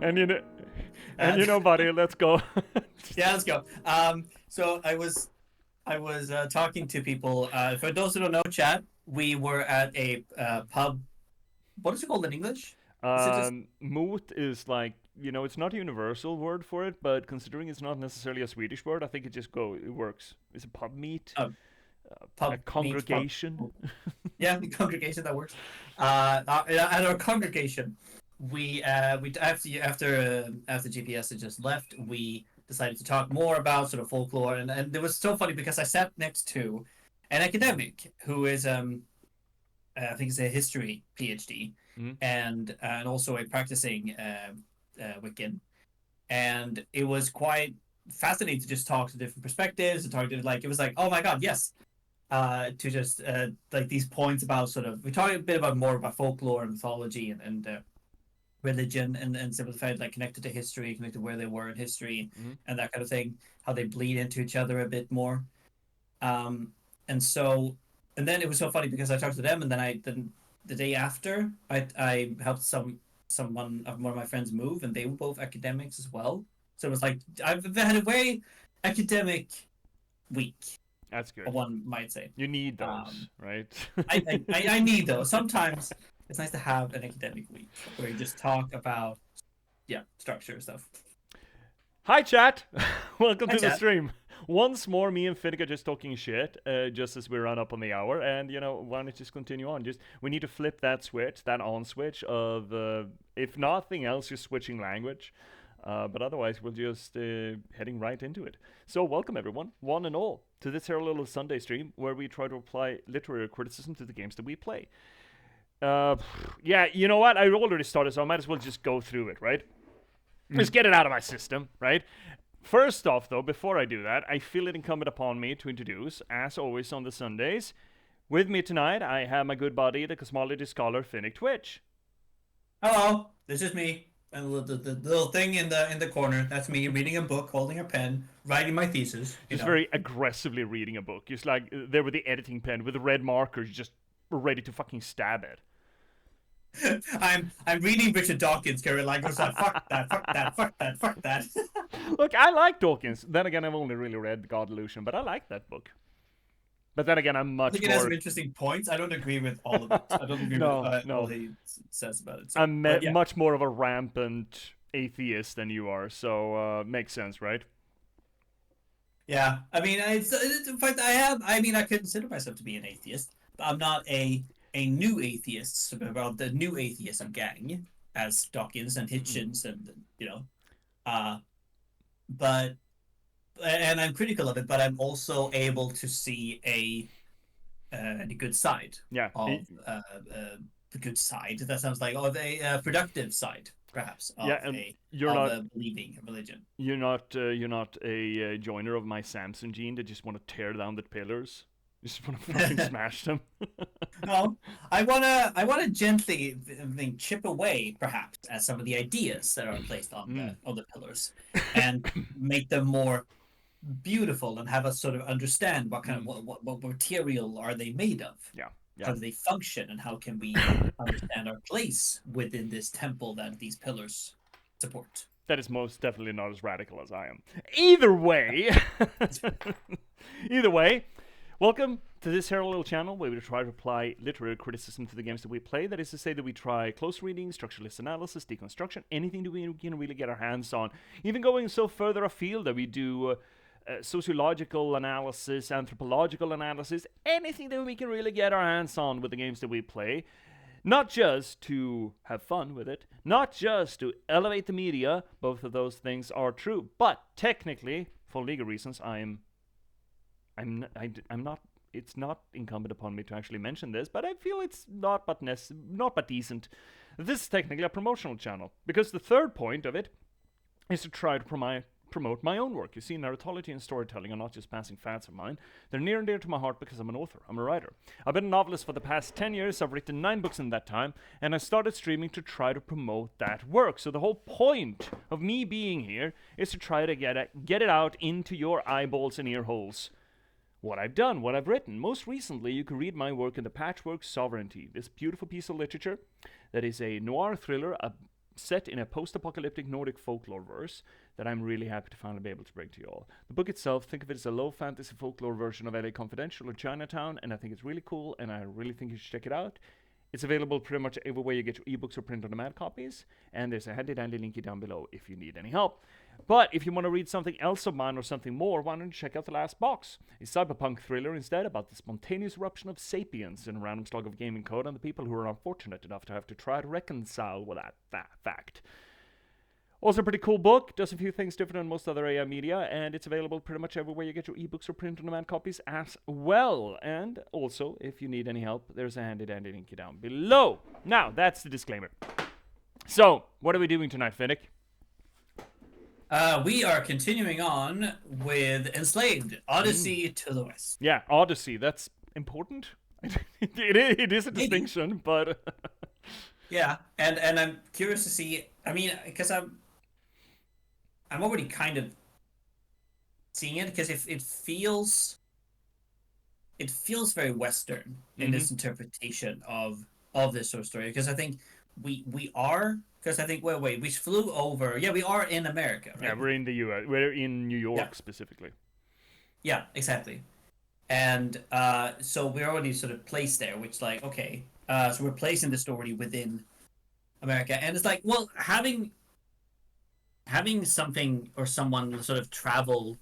And buddy, let's go. Yeah, let's go. So I was talking to people. For those who don't know, chat, we were at a pub. What is it called in English? Is it just Moot is like, it's not a universal word for it, but considering it's not necessarily a Swedish word, I think it works. It's a pub meet, a a pub meet pub? congregation. Yeah, the congregation that works. At our congregation, we after J.P.S had just left, we decided to talk more about sort of folklore, and it was so funny because I sat next to an academic who is I think it's a history PhD, Mhm. and also a practicing Wiccan, and it was quite fascinating to just talk to different perspectives and talk to like it was like, oh my god, yes, to just like these points about sort of we talked a bit about more about folklore and mythology and religion and simplified like connected to history, connected to where they were in history Mhm. and that kind of thing, how they bleed into each other a bit more. Um, and so and then it was so funny because I talked to them and then the day after I helped someone one of my friends move and they were both academics as well. So it was like I've had a very academic week, That's good. one might say. You need those, Um, right? I need those. Sometimes it's nice to have an academic week where you just talk about structure stuff. Hi, chat. Welcome Hi, to the chat. stream. Once more, me and Finnick are just talking shit, just as we run up on the hour. And why not just continue on? We need to flip that switch, that on switch of, if nothing else, just switching language. But otherwise, we'll just heading right into it. So, welcome everyone, one and all, to this here little Sunday stream where we try to apply literary criticism to the games that we play. Yeah, you know what? I already started, so I might as well just go through it, right? Just get it out of my system, right? First off, though, before I do that, I feel it incumbent upon me to introduce, as always on the Sundays, with me tonight, I have my good buddy, the Cosmology Scholar, Finnick Twitch. Hello, this is me. And the little thing in the corner, that's me reading a book, holding a pen, writing my thesis. Just very aggressively reading a book. Just like there with the editing pen, with the red markers, just ready to fucking stab it. I'm reading Richard Dawkins, Gary Langos. Fuck that, fuck that, fuck that, fuck that. Look, I like Dawkins. Then again, I've only really read God Illusion, but I like that book. But then again, I'm I much think it more. has some interesting points. I don't agree with all of it. I don't agree with all he says about it. So, I'm but yeah. much more of a rampant atheist than you are, so makes sense, right? Yeah, I mean, in fact, I consider myself to be an atheist, but I'm not a new atheist. About the new atheism gang, as Dawkins and Hitchens and uh, but and I'm critical of it, but I'm also able to see the good side Yeah. of the good side. That sounds like of a productive side, perhaps Yeah, of and a you're not a believing religion. you're not a joiner of my Samson gene that just want to tear down the pillars. You just want to fucking smash them. No, I wanna gently chip away, perhaps, at some of the ideas that are placed on the pillars, and make them more beautiful, and have us sort of understand what kind of what material are they made of, Yeah, how yeah. do they function, and how can we understand our place within this temple that these pillars support. That is most definitely not as radical as I am. Either way, either way, welcome to this here little channel where we try to apply literary criticism to the games that we play. That is to say that we try close reading, structuralist analysis, deconstruction, anything that we can really get our hands on. Even going so further afield that we do sociological analysis, anthropological analysis, anything that we can really get our hands on with the games that we play. Not just to have fun with it, not just to elevate the media, both of those things are true, but technically, for legal reasons, I'm not. It's not incumbent upon me to actually mention this, but I feel it's not but decent. This is technically a promotional channel because the third point of it is to try to promote my own work. You see, narratology and storytelling are not just passing fads of mine. They're near and dear to my heart because I'm an author. I'm a writer. I've been a novelist for the past 10 years. I've written 9 books in that time, and I started streaming to try to promote that work. So the whole point of me being here is to try to get it out into your eyeballs and ear holes. What I've done, what I've written. Most recently, you can read my work in the Patchwork Sovereignty, this beautiful piece of literature that is a noir thriller set in a post-apocalyptic Nordic folklore verse that I'm really happy to finally be able to bring to you all. The book itself, think of it as a low fantasy folklore version of LA Confidential or Chinatown, and I think it's really cool, and I really think you should check it out. It's available pretty much everywhere you get your ebooks or print-on-demand copies, and there's a handy-dandy linky down below if you need any help. But if you want to read something else of mine or something more, why don't you check out The Last Box? A cyberpunk thriller instead about the spontaneous eruption of sapiens in a random slug of gaming code and the people who are unfortunate enough to have to try to reconcile with that fact. Also a pretty cool book, does a few things different than most other AI media, and it's available pretty much everywhere you get your ebooks or print-on-demand copies as well. And also, if you need any help, there's a handy-dandy link down below. Now, that's the disclaimer. So, what are we doing tonight, Finnick? We are continuing on with Enslaved, Odyssey to the West. Yeah, Odyssey, that's important. it is a distinction, but... Yeah, and I'm curious to see, I mean, because I'm already kind of seeing it, because it feels very Western in this interpretation of this sort of story, because I think we are... Because I think, wait, we flew over... Yeah, we are in America, right? Yeah, we're in the U.S. We're in New York, specifically. Yeah, exactly. And so we're already sort of placed there, which, like, okay. So we're placing the story within America. And it's like, well, having something or someone sort of travel,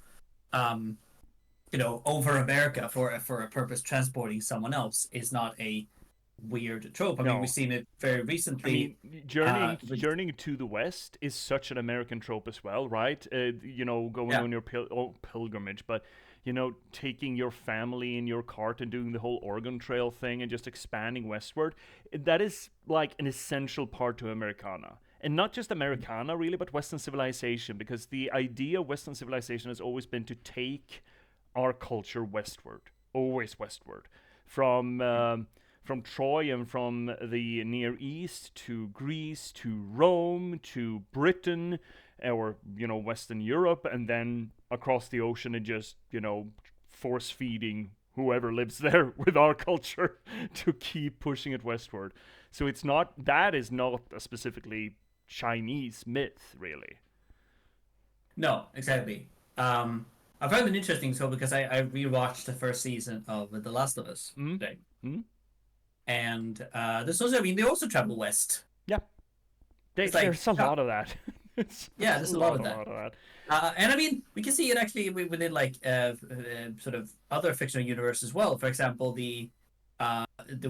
over America for a purpose, transporting someone else, is not a weird trope. I mean, we've seen it very recently. I mean, journeying to the West is such an American trope as well, right? Going on your pilgrimage, but taking your family in your cart and doing the whole Oregon Trail thing and just expanding westward, that is like an essential part to Americana. And not just Americana, really, but Western civilization, because the idea of Western civilization has always been to take our culture westward, always westward. From Troy and from the Near East to Greece to Rome to Britain or, Western Europe, and then across the ocean and just, force feeding whoever lives there with our culture to keep pushing it westward. So that is not a specifically Chinese myth, really. No, exactly. I found it interesting, because I rewatched the first season of The Last of Us today. Mm-hmm. And this also, I mean, they also travel west. Yeah. There's a lot of that. There's a lot of that. And I mean, we can see it actually within like sort of other fictional universe as well. For example, the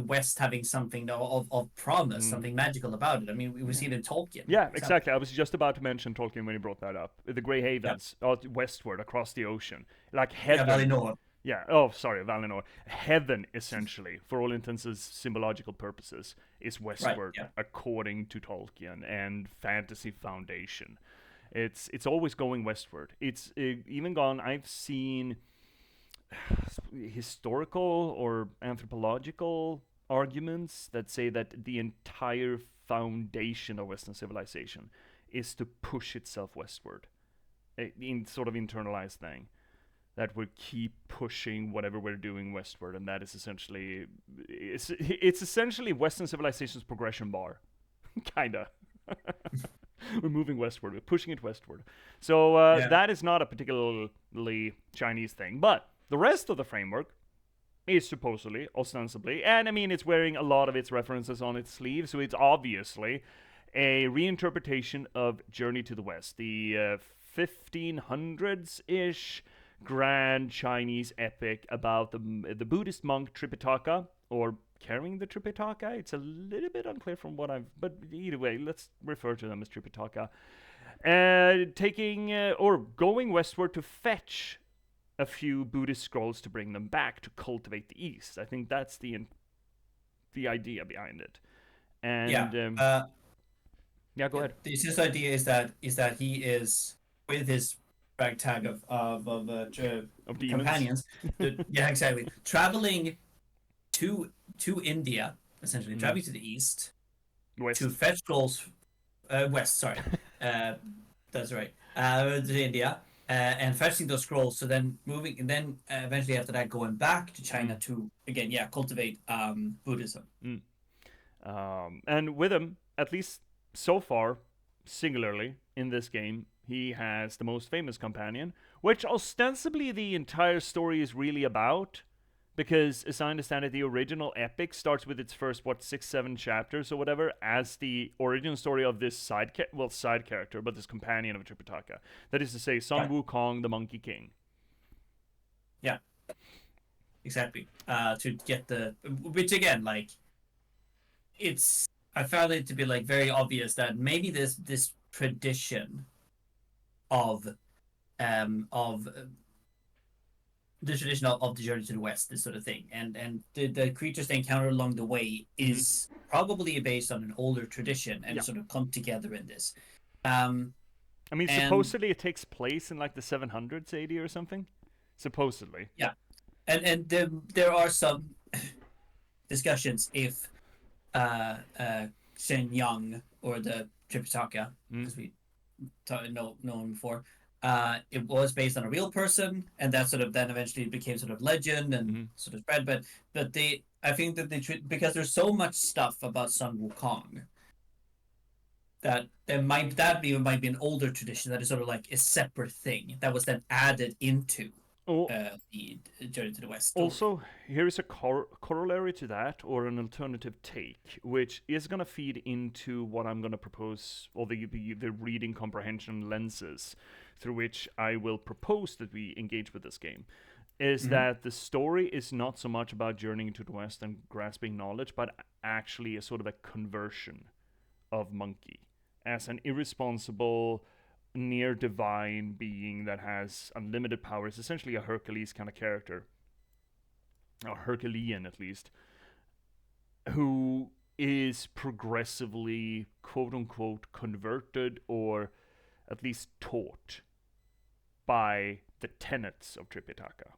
West having something of promise, something magical about it. I mean, we see it in Tolkien. Yeah, exactly. I was just about to mention Tolkien when you brought that up. The Grey Havens, westward across the ocean, like heaven. Yeah, Valinor. Yeah. Oh, sorry, Valinor. Heaven, essentially, for all intents and symbological purposes, is westward, according to Tolkien and Fantasy Foundation. It's always going westward. It's even gone. I've seen historical or anthropological arguments that say that the entire foundation of Western civilization is to push itself westward, in sort of internalized thing. That we keep pushing whatever we're doing westward, and that is essentially it's essentially Western civilization's progression bar, kinda. We're moving westward. We're pushing it westward. So that is not a particularly Chinese thing, but the rest of the framework is supposedly, ostensibly, and I mean it's wearing a lot of its references on its sleeve, so it's obviously a reinterpretation of Journey to the West, the 1500s-ish. Grand Chinese epic about the Buddhist monk Tripitaka, or carrying the Tripitaka. It's a little bit unclear from what but either way, let's refer to them as Tripitaka. Taking or going westward to fetch a few Buddhist scrolls to bring them back to cultivate the East. I think that's the idea behind it. And go ahead. His idea is that he is with his ragtag of companions. Yeah, exactly. Traveling to India, essentially traveling to the east, west. To fetch scrolls. West, sorry. That's right. To India, and fetching those scrolls. So then moving, and then eventually after that, going back to China to again, cultivate Buddhism. And with him, at least so far, singularly in this game, he has the most famous companion, which ostensibly the entire story is really about. Because, as I understand it, the original epic starts with its first, 6, 7 chapters or whatever, as the origin story of this side character, but this companion of Tripitaka. That is to say, Sun Right. Wukong, the Monkey King. Yeah, exactly. To get which again, like, it's, I found it to be like very obvious that maybe this tradition of of the tradition of the journey to the west, this sort of thing, and the creatures they encounter along the way Mm-hmm. is probably based on an older tradition and Yeah. sort of come together in this. Um, I mean, and supposedly it takes place in like the 700s AD or something. Supposedly. yeah, and there are some discussions if Shen Yang or the Tripitaka, Mm. because we know him before. It was based on a real person, and that sort of then eventually became sort of legend and Mm-hmm. sort of spread. But they, I think that because there's so much stuff about Sun Wukong that might be an older tradition that is sort of like a separate thing that was then added into Oh, the Journey to the West story. also, here is a corollary to that, or an alternative take, which is going to feed into what I'm going to propose, or the reading comprehension lenses through which I will propose that we engage with this game. Is Mm-hmm. that the story is not so much about journeying to the West and grasping knowledge, but actually a sort of a conversion of Monkey as an irresponsible, near divine being that has unlimited powers, essentially a Hercules kind of character, or Herculean at least, who is progressively, quote unquote, converted or at least taught by the tenets of Tripitaka.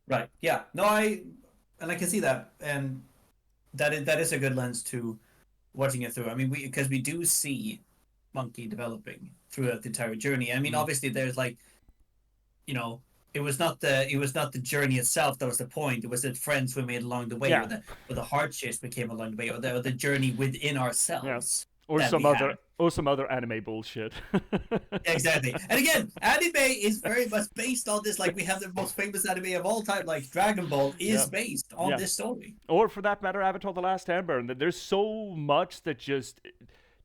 Right. Yeah. No, I can see that, and that is a good lens to watching it through. I mean, because we do see Monkey developing throughout the entire journey. I mean, Mm. obviously, there's like, you know, it was not the journey itself that was the point. It was the friends we made along the way, Yeah, or the hardships we came along the way, or the journey within yeah, ourselves or that we some had. other anime bullshit. Exactly. And again, anime is very much based on this. Like, we have the most famous anime of all time, like Dragon Ball, Yeah, is based on yeah. this story. Or for that matter, Avatar: The Last Airbender. There's so much that just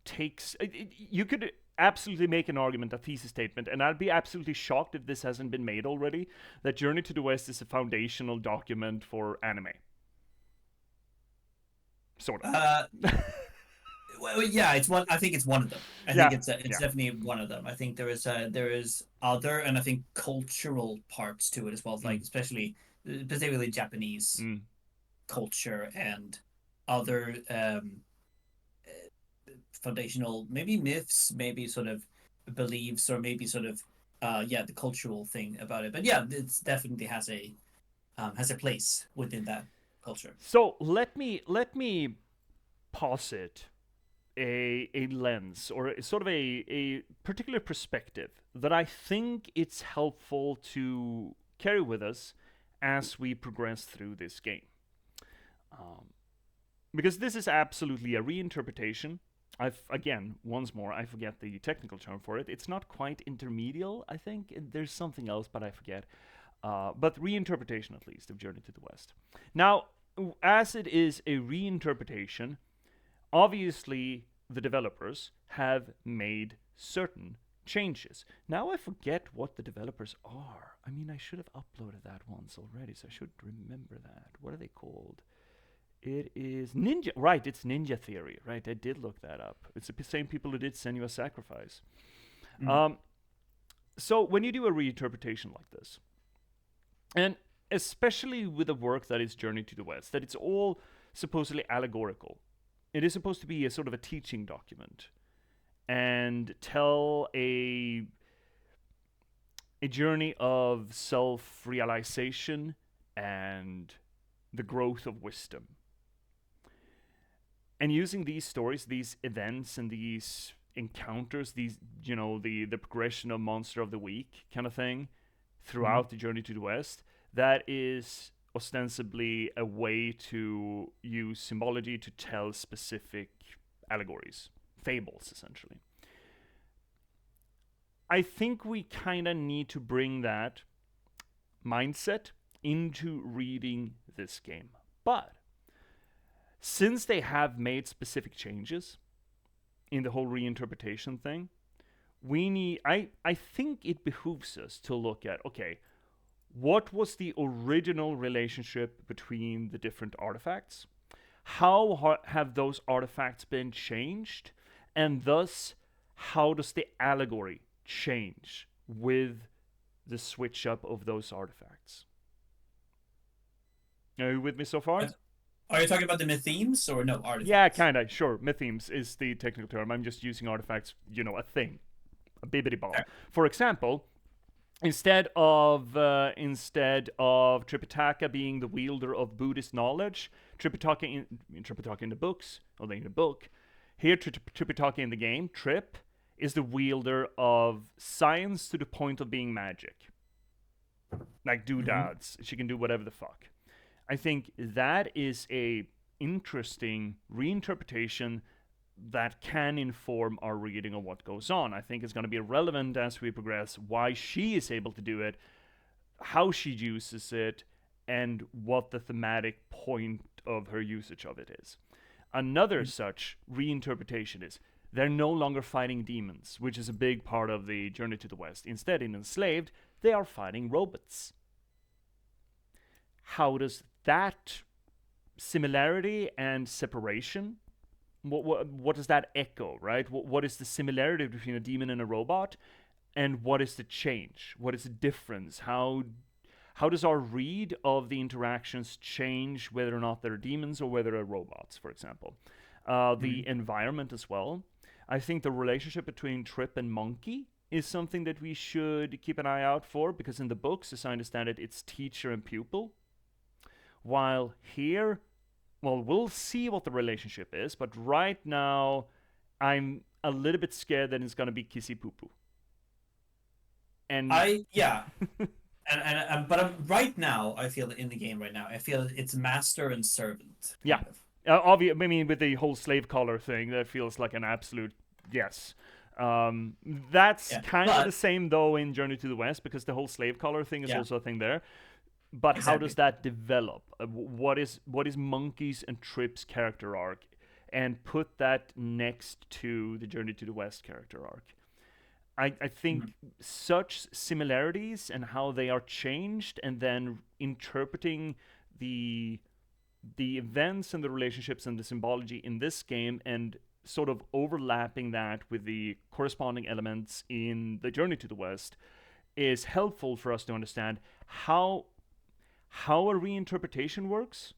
takes. You could absolutely make an argument, a thesis statement, and I'd be absolutely shocked if this hasn't been made already. That Journey to the West is a foundational document for anime. Sort Uh, of. well, yeah, it's one. I think it's one of them. I think Yeah, it's yeah. definitely one of them. I think there is other, and I think cultural parts to it as well, Mm, like especially specifically Japanese mm. culture and other foundational, maybe myths, maybe sort of beliefs, or maybe sort of yeah, the cultural thing about it. But yeah, it's definitely has a place within that culture. So let me posit a lens, or sort of a particular perspective that I think it's helpful to carry with us as we progress through this game. Um, because this is absolutely a reinterpretation. Again, once more, I forget the technical term for it. It's not quite intermedial, I think. There's something else, but I forget. But reinterpretation, at least, of Journey to the West. Now, as it is a reinterpretation, obviously the developers have made certain changes. Now I forget what the developers are. I mean, I should have uploaded that once already, so I should remember that. What are they called? It is Ninja. Right, it's Ninja Theory. Right, I did look that up. It's the same people who did Senua's Sacrifice. Mm. Um, so when you do a reinterpretation like this, and especially with a work that is Journey to the West, that it's all supposedly allegorical. It is supposed to be a sort of a teaching document and tell a journey of self-realization and the growth of wisdom. And using these stories, these events, and these encounters, these, the progression of monster of the week kind of thing Mm-hmm. throughout the journey to the West, that is ostensibly a way to use symbology to tell specific allegories, fables, essentially. I think we kind of need to bring that mindset into reading this game. But since they have made specific changes in the whole reinterpretation thing, I think it behooves us to look at, okay, what was the original relationship between the different artifacts? How have those artifacts been changed? And thus, how does the allegory change with the switch up of those artifacts? Are you with me so far? Are you talking about the mythemes or no artifacts? Yeah, kinda. Sure, mythemes is the technical term. I'm just using artifacts, a thing, a bibbity bob. For example, instead of Tripitaka being the wielder of Buddhist knowledge, Tripitaka in the books, or in the book, here Tripitaka in the game, Trip, is the wielder of science to the point of being magic. Like doodads. She can do whatever the fuck. I think that is a interesting reinterpretation that can inform our reading of what goes on. I think it's going to be relevant as we progress why she is able to do it, how she uses it, and what the thematic point of her usage of it is. Another such reinterpretation is they're no longer fighting demons, which is a big part of the Journey to the West. Instead, in Enslaved, they are fighting robots. How does that similarity and separation, what does that echo, right? What is the similarity between a demon and a robot, and what is the change? What is the difference? How does our read of the interactions change whether or not they're demons or whether they're robots, for example? The environment as well. I think the relationship between Trip and Monkey is something that we should keep an eye out for, because in the books, as I understand it, it's teacher and pupil. While here, well, we'll see what the relationship is, but right now, I'm a little bit scared that it's going to be kissy poo poo. And but right now, I feel in the game right now, I feel it's master and servant. Yeah. Obviously, I mean, with the whole slave collar thing, that feels like an absolute yes. That's kind of the same, though, in Journey to the West, because the whole slave collar thing is also a thing there. But how does that develop? What is Monkey's and Trip's character arc? And put that next to the Journey to the West character arc. I think such similarities and how they are changed, and then interpreting the events and the relationships and the symbology in this game, and sort of overlapping that with the corresponding elements in the Journey to the West, is helpful for us to understand how a reinterpretation works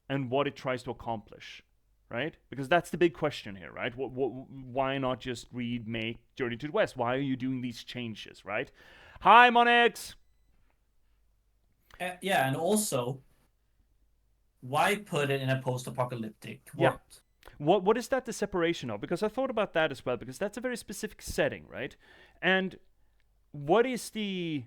and what it tries to accomplish, right? Because that's the big question here, right? Why not just remake Journey to the West? Why are you doing these changes, right? Hi, Monix! Yeah, and also, why put it in a post-apocalyptic world? Yeah. What is that the separation of? Because I thought about that as well, because that's a very specific setting, right? And what is the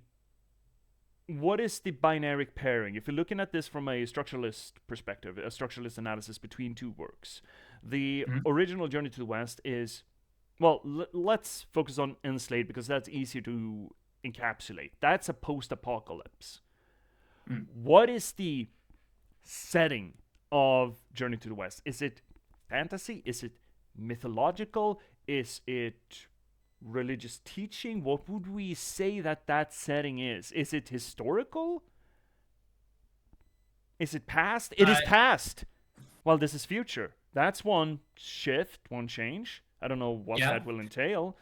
binary pairing? If you're looking at this from a structuralist perspective, a structuralist analysis between two works, the original Journey to the West is, well, let's focus on Enslaved, because that's easier to encapsulate. That's a post-apocalypse. What is the setting of Journey to the West? Is it fantasy? Is it mythological? Is it religious teaching? What would we say that setting is? Is it historical? Is it past? It is past. Well, this is future. That's one shift, one change. I don't know what that will entail.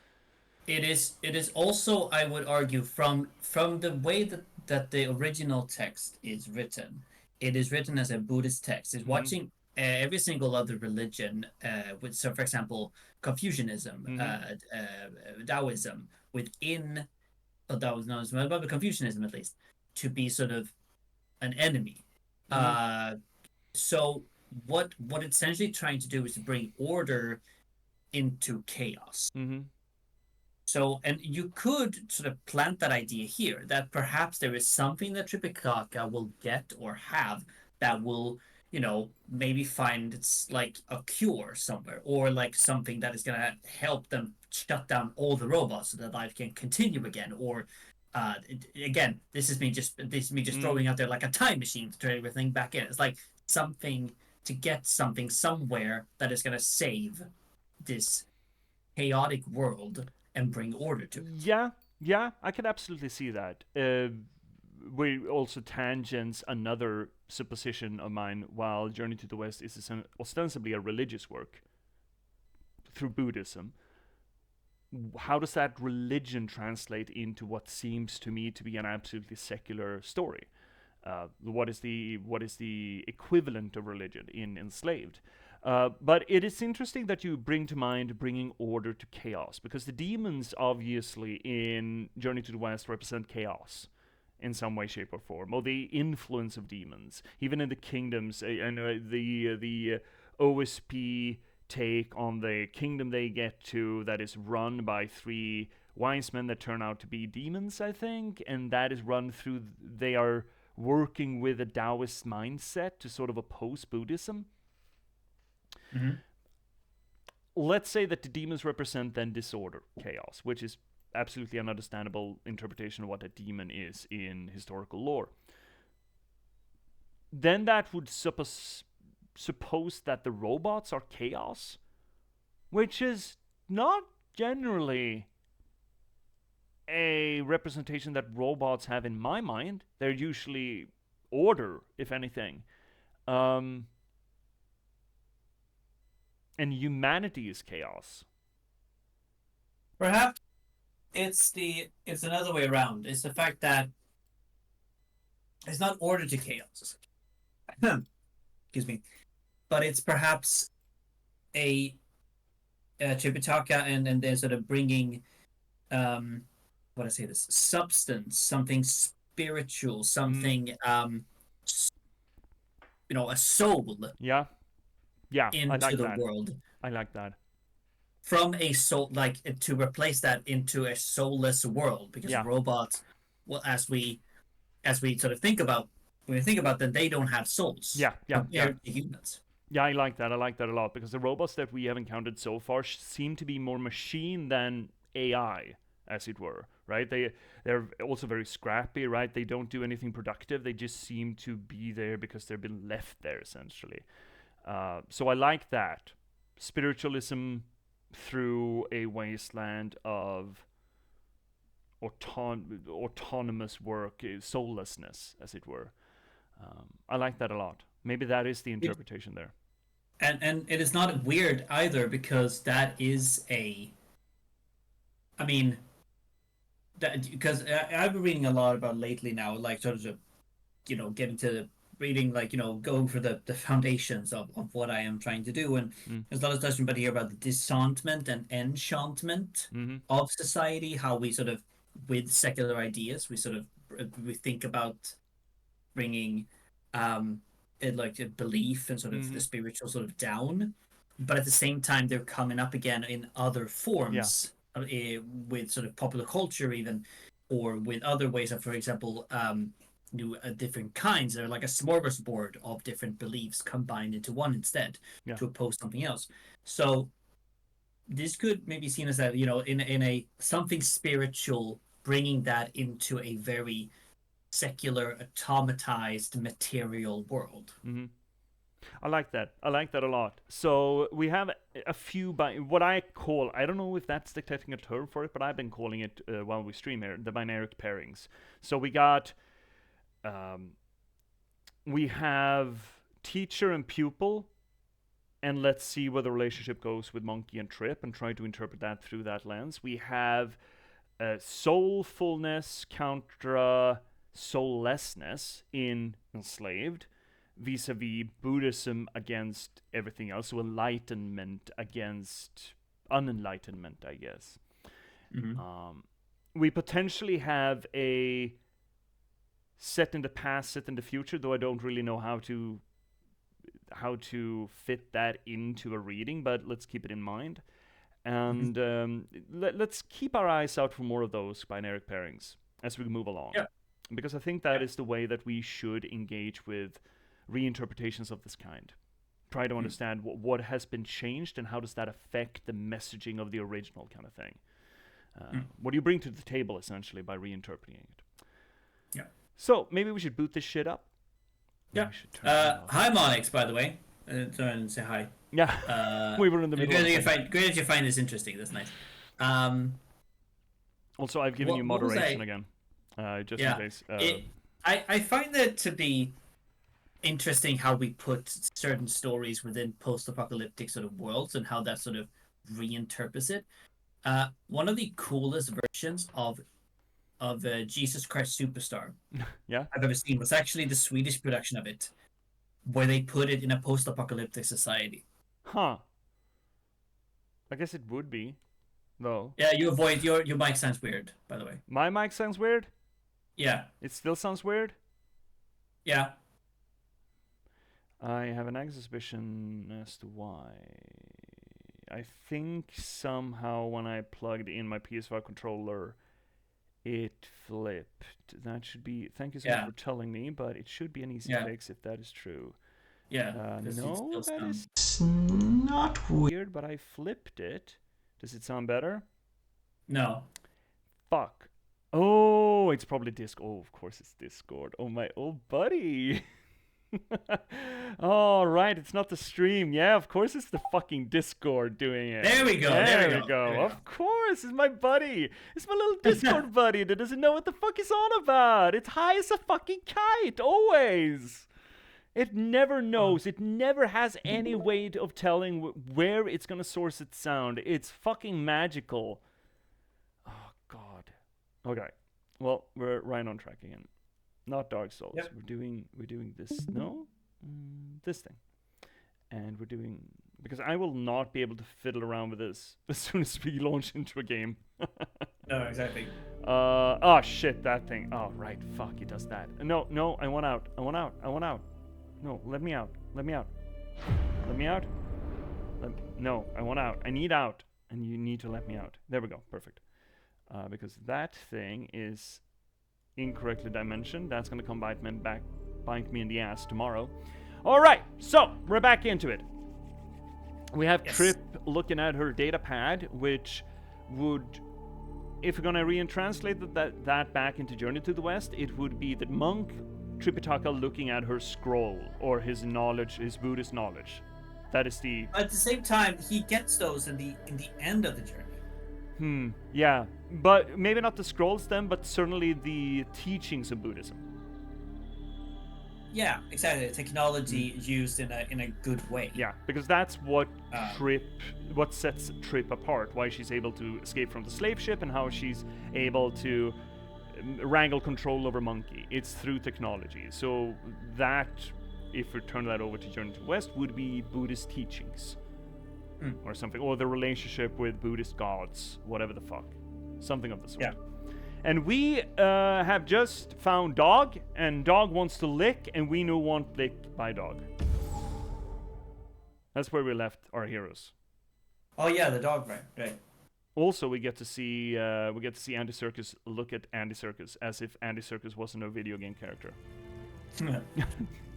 It is also, I would argue, from the way that the original text is written. It is written as a Buddhist text. It's watching every single other religion, so for example, Confucianism, Taoism, within Taoism, but Confucianism at least, to be sort of an enemy. So what it's essentially trying to do is to bring order into chaos. So, and you could sort of plant that idea here, that perhaps there is something that Tripitaka will get or have that will maybe find it's like a cure somewhere, or like something that is gonna help them shut down all the robots so that life can continue again. Or again, this is me just Mm. throwing out there like a time machine to turn everything back in. It's like something to get something somewhere that is gonna save this chaotic world and bring order to it. Yeah, yeah, I can absolutely see that. We also tangents another supposition of mine. While Journey to the West is ostensibly a religious work through Buddhism, how does that religion translate into what seems to me to be an absolutely secular story? What is the equivalent of religion in Enslaved? But it is interesting that you bring to mind bringing order to chaos, because the demons obviously in Journey to the West represent chaos in some way, shape, or form, or the influence of demons, even in the kingdoms. And the OSP take on the kingdom they get to that is run by three wise men that turn out to be demons, I think, and that is run through. They are working with a Taoist mindset to sort of oppose Buddhism. Mm-hmm. Let's say that the demons represent then disorder, chaos, which is absolutely an understandable interpretation of what a demon is in historical lore. Then that would suppose that the robots are chaos, which is not generally a representation that robots have in my mind. They're usually order, if anything. Um, and humanity is chaos. Perhaps it's another way around. It's the fact that it's not order to chaos. Excuse me, but it's perhaps a Tripitaka, and they're sort of bringing what I say this substance, something spiritual, Mm, something a soul yeah, yeah, I into like the that. world I like that. from a soul, like to replace that into a soulless world, because Yeah, robots, well, as we sort of think about when we think about them, they don't have souls yeah, yeah, yeah. compared to humans. Yeah, I like that. I like that a lot because the robots that we have encountered so far seem to be more machine than AI, as it were. Right? They're also very scrappy. Right? They don't do anything productive. They just seem to be there because they've been left there essentially. So I like that spiritualism through a wasteland of autonomous work, soullessness, as it were. I like that a lot. Maybe that is the It, interpretation there. and it is not weird either, because that is I mean, because I've been reading a lot about lately now, like sort of getting to reading, like going for the foundations of what I am trying to do. And Mm. there's a lot of discussion about here about the disenchantment and enchantment Mm-hmm. of society, how we sort of, with secular ideas, we think about bringing like a belief and sort of the Mm-hmm. spiritual sort of down, but at the same time they're coming up again in other Yeah. forms, with sort of popular culture even, or with other ways of, for example, new different kinds. They're like a smorgasbord of different beliefs combined into one instead Yeah. to oppose something else. So this could maybe seen as that, in a something spiritual, bringing that into a very secular, automatized material world. Mm-hmm. I like that. I like that a lot. So we have a few what I call, I don't know if that's the technical term for it, but I've been calling it while we stream here, the binaric pairings. So um, we have teacher and pupil, and let's see where the relationship goes with monkey and trip, and try to interpret that through that lens. We have soulfulness contra soullessness in Enslaved, vis-a-vis Buddhism against everything else, so enlightenment against unenlightenment, I guess. Mm-hmm. Um, we potentially have a set in the past, set in the future, though I don't really know how to fit that into a reading, but let's keep it in mind. Mm-hmm. And let's keep our eyes out for more of those binary pairings as we move along, Yeah, because I think that is the way that we should engage with reinterpretations of this kind. Try to understand what has been changed and how does that affect the messaging of the original kind of thing. What do you bring to the table, essentially, by reinterpreting it? Yeah. So, maybe we should boot this shit up. Yeah. Hi, Monix, by the way. Turn and say hi. Yeah. We were in the middle of it. Great that you find this interesting. That's nice. Also, I've given you moderation again. Just in case. I find that to be interesting how we put certain stories within post-apocalyptic sort of worlds and how that sort of reinterprets it. One of the coolest versions of Jesus Christ Superstar I've ever seen was actually the Swedish production of it, where they put it in a post-apocalyptic society. Huh. I guess it would be, though. Yeah, you avoid your mic sounds weird, by the way. My mic sounds weird? Yeah. It still sounds weird? Yeah. I have an suspicion as to why. I think somehow when I plugged in my PS5 controller, it flipped. That should be... Thank you so much for telling me, but it should be an easy fix if that is true. Yeah. No, that is not weird, but I flipped it. Does it sound better? No. Fuck. Oh, it's probably Discord. Oh, of course it's Discord. Oh, my old buddy. Oh, right. It's not the stream. Yeah, of course it's the fucking Discord doing it. There we go. There we go. Of course. It's my buddy. It's my little Discord buddy that doesn't know what the fuck he's on about. It's high as a fucking kite. Always. It never knows. It never has any way of telling where it's going to source its sound. It's fucking magical. Oh, God. Okay. Well, we're right on track again. Not Dark Souls. Yep. We're doing this. No? This thing. And we're doing... Because I will not be able to fiddle around with this as soon as we launch into a game. No, exactly. Oh, shit, that thing. Oh, right. Fuck, it does that. No, I want out. No, let me out. Let me out. No, I want out. I need out. And you need to let me out. There we go. Perfect. Because that thing is incorrectly dimensioned. That's going to come bite me in the ass tomorrow. All right, so we're back into it. We have Trip looking at her data pad, which would, if we're going to re-translate that back into Journey to the West, it would be that monk Tripitaka looking at her scroll, or his knowledge, his Buddhist knowledge. That is the... At the same time, he gets those in the end of the journey. Yeah, but maybe not the scrolls then, but certainly the teachings of Buddhism. Yeah, exactly. Technology used in a good way. Yeah, because that's what what sets Trip apart. Why she's able to escape from the slave ship and how she's able to wrangle control over Monkey. It's through technology. So that, if we turn that over to Journey to the West, would be Buddhist teachings. Or something, or the relationship with Buddhist gods, whatever the fuck. Something of the sort. Yeah. And we have just found Dog, and Dog wants to lick, and we know want lick by Dog. That's where we left our heroes. Oh yeah, the dog, right. Also, we get to see Andy Serkis look at Andy Serkis as if Andy Serkis wasn't a video game character.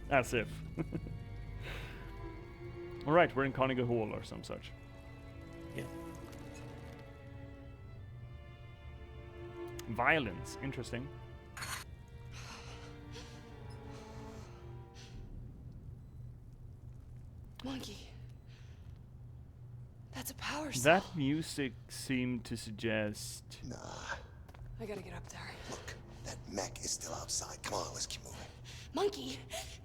As if. All right, we're in Carnegie Hall or some such. Yeah. Violence, interesting. Monkey. That's a power cell. That music seemed to suggest... Nah. I gotta get up there. Look, that mech is still outside. Come on, let's keep moving. Monkey,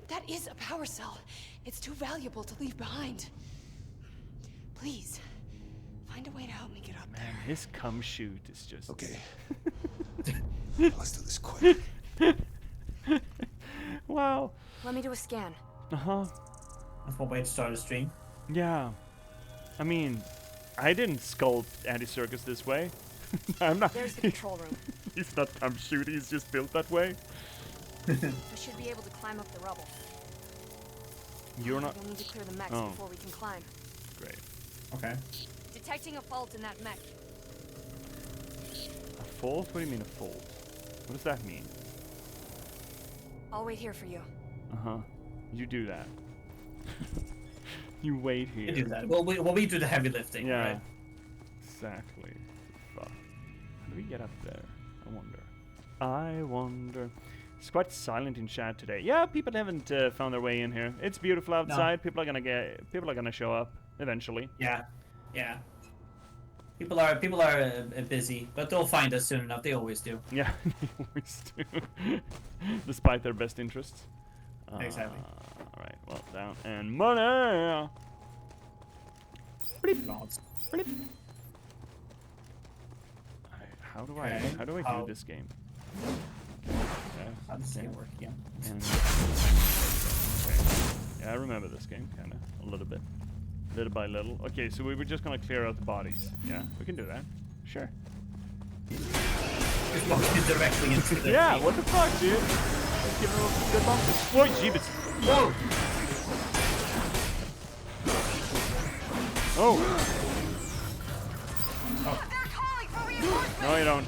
that is a power cell. It's too valuable to leave behind. Please, find a way to help me get up there. Man, his cum shoot is just... Okay. Let's do this quick. Wow. Let me do a scan. Uh-huh. That's one way to start a stream. Yeah. I mean, I didn't sculpt Andy Serkis this way. I'm not... There's the control room. He's not cum shoot, he's just built that way. We should be able to climb up the rubble. You're not... We'll need to clear the mechs before we can climb. Great. Okay. Detecting a fault in that mech. A fault? What do you mean a fault? What does that mean? I'll wait here for you. Uh-huh. You do that. You wait here. You do that. Well, we do the heavy lifting, Yeah. right? Exactly. Fuck. How do we get up there? I wonder. It's quite silent in chat today. Yeah, people haven't found their way in here. It's beautiful outside. People are gonna show up eventually. Yeah, yeah. People are busy, but they'll find us soon enough. They always do. Yeah, they always do. Despite their best interests. Exactly. Alright, well, down. And money! Bleep. Nods. Bleep. How do I do this game? How does it work? Yeah. And, yeah, I remember this game, kinda, a little bit. Little by little. Okay, so we were just gonna clear out the bodies. Yeah, we can do that. Sure. Just walking directly into the. Yeah, what the fuck, dude? Let's give him a good bump. Whoa, jeebus. Whoa! Oh! They're calling for reinforcements! No, you don't.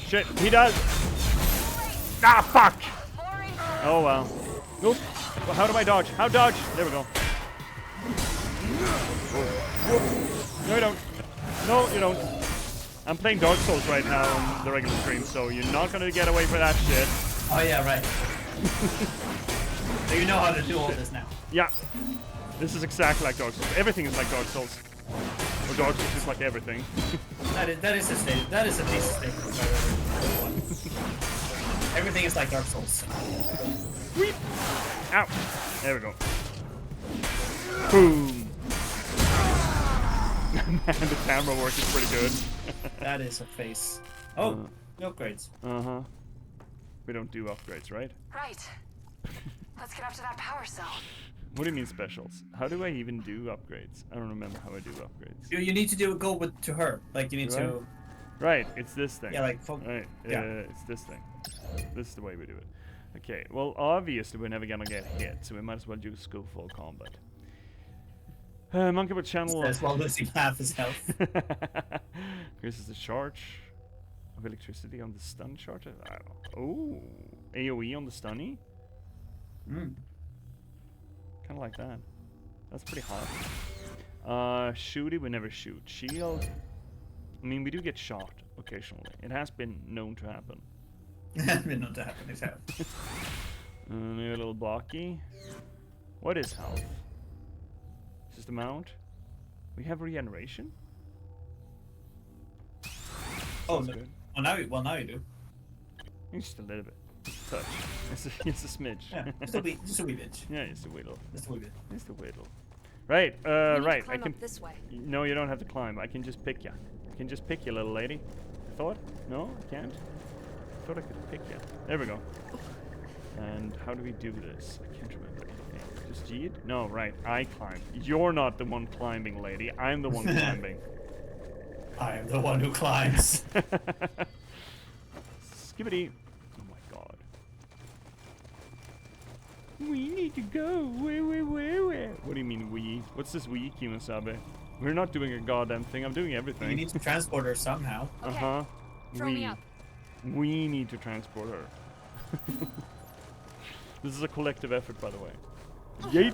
Shit, he does! Ah, fuck! Oh, well. Nope. Well, how do I dodge? How dodge? There we go. No, you don't. No, you don't. I'm playing Dark Souls right now on the regular stream, so you're not gonna get away from that shit. Oh yeah, right. So you know how to do all this now. Yeah. This is exactly like Dark Souls. Everything is like Dark Souls. Or Dark Souls is like everything. That is a statement. That is a thesis statement. If I've ever heard one. Everything is like Dark Souls. Weep. Ow. There we go. Boom. Man, the camera work is pretty good. That is a face. Oh, no upgrades. Uh-huh. We don't do upgrades, right? Right. Let's get up to that power cell. What do you mean specials? How do I even do upgrades? I don't remember how I do upgrades. You need to go to her. Like you need to. Right, it's this thing. Yeah, like. Right, Yeah. it's this thing. This is the way we do it. Okay, well, obviously we're never gonna get hit, so we might as well do skillful combat. Monkey with channel. Says while losing half his health. Increases the charge of electricity on the stun charge. I don't know. Oh, AoE on the stunny. Mm. Kind of like that. That's pretty hot. Shooty, we never shoot. Shield. I mean, we do get shot occasionally. It has been known to happen. Been known to happen. Exactly. Maybe a little blocky. What is health? Is this the mount? We have regeneration? Oh, Sounds no. good. Now you do. Just a little bit. Touch. It's a smidge. Yeah, just a wee bit. Yeah, it's a whittle. Just a wee bit. It's a whittle. Right, We need to right. I climb can. up this way. No, you don't have to climb. I can just pick you. I can just pick you, little lady. I thought? No, I can't. I thought I could pick you. There we go. And how do we do this? I can't remember anything. Just G'd? No, right. I climb. You're not the one climbing, lady. I'm the one climbing. I am the one who climbs. Skibbity. Oh my god. We need to go. Where? What do you mean we? What's this we, Kimasabe? We're not doing a goddamn thing. I'm doing everything. You need to transport her somehow. Okay. Uh-huh. Throw me up. We need to transport her. This is a collective effort, by the way. Yeet!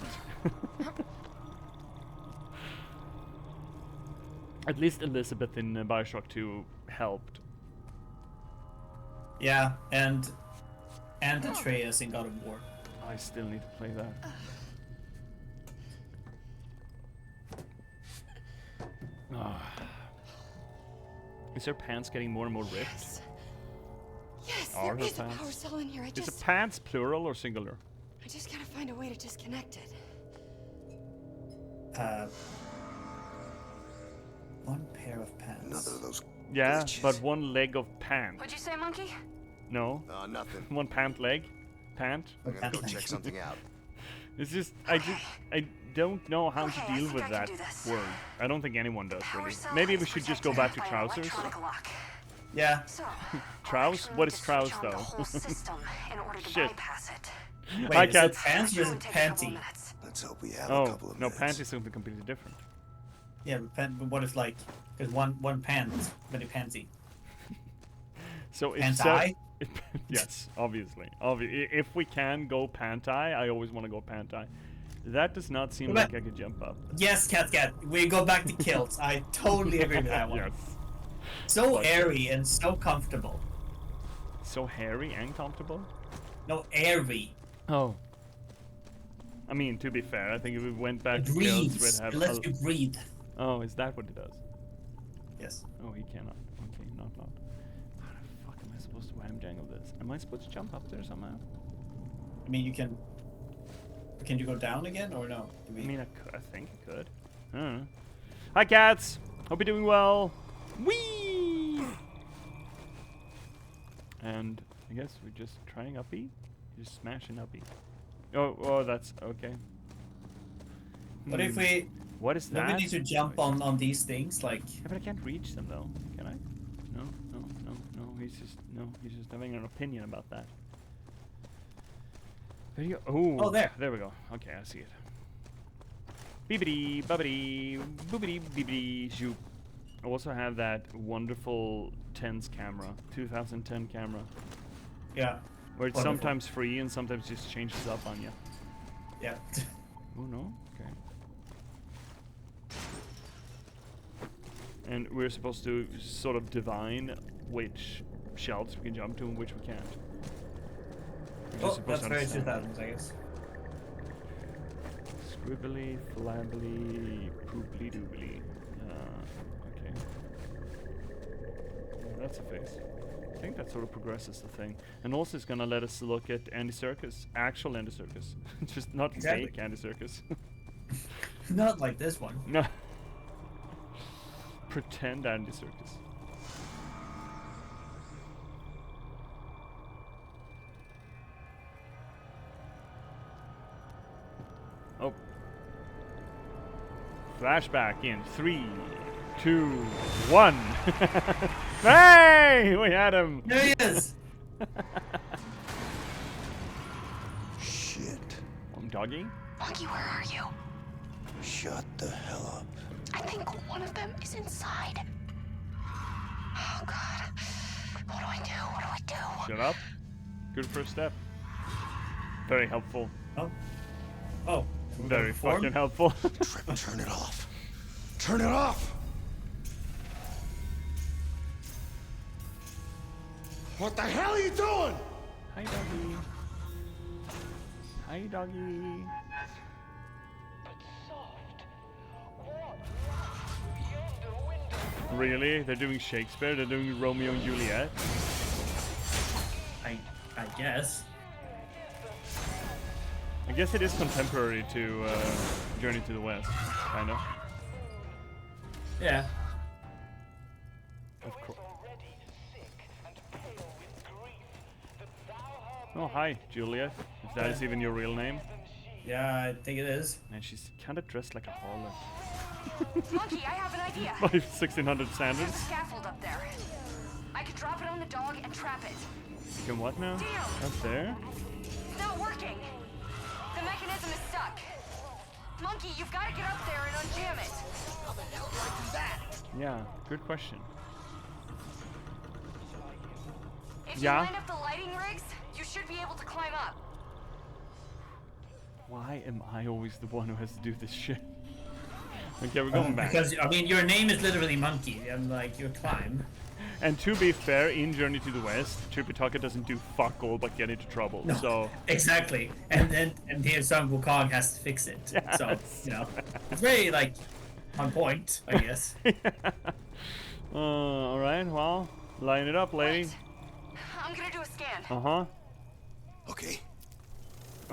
At least Elizabeth in Bioshock 2 helped. Yeah, and Atreus in God of War. I still need to play that. Is her pants getting more and more ripped? Yes. Yes, Are there her is a power pants? cell in here. Is the pants plural or singular? I just gotta find a way to disconnect it. One pair of pants. Another of those. Yeah, glitches. but one leg of pant. What'd you say, monkey? No, Nothing. one pant leg. Pant. I gotta go check something out. It's just I don't know how Okay, to I deal think with I can that do this. word. I don't think anyone does Power really. cell Maybe is we should just go back to protected by an trousers. electronic lock. Yeah. So, Trouse? I'll What actually is need to trouse, switch on the though? whole system in order to Shit. bypass it. Wait, I is can't- it pants or is Should it take a couple panty? minutes. Let's hope we have a Oh couple of no, minutes. pant is something completely different. Yeah, but what if like there's one pant, many pansy. So if Pants so, eye? Yes, obviously. If we can go pantai, I always want to go pantai. That does not seem like I could jump up. Yes, Cat. We go back to kilts. I totally agree with that one. Yes. So But, airy and so comfortable. So hairy and comfortable? No, airy. Oh. I mean, to be fair, I think if we went back It to kilts, we'd breathes. have... It lets you breathe. Oh, is that what it does? Yes. Oh, he cannot. Okay, not. How the fuck am I supposed to wham jangle this? Am I supposed to jump up there somehow? I mean, you can... Can you go down again, or no? I mean, I think I could. I don't know. Hi, cats! Hope you're doing well. Whee! And I guess we're just trying uppy? Just smashing uppy. Oh, that's okay. What if we... What is Don't that? we need to jump on these things, like... Yeah, but I can't reach them though. Can I? No. He's just having an opinion about that. Video. Oh, there. There we go. Okay, I see it. Bibbidi, bubbidi, boobidi, bibbidi, shoop. I also have that wonderful TENS camera, 2010 camera, Yeah. where it's Wonderful. sometimes free and sometimes just changes up on you. Yeah. Oh no? Okay. And we're supposed to sort of divine which shelves we can jump to and which we can't. We're just Oh, supposed that's to very understand. 2000s, I guess. Scribbly, flabbly, pooply doobly. Okay. Yeah, that's a face. I think that sort of progresses the thing. And also it's gonna let us look at Andy Serkis. Actual Andy Serkis. Just not Exactly. fake Andy Serkis. Not like this one. No. Pretend Andy Serkis. Oh. Flashback in 3, 2, 1. Hey! We had him! There he is! Shit. I'm doggy? Monkey, where are you? Shut the hell up. I think one of them is inside. Oh, God. What do I do? What do I do? Shut up. Good first step. Very helpful. Oh. Oh. Very Form? fucking helpful. Trip, turn it off. Turn it off! What the hell are you doing? Hi, doggy. Hi, doggy. Really? They're doing Shakespeare? They're doing Romeo and Juliet? I guess. I guess it is contemporary to Journey to the West, kind of. Yeah. Of course. Oh, hi, Juliet. If that is even your real name. Yeah, I think it is. Man, she's kind of dressed like a harlot. Monkey, I have an idea. By 1600 There's a standards. scaffold up there. I could drop it on the dog and trap it. You can what now? Damn. Up there? It's not working. The mechanism is stuck. Monkey, you've got to get up there and unjam it. How the hell do I do that? Yeah, good question. If Yeah? you line up the lighting rigs, you should be able to climb up. Why am I always the one who has to do this shit? Okay, we're going back. Because, I mean, your name is literally Monkey, and, like, you climb. And to be fair, in Journey to the West, Tripitaka doesn't do fuck all but get into trouble. No. So Exactly. And here Son Wukong has to fix it. So, you know, it's very, like, on point, I guess. all right, well, line it up, lady. Wait. I'm gonna do a scan. Uh-huh. Okay.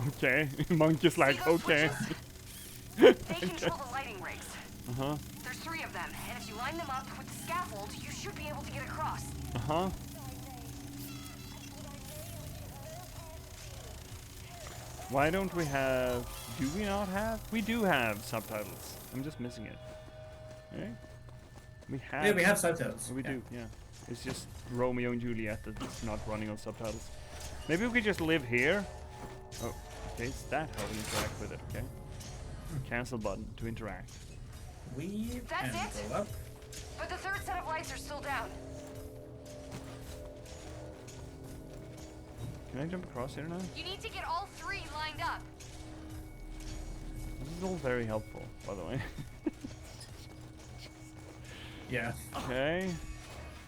Okay. Monkey's like, See those okay. switches? They control the lighting rigs. Uh-huh. There's 3 of them, and if you line them up with the scaffold, you should be able to get across. Uh-huh. Why don't we have... Do we not have? We do have subtitles. I'm just missing it. Okay? We have... Yeah, we have subtitles. We Yeah. do, yeah. It's just Romeo and Juliet that's not running on subtitles. Maybe we could just live here. Oh, okay, is that how we interact with it, okay? Cancel button to interact. We That's and it? go up. But the 3rd set of lights are still down. Can I jump across here now? You need to get all 3 lined up. This is all very helpful, by the way. Yeah. Okay.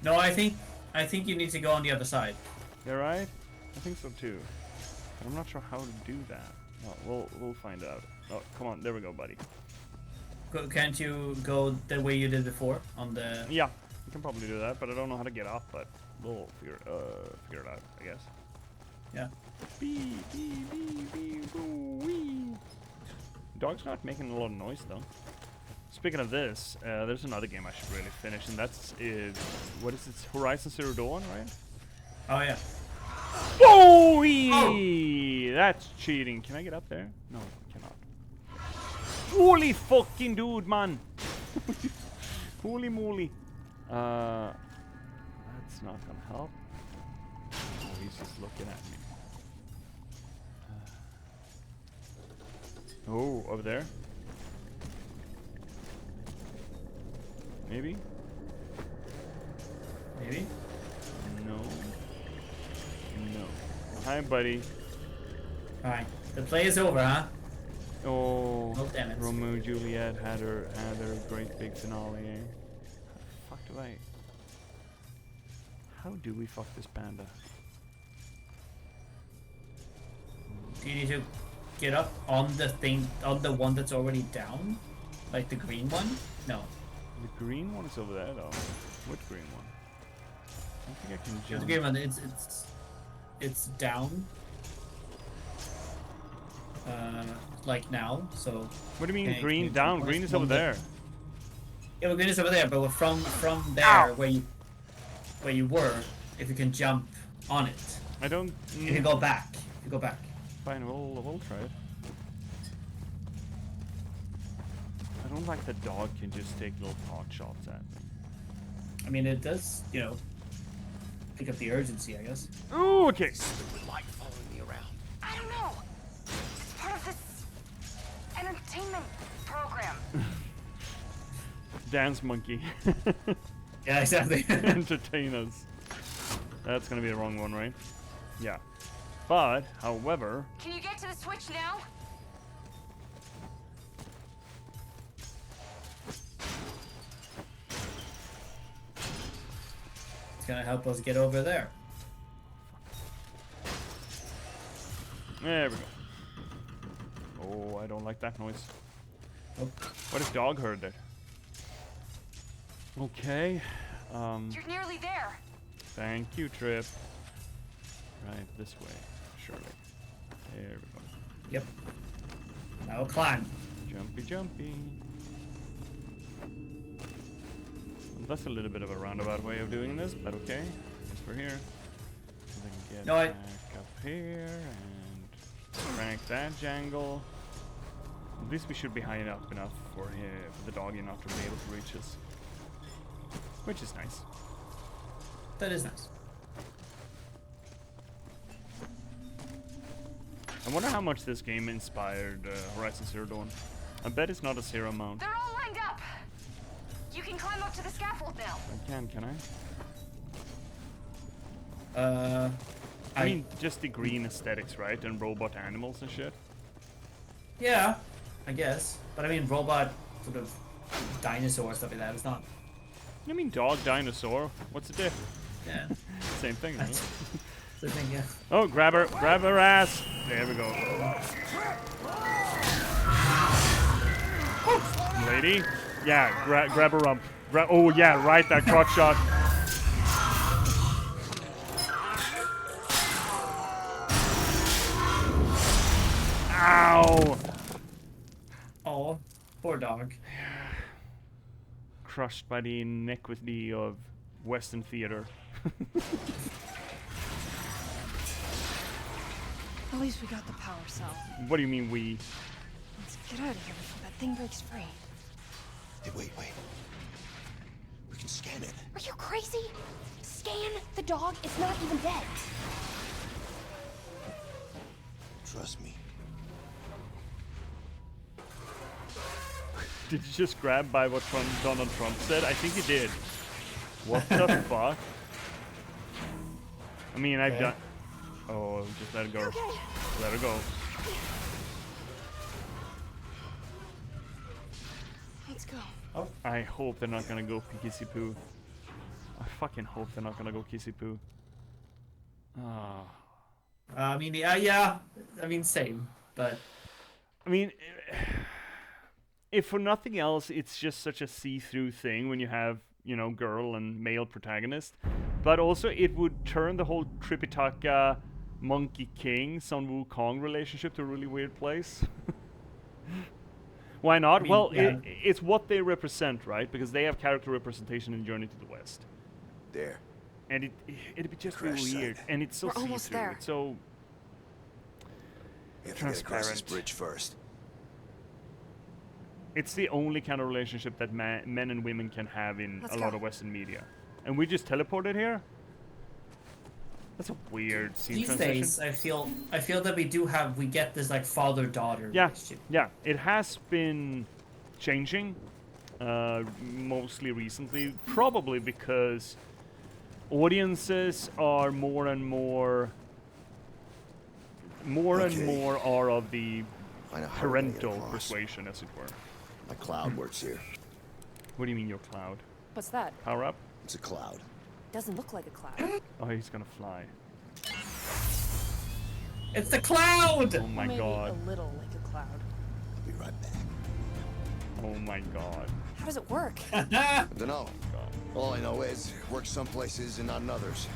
No, I think you need to go on the other side. You're right? I think so too. But I'm not sure how to do that. Well, we'll find out. Oh, come on. There we go, buddy. Can't you go the way you did before on the? Yeah, you can probably do that, but I don't know how to get up, but we'll figure it out, I guess. Yeah. Bee, bee, bee, bee, boo, wee. Dog's not making a lot of noise, though. Speaking of this, there's another game I should really finish, and that's what is it? Horizon Zero Dawn, right? Oh yeah. Oh, Oh! That's cheating. Can I get up there? No, I cannot. Holy fucking dude, man! Holy moly. That's not gonna help. Oh, he's just looking at me. Oh, over there? Maybe? Maybe. No. No. Hi, buddy. Alright. The play is over, huh? Oh, Oh, damn it. Romeo and Juliet had her great big finale, eh? How the fuck do I... How do we fuck this panda? Do you need to get up on the thing, on the one that's already down? Like the green one? No. The green one is over there, though. What green one? I don't think I can The jump. green one, it's down. Like now, so... What do you mean Okay, green can down? you Green is over there. Yeah, well, green is over there, but from there, Ow! where you were, if you can jump on it, I don't... you can go back. You go back. Fine, we'll try it. I don't like the dog can just take little pot shots at me. I mean, it does, you know, pick up the urgency, I guess. Ooh, okay. Would like following me around. I don't know. It's part of this entertainment program. Dance monkey. Yeah, exactly. Entertain us. That's gonna be the wrong one, right? Yeah. But, however... Can you get to the switch now? It's gonna help us get over there. There we go. Oh, I don't like that noise. Oh. What if dog heard it? Okay. You're nearly there. Thank you, Trip. Right, this way. Surely. There we go. Yep. Now climb. Jumpy, jumpy. That's a little bit of a roundabout way of doing this, but okay. Because we're here. So I can get No, back up here and crank that jangle. At least we should be high enough for the doggy not to be able to reach us. Which is nice. That is nice. I wonder how much this game inspired Horizon Zero Dawn. I bet it's not a zero mount. They're all lined up. You can climb up to the scaffold now. I can I? I mean, just the green aesthetics, right? And robot animals and shit. Yeah, I guess. But I mean, robot, sort of dinosaur stuff like that. It's not. I mean, dog, dinosaur. What's the diff? Yeah. Same thing, right? That's the thing, yeah. Oh, grab her ass. There we go. Lady? Yeah, grab her rump. Oh, yeah, right, that crotch shot. Ow! Oh, poor dog. Crushed by the iniquity of Western theater. At least we got the power cell. What do you mean we? Let's get out of here before that thing breaks free. Hey, wait. We can scan it. Are you crazy? Scan the dog. It's not even dead. Trust me. Did you just grab by what Donald Trump said? I think he did. What the fuck? I mean, I've Okay. done... Oh, just let it go. Okay. Let her go. Let's go. Oh, I hope they're not gonna go kissy poo. I fucking hope they're not gonna go kissy poo. Ah. I mean, yeah. I mean, same, but I mean, if for nothing else, it's just such a see-through thing when you have, you know, girl and male protagonist. But also, it would turn the whole Tripitaka Monkey King Sun Wukong relationship to a really weird place. Why not? I mean, Well, yeah. it's what they represent, right? Because they have character representation in Journey to the West. There. And it'd be just Crash really weird. site. And it's so We're almost see-through. there. It's so We have to get across this transparent. bridge first. It's the only kind of relationship that men and women can have in Let's a lot go. of Western media. And we just teleported here? That's a weird scene these transition. days I feel that we get this like father-daughter Yeah, relationship. yeah. It has been changing, mostly recently, probably because audiences are more and more Okay. are of the I know how we're gonna get parental across. persuasion, as it were. My cloud works here. What do you mean your cloud? What's that? Power up? It's a cloud. Doesn't look like a cloud. Oh, he's gonna fly. It's the cloud. Oh my Maybe god. a little like a cloud. I'll be right back. Oh my god. How does it work? I don't know. God. All I know is it works some places and not in others.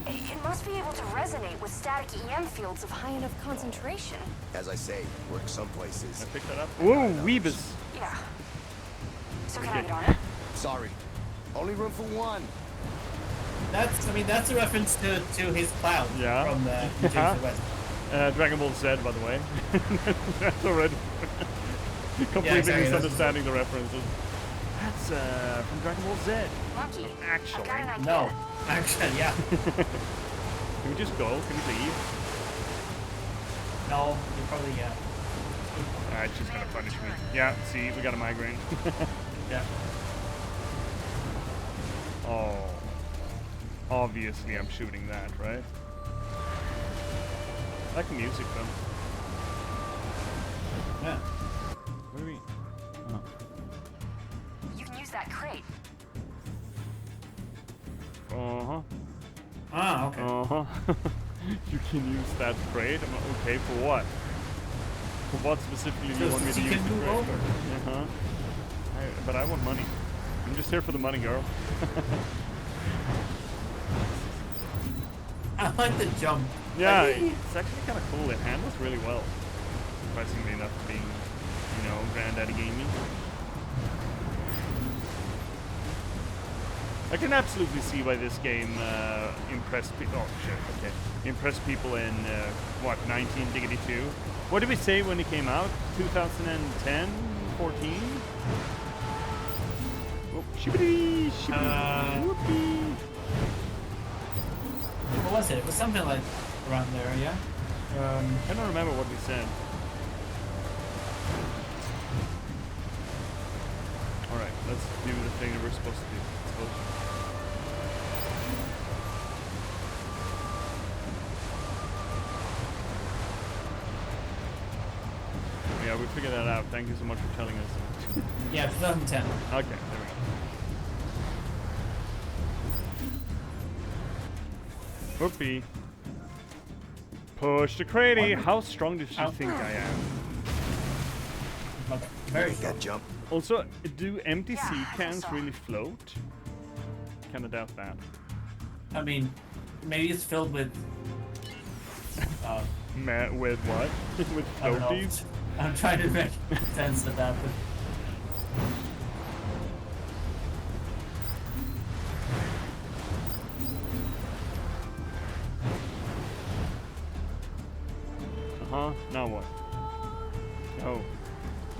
It must be able to resonate with static EM fields of high enough concentration. As I say, works some places. I picked that up. Whoa, Weebus! Yeah. So can Okay. I get on it? Sorry. Only room for one. That's a reference to his cloud Yeah. from the Journey to the West. Dragon Ball Z, by the way. That's already completely exactly, that's- misunderstanding the references. That's from Dragon Ball Z. Monkey. Actually. I've got an idea. No, actually, yeah. Can we just go? Can we leave? No, you probably Alright, she's gonna punish me. Yeah, see, we got a migraine. yeah. Oh. Obviously I'm shooting that, right? I like the music though. Yeah. What do we... Oh. You can use that crate. Uh-huh. Ah, okay. Uh-huh. You can use that crate? Okay, for what? For what specifically do you So want me to you use can the move crate? over. Uh-huh. But I want money. I'm just here for the money, girl. I like the jump. Yeah, Like, it's actually kind of cool. It handles really well. Surprisingly enough, being, you know, Granddaddy Gaming. I can absolutely see why this game impressed people. Oh shit! Okay, impressed people in what 1992. What did we say when it came out? 2010, 14. Oh, shibbity, shibbity, whoopee. what was it? It was something like around there, yeah. I don't remember what we said. All right, let's do the thing that we're supposed to do. Yeah, we figured that out. Thank you so much for telling us. Yeah, 2010. Okay, there we go. Whoopee. Push the cratey. How strong does she Ow. think I am? But very Make strong. that jump. Also, do empty Yeah, sea I think cans so. really float? Kinda doubt that. I mean, maybe it's filled with. With what? With I don't know. floaties? I'm trying to make sense of that, but Uh-huh. Now what? Oh.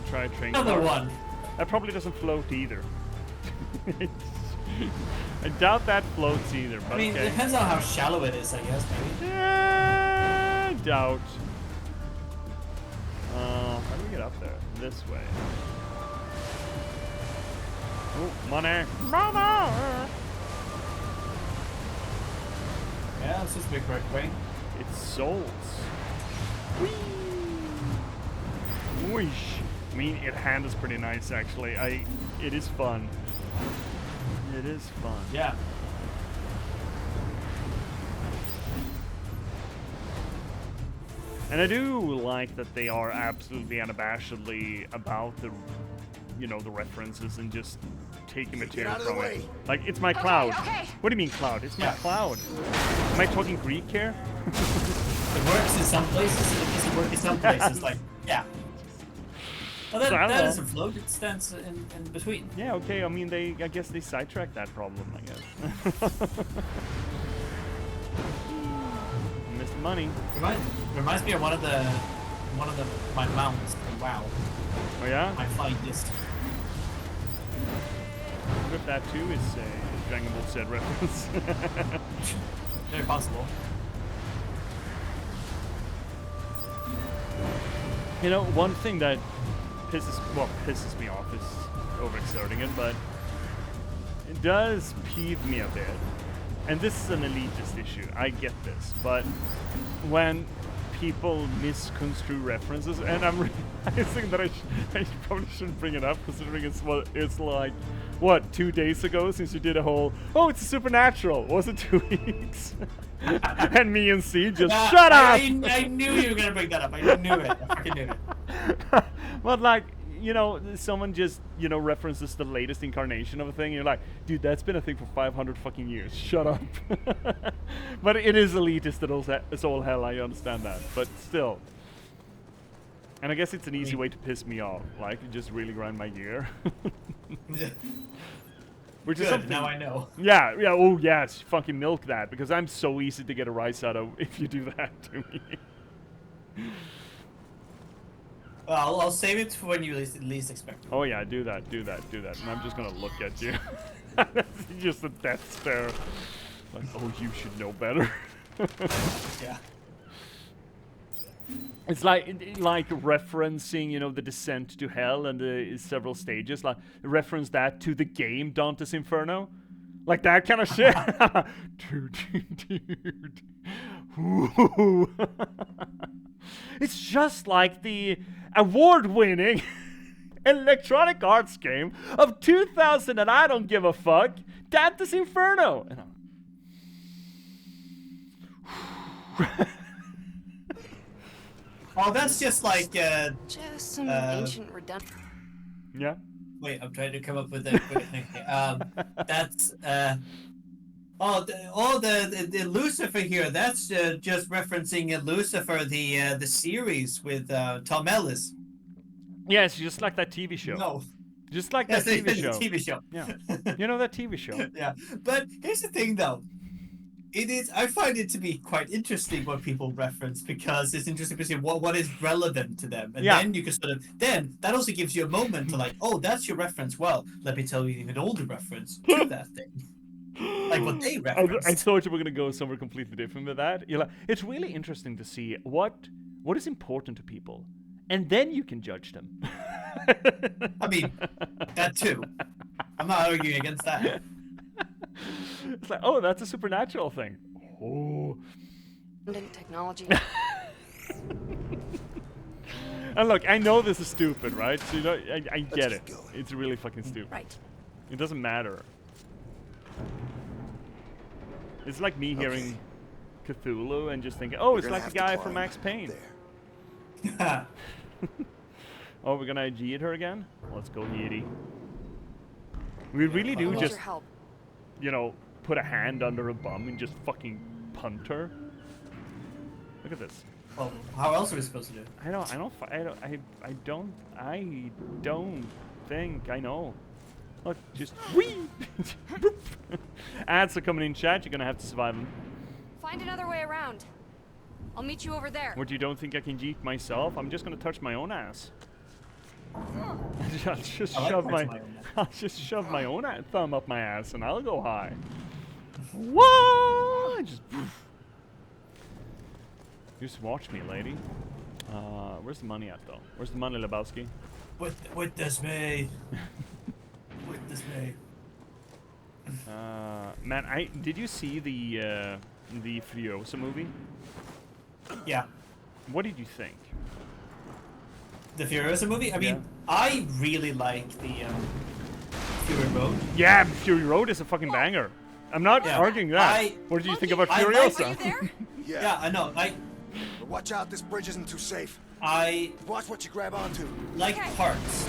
Try train another car. one. That probably doesn't float either. I doubt that floats either, but I mean, okay. it depends on how shallow it is, I guess, maybe. Yeah, doubt. How do we get up there? This way. Oh, money! Money! Yeah, this is the correct way. It's souls. Whee! Whoosh. I mean, it handles pretty nice, actually. It is fun. It is fun. Yeah. And I do like that they are absolutely unabashedly about the, you know, the references and just taking material out of the from it. way. Like, it's my cloud. okay. What do you mean cloud? It's my Yeah. cloud. Am I talking Greek here? It works in some places, it doesn't work in some places. Like, yeah. Well, So I don't that know. doesn't float, it stands in between. Yeah, okay. I mean, I guess they sidetracked that problem, I guess. Missed money. Reminds me of one of my mounts in WoW. Oh yeah? My finest. If that too is a Dragon Ball Z reference. Very possible. You know, one thing that pisses me off is overexerting it, but it does peeve me a bit. And this is an elitist issue, I get this, but when people misconstrue references, and I'm realizing that I probably shouldn't bring it up, considering it's like, what, 2 days ago since you did a whole, oh, it's supernatural, was it 2 weeks? And me and C just, shut up! I knew you were gonna bring that up, I knew it, I fucking knew it. But like, you know, someone just, you know, references the latest incarnation of a thing, and you're like, dude, that's been a thing for 500 fucking years. Shut up. But it is elitist as all hell, I understand that. But still. And I guess it's an easy way to piss me off. Like, just really grind my gear. Which is Good, something. now I know. Yeah, oh yes, fucking milk that, because I'm so easy to get a rise out of if you do that to me. Well, I'll save it for when you least expect it. Oh yeah, do that. And I'm just gonna look at you. Just a death stare. Like, oh, you should know better. Yeah. It's like referencing, you know, the descent to hell and the several stages. Like, reference that to the game Dante's Inferno. Like that kind of shit. Dude. Ooh. It's just like the award-winning Electronic Arts game of 2000 and I don't give a fuck, Dante's Inferno. Oh, that's just like, Just some ancient redundant. Yeah. wait, I'm trying to come up with a quick thing. That's, the Lucifer here, that's just referencing Lucifer, the series with Tom Ellis. Yeah, it's just like that TV show. No. Just like Yes, that TV it's show. a TV show. Yeah. You know that TV show. Yeah, but here's the thing, though. I find it to be quite interesting what people reference, because it's interesting to see what is relevant to them, and then you can then that also gives you a moment to like, oh, that's your reference. Well, let me tell you an older reference to that thing, like what they reference. I thought you were gonna go somewhere completely different with that. You're like, it's really interesting to see what is important to people, and then you can judge them. I mean, that too. I'm not arguing against that. It's like, oh, that's a supernatural thing. Oh. Technology. And look, I know this is stupid, right? So, you know, I get it. keep going. It's really fucking stupid. Right. It doesn't matter. It's like me hearing Cthulhu and just thinking, oh, it's You're like gonna the have to guy from climb Max Payne. there. Oh, we're gonna yeet her again? Let's go yeety. We really do Need just, your help. you know, put a hand under a bum and just fucking punt her. Look at this. Well, how else are we supposed to do it? I don't think I know. Look, just whee! Ads are coming in chat, you're gonna have to survive them. Find another way around. I'll meet you over there. What, you don't think I can yeet myself? I'm just gonna touch my own ass. I'll just I like shove touching my my own ass. I'll just shove my own thumb up my ass and I'll go high. What? Just watch me, lady. Where's the money at though? Where's the money, Lebowski? With this me. With this me. Man, did you see the Furiosa movie? Yeah. What did you think? The Furiosa movie? I mean, Yeah. I really like the Fury Road. Yeah, Fury Road is a fucking banger. I'm not Yeah. arguing that. I- What did you think about I like- Furiosa? Are you there? Yeah, I know. But watch out, this bridge isn't too safe. I Watch what you grab onto. like Okay. parts.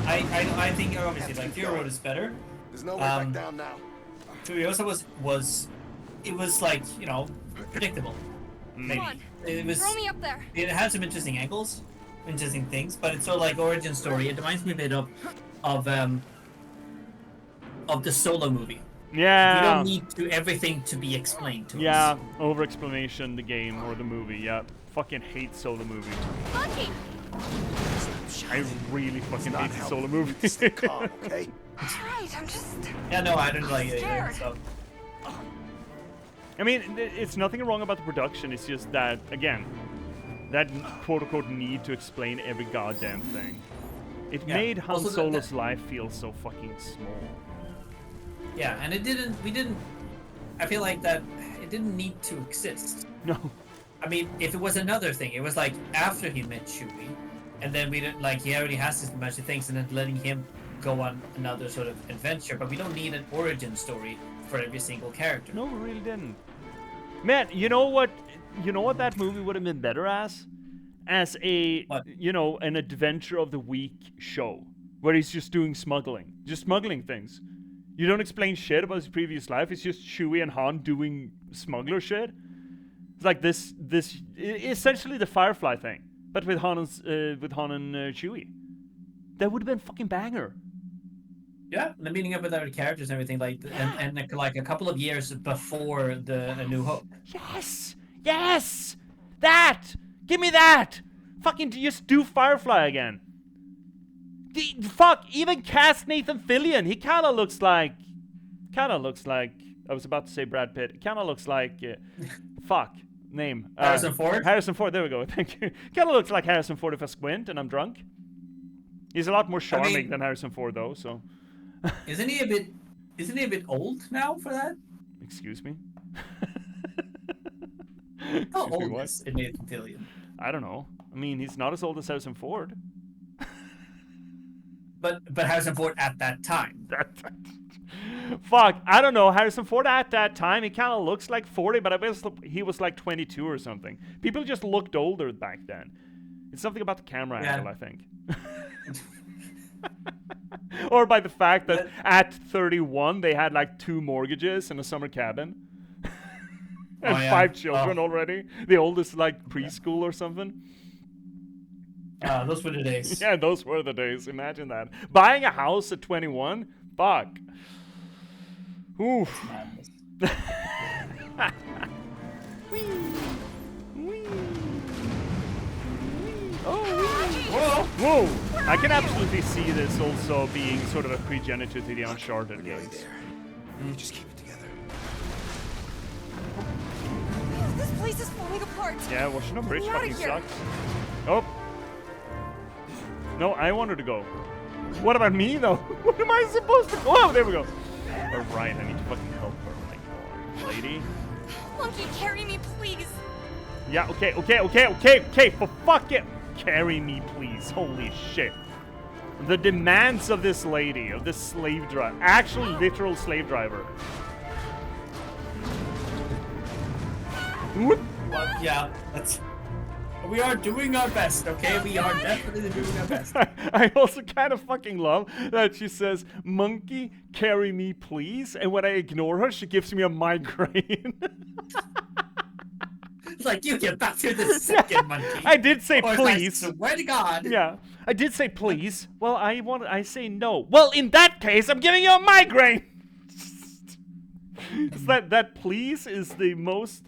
I think obviously like Fury Road is better. There's no way back Um, down now. Furiosa was like, you know, predictable. Maybe. Come on. It was. Throw me up there. It had some interesting angles, interesting things, but it's sort of like origin story. It reminds me a bit of the Solo movie. We Yeah. don't need everything to be explained to us. Yeah, over explanation the game or the movie. Yeah, fucking hate Solo movie. Monkey. I really fucking Not hate the helping Solo you movie. to stay calm, okay? That's right. I'm just. Yeah, no, I didn't like it either. Scared. So. I mean, it's nothing wrong about the production. It's just that, again, that quote-unquote need to explain every goddamn thing. It Yeah. made Han Also, Solo's life feel so fucking small. Yeah, and we didn't. I feel like that it didn't need to exist. No. I mean, if it was another thing, it was like after he met Chewie, and then we didn't like he already has this bunch of things, and then letting him go on another sort of adventure. But we don't need an origin story for every single character. No, we really didn't. Man, you know what? You know what that movie would have been better as? As a, What? you know, an adventure of the week show. Where he's just doing smuggling. Just smuggling things. You don't explain shit about his previous life. It's just Chewie and Han doing smuggler shit. It's like essentially the Firefly thing. But with Han and Chewie. That would have been fucking banger. Yeah, and then meeting up with other characters and everything and like a couple of years before the A New Hope. Yes! Yes! That! Give me that! Fucking just do Firefly again. Fuck, even cast Nathan Fillion. He kinda looks like... I was about to say Brad Pitt. Kinda looks like... fuck. Name. Harrison Ford? Harrison Ford, there we go. Thank you. Kinda looks like Harrison Ford if I squint and I'm drunk. He's a lot more charming than Harrison Ford though, so... Isn't he a bit old now for that? Excuse me? How Excuse me, old what? is Nathan Fillion? I don't know. I mean, he's not as old as Harrison Ford. But Harrison Ford at that time. Fuck, I don't know. Harrison Ford at that time, he kind of looks like 40, but I bet he was like 22 or something. People just looked older back then. It's something about the camera angle, I think. Or by the fact that at 31, they had like 2 mortgages and a summer cabin. And 5 children already. The oldest like preschool or something. Those were the days. Yeah, those were the days. Imagine that. Buying a house at 21? Fuck. Oof. Madness. Oh, whoa! I can absolutely see this also being sort of a progenitor to the Uncharted Nearly games. there. You just keep it together. This place is falling apart. Yeah, Washington Bridge Get me outta fucking here. sucks. Oh. No, I wanted to go. What about me though? What am I supposed to go? Oh, there we go. Alright, I need to fucking help her. My God. Lady. Monkey, carry me, please. Yeah, okay, for fuck it. Carry me, please. Holy shit. The demands of this lady, of this slave driver, actual literal slave driver. Whoop. Well, yeah, that's. We are doing our best, okay? We are definitely doing our best. I also kind of fucking love that she says, "Monkey, carry me, please." And when I ignore her, she gives me a migraine. It's like, you get back to the second monkey. I did say Or it's like, please. swear to God. Yeah, I did say please. Well, I say no. Well, in that case, I'm giving you a migraine. It's that please is the most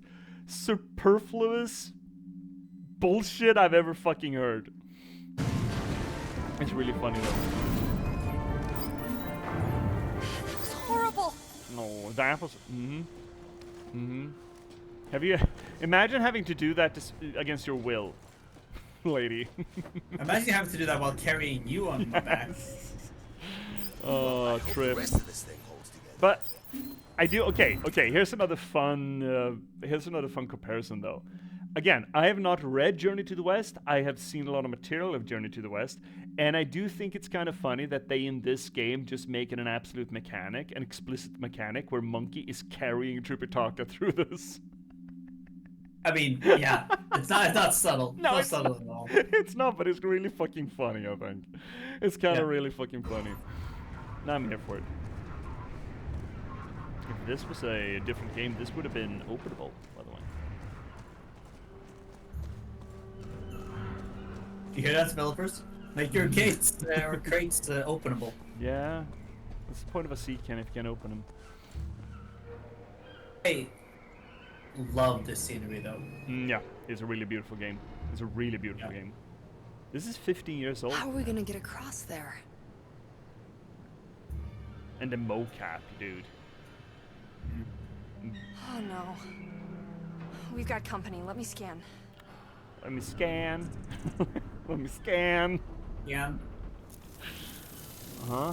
superfluous bullshit I've ever fucking heard. It's really funny though. It was horrible. No, the apples. Have you imagine having to do that against your will, lady? Imagine having to do that while carrying you on my back. Oh, Hope the trip. rest of this thing holds together. But I do. Okay. Here's another fun comparison though. again, I have not read Journey to the West. I have seen a lot of material of Journey to the West, and I do think it's kind of funny that they in this game just make it an absolute mechanic, an explicit mechanic, where Monkey is carrying Tripitaka through this. I mean, yeah, it's not subtle. No, It's it's not subtle not. at all. It's not, but it's really fucking funny, I think. It's kind of Yeah. really fucking funny. No, I'm here for it. If this was a different game, this would have been openable, by the way. You hear that, developers? Make your gates or crates openable. Yeah. What's the point of a sea can if you can't open them? I love this scenery though. Yeah, it's a really beautiful game. It's a really beautiful game. This is 15 years old. How are we gonna get across there? And the mocap, dude. Oh no. We've got company. Let me scan. Let me scan. Let me scan. Yeah. Uh-huh.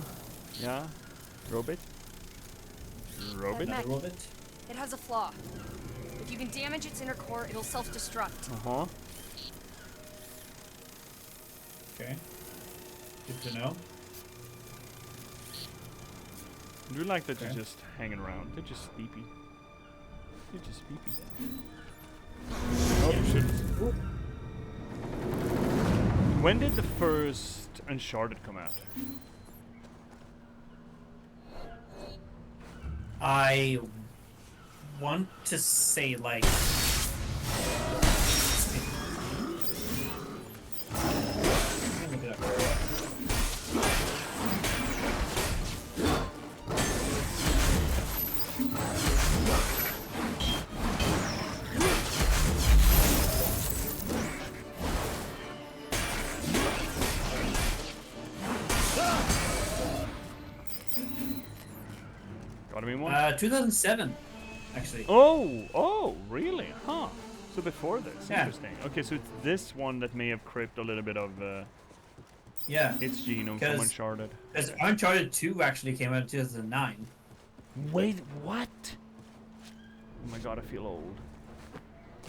Yeah. Robot? Robot? Mech. Love it. It has a flaw. If you can damage its inner core, it'll self-destruct. Uh-huh. Okay. Good to know. I do like that Okay. you're just hanging around. They're just sleepy. They're just sleepy. Oh, shit. When did the first Uncharted come out? I want to say like. Gotta be more. 2007, actually. Oh, really? Huh. So before this, Yeah. interesting. Okay, so it's this one that may have cribbed a little bit of Yeah. its genome from 'Cause- Uncharted. Because Uncharted 2 actually came out in 2009. Wait, what? Oh my god, I feel old.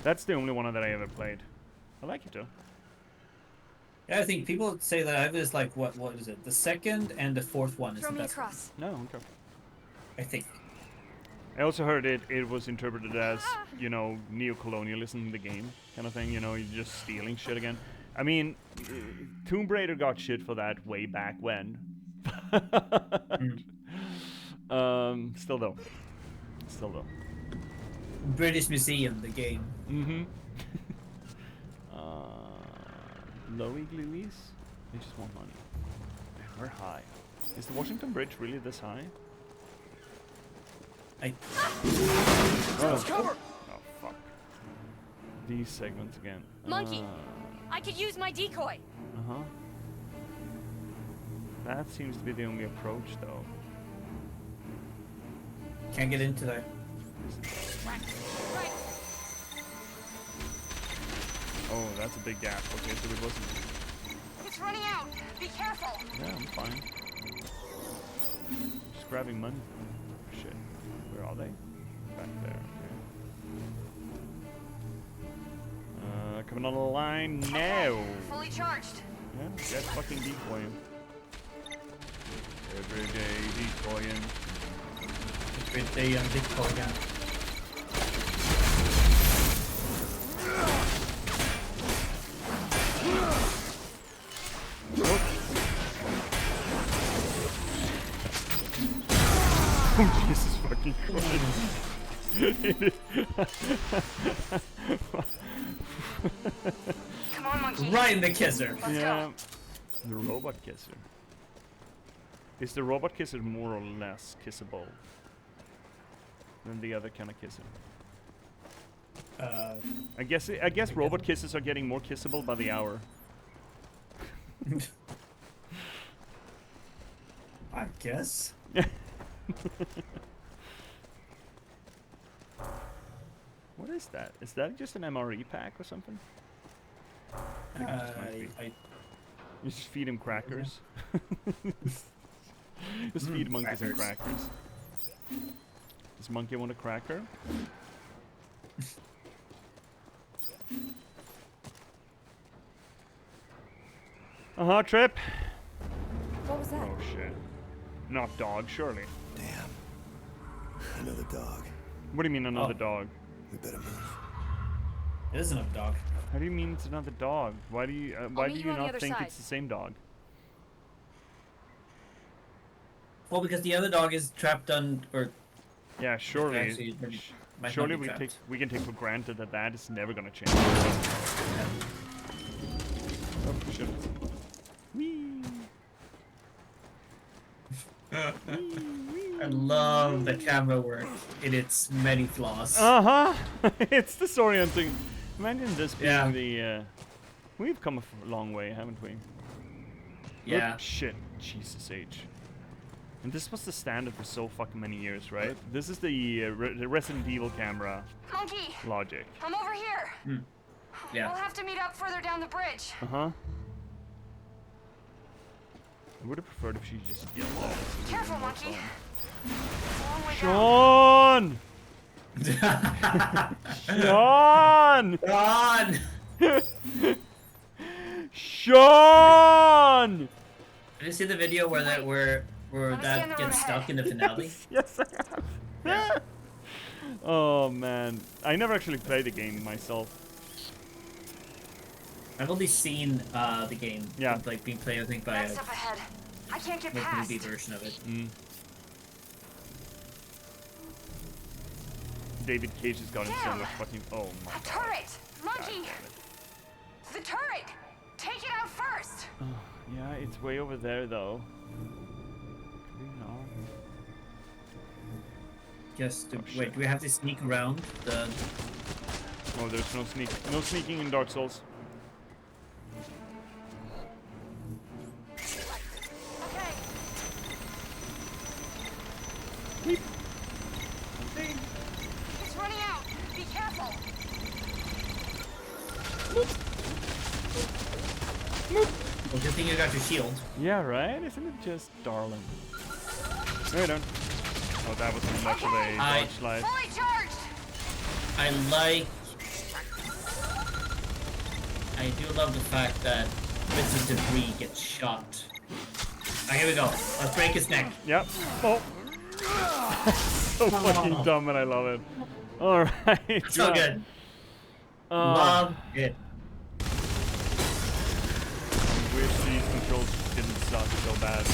That's the only one that I ever played. I like it though. Yeah, I think people say that I have this like what is it? The second and the fourth one is Throw the me best. across. No, okay. I think. I also heard it was interpreted as, you know, neo-colonialism in the game kind of thing, you know, you're just stealing shit again. I mean, Tomb Raider got shit for that way back when. Still though. British Museum, the game. Mm-hmm. Lowy Gluies? They just want money. Man, we're high. Is the Washington Bridge really this high? Cover! Oh, fuck. These segments again. Monkey! I could use my decoy! Uh-huh. That seems to be the only approach, though. Can't get into there. Right. Oh, that's a big gap. Okay, so it wasn't... It's running out! Be careful! Yeah, I'm fine. Just grabbing money. Shit. Where are they? Back there. Okay. Coming on the line now. Fully charged. Yeah, get fucking decoying. Everyday decoying. With the decoy gun. Oh, Jesus fucking Christ. Come on, monkey. Right in the kisser. Let's Yeah. go. The robot kisser. Is the robot kisser more or less kissable than the other kind of kisser? I guess robot kisses are getting more kissable by the hour. I guess. What is that? Is that just an MRE pack or something? I You just feed him crackers. Just feed monkeys and crackers. Does monkey want a cracker? Trip. What was that? Oh shit. Not dog, surely. Damn. Another dog. What do you mean another Oh. dog? We better move. It is another dog. How do you mean it's another dog? Why do you meet you on the not other think side. it's the same dog? Well, because the other dog is trapped on, or Yeah, surely. actually, maybe might Surely not be trapped. we can take for granted that that is never gonna change. Oh shit. Whee. I love the camera work in its many flaws. It's disorienting. Imagine this being Yeah. the. We've come a long way, haven't we? Yeah. Oop, shit. Jesus H. And this was the standard for so fucking many years, right? This is the Resident Evil camera Monkey, logic. I'm over here. Yeah. We'll have to meet up further down the bridge. Uh huh. I would have preferred if she just yelled that. It would've Careful, been more monkey. fun. It's a long way Sean! down. Sean! God! Sean! Did you see the video where that where Wanna scan that the road gets stuck ahead? in the finale? Yes, I have. Yeah. Oh man, I never actually played the game myself. I've only seen the game. Yeah. Like being played, I think, by That's up ahead. I can't get a past. movie version of it. David Cage has gotten so Damn. much fucking. Oh my A god. turret! Monkey! God damn it. The turret! Take it out first! Oh, yeah, it's way over there though. Could we not? Just to, Oh, wait, shit. do we have to sneak around the? Oh, there's no sneaking in Dark Souls. Okay. It's running out. Be careful. Well, good thing you got your shield. Yeah, right? Isn't it just darling? No, you don't. Oh, that wasn't much of a I- dodge slide. Fully charged! I do love the fact that bits of debris get shot. Alright, here we go. Let's break his neck. Yep. Oh. So fucking dumb, and I love it. All right. So good. Love it. I wish these controls didn't suck so bad.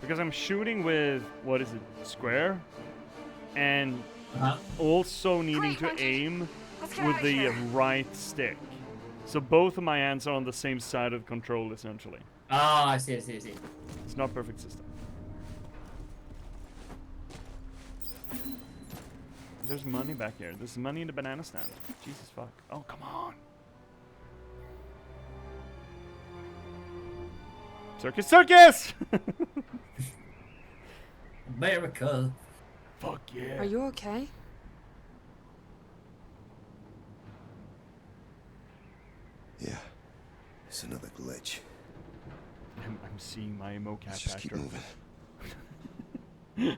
Because I'm shooting with, what is it, square? And also needing Great, to Monkey. aim Let's get with out of the here. right stick. So both of my hands are on the same side of the control, essentially. Ah, I see. It's not a perfect system. There's money back here. There's money in the banana stand. Jesus fuck. Oh, come on. Circus, circus! America. Fuck yeah. Are you okay? Yeah. It's another glitch. I'm seeing my mocap Let's just keep Patchwork. moving.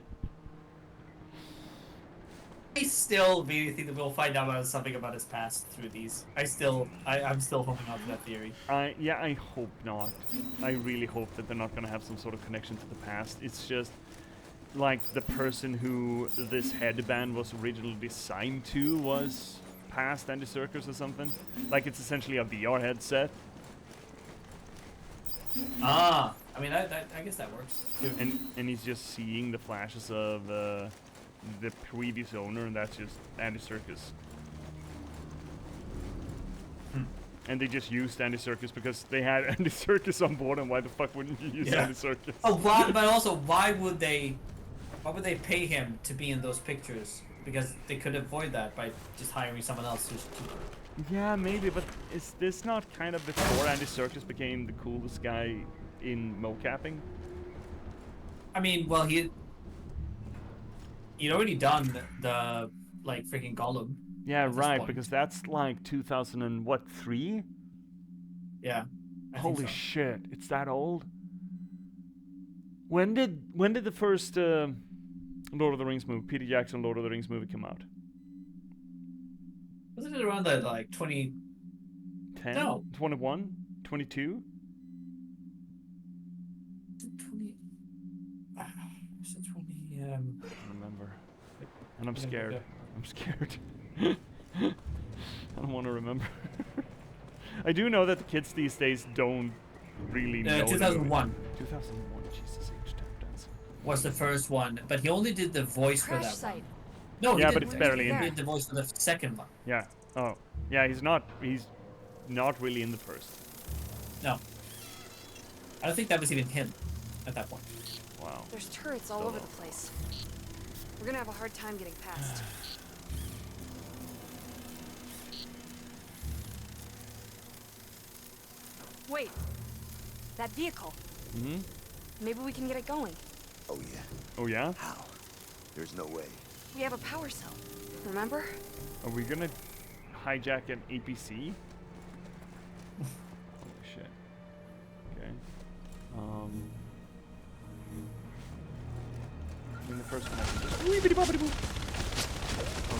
I still really think that we'll find out something about his past through these. I'm still holding on to that theory. I hope not. I really hope that they're not gonna have some sort of connection to the past. It's just like the person who this headband was originally designed to was past Andy Serkis or something. Like it's essentially a VR headset, Ah, I mean, I guess that works. Too. and he's just seeing the flashes of the previous owner, and that's just Andy Serkis. And they just used Andy Serkis because they had Andy Serkis on board, and why the fuck wouldn't you use Yeah. Andy Serkis? Oh, why? But also, why would they pay him to be in those pictures? Because they could avoid that by just hiring someone else who's cheaper. Yeah, maybe, but is this not kind of before Andy Serkis became the coolest guy in mocapping? I mean, well, he'd already done the like freaking Gollum. Yeah, At this right, point. because that's like 2003? Yeah. I think Holy so. shit, it's that old? When did the first Lord of the Rings movie, Peter Jackson Lord of the Rings movie come out? Wasn't it around that like 20? 10? No. 21? 22? 20. Was it 20? I don't remember. And I'm scared. I'm scared. I don't want to remember. I do know that the kids these days don't really know. 2001 2001. Jesus H. Tap dance. was the first one, but he only did the voice for Crash that site. one. No, he Yeah, didn't but it's actually. barely He in did the voice for the second one. Yeah. Oh. Yeah, he's not really in the first. No. I don't think that was even him at that point. Wow. There's turrets all over the place. We're gonna have a hard time getting past. Wait. That vehicle. Mm-hmm. Maybe we can get it going. Oh, yeah. Oh yeah? How? There's no way. We have a power cell. Remember? Are we gonna hijack an APC? Holy shit. Okay. In the first one, I can just wee-bitty-boppity-boo.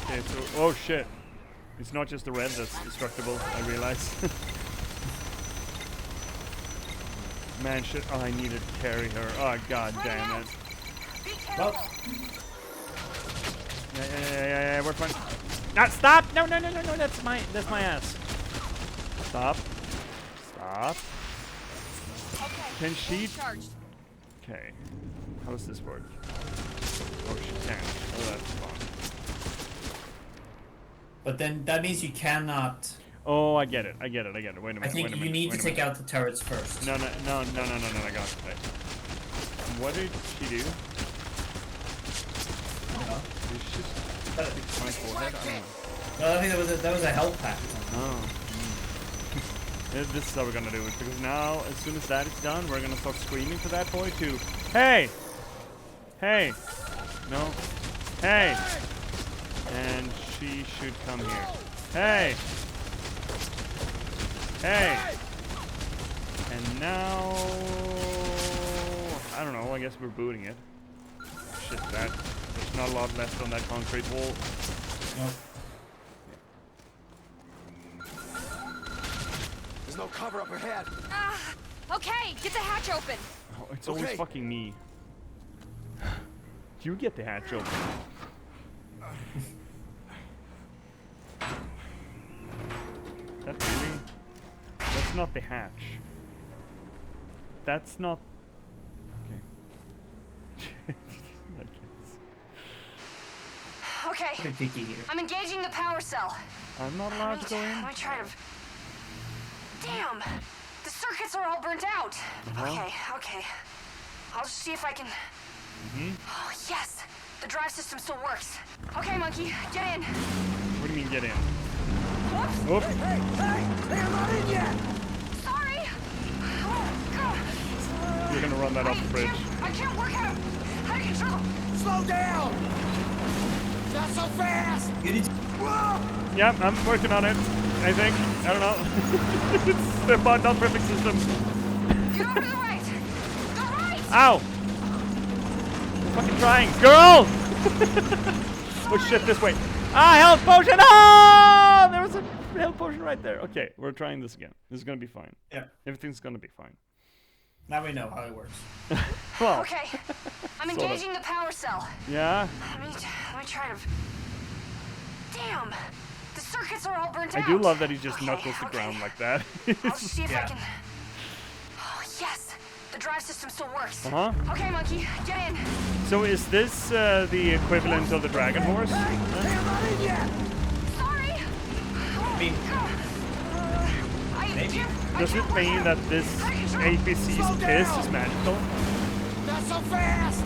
Okay, so oh shit, it's not just the red that's destructible. I realize. Man, shit. Oh, I needed to carry her. Oh god damn it. Well, Yeah, we're fine. No, stop! No, that's my ass. Stop. Okay. Can she? Charged. Okay. How does this work? Oh, she can't. Oh, that's fine. but then that means you cannot. Oh, I get it. Wait a minute. I think you need to take out the turrets first. No, I got it. Wait. What did she do? Did she just fix my forehead? I don't know. No, I think that was a health pack. Oh. This is how we're gonna do it, because now, as soon as that is done, we're gonna start screaming for that boy to, hey! Hey! No. Hey! And she should come here. Hey! Hey! And now... I don't know, I guess we're booting it. Shit, there's not a lot left on that concrete wall. Nope. There's no cover up ahead. Okay, get the hatch open. Oh, it's always Okay. fucking me. You get the hatch open. That's not the hatch. That's not... Okay. I guess. Okay. Pretty picky here. I'm engaging the power cell. I'm not allowed to go in? Let me try to... Damn! The circuits are all burnt out. Okay. I'll just see if I can... Oh, yes! The drive system still works. Okay, Monkey, get in. What do you mean get in? Whoops! Oop! Hey, I'm not in yet. Sorry! You're gonna run that off the bridge. I can't work out how to control. Slow down. Not so fast. You need to... Whoa. Yep, I'm working on it. I think. I don't know. It's the not perfect system. Get over to the right! The right! Ow! I'm fucking trying. Girl! Oh shit, this way. Ah, health potion! Oh! There was a health potion right there. Okay, we're trying this again. This is gonna be fine. Yeah. Everything's gonna be fine. Now we know how it works. Well, Okay, I'm Sort of. engaging the power cell. yeah. Let me try to... Damn! The circuits are all burnt out. I do love that he just Okay, knuckles the okay. ground like that. I'll just see if I Yeah. can... Oh, yes! The drive system still works. Uh-huh. Okay, Monkey, get in. So is this the equivalent of the dragon horse? Hey, I'm not in yet. Sorry! I mean, maybe. Does it mean that this APC's piss is magical? Not so fast.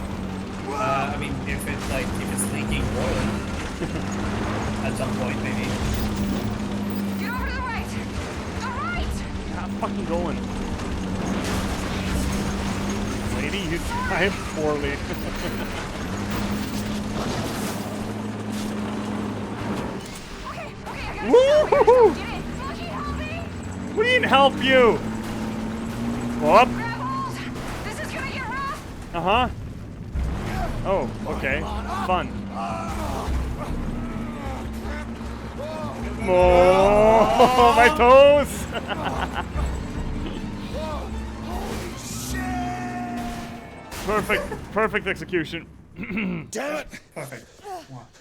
I mean, if it's leaking oil at some point, maybe. Get over to the right! The right! I'm fucking going. Lady, you drive poorly. Okay, I got Woo-hoo-hoo! Get in. Monkey, help me! We didn't help you! What? Grab hold! This is gonna get rough! Uh-huh. Oh, okay. Fun. Oh, my toes! Perfect execution. Damn it! Perfect.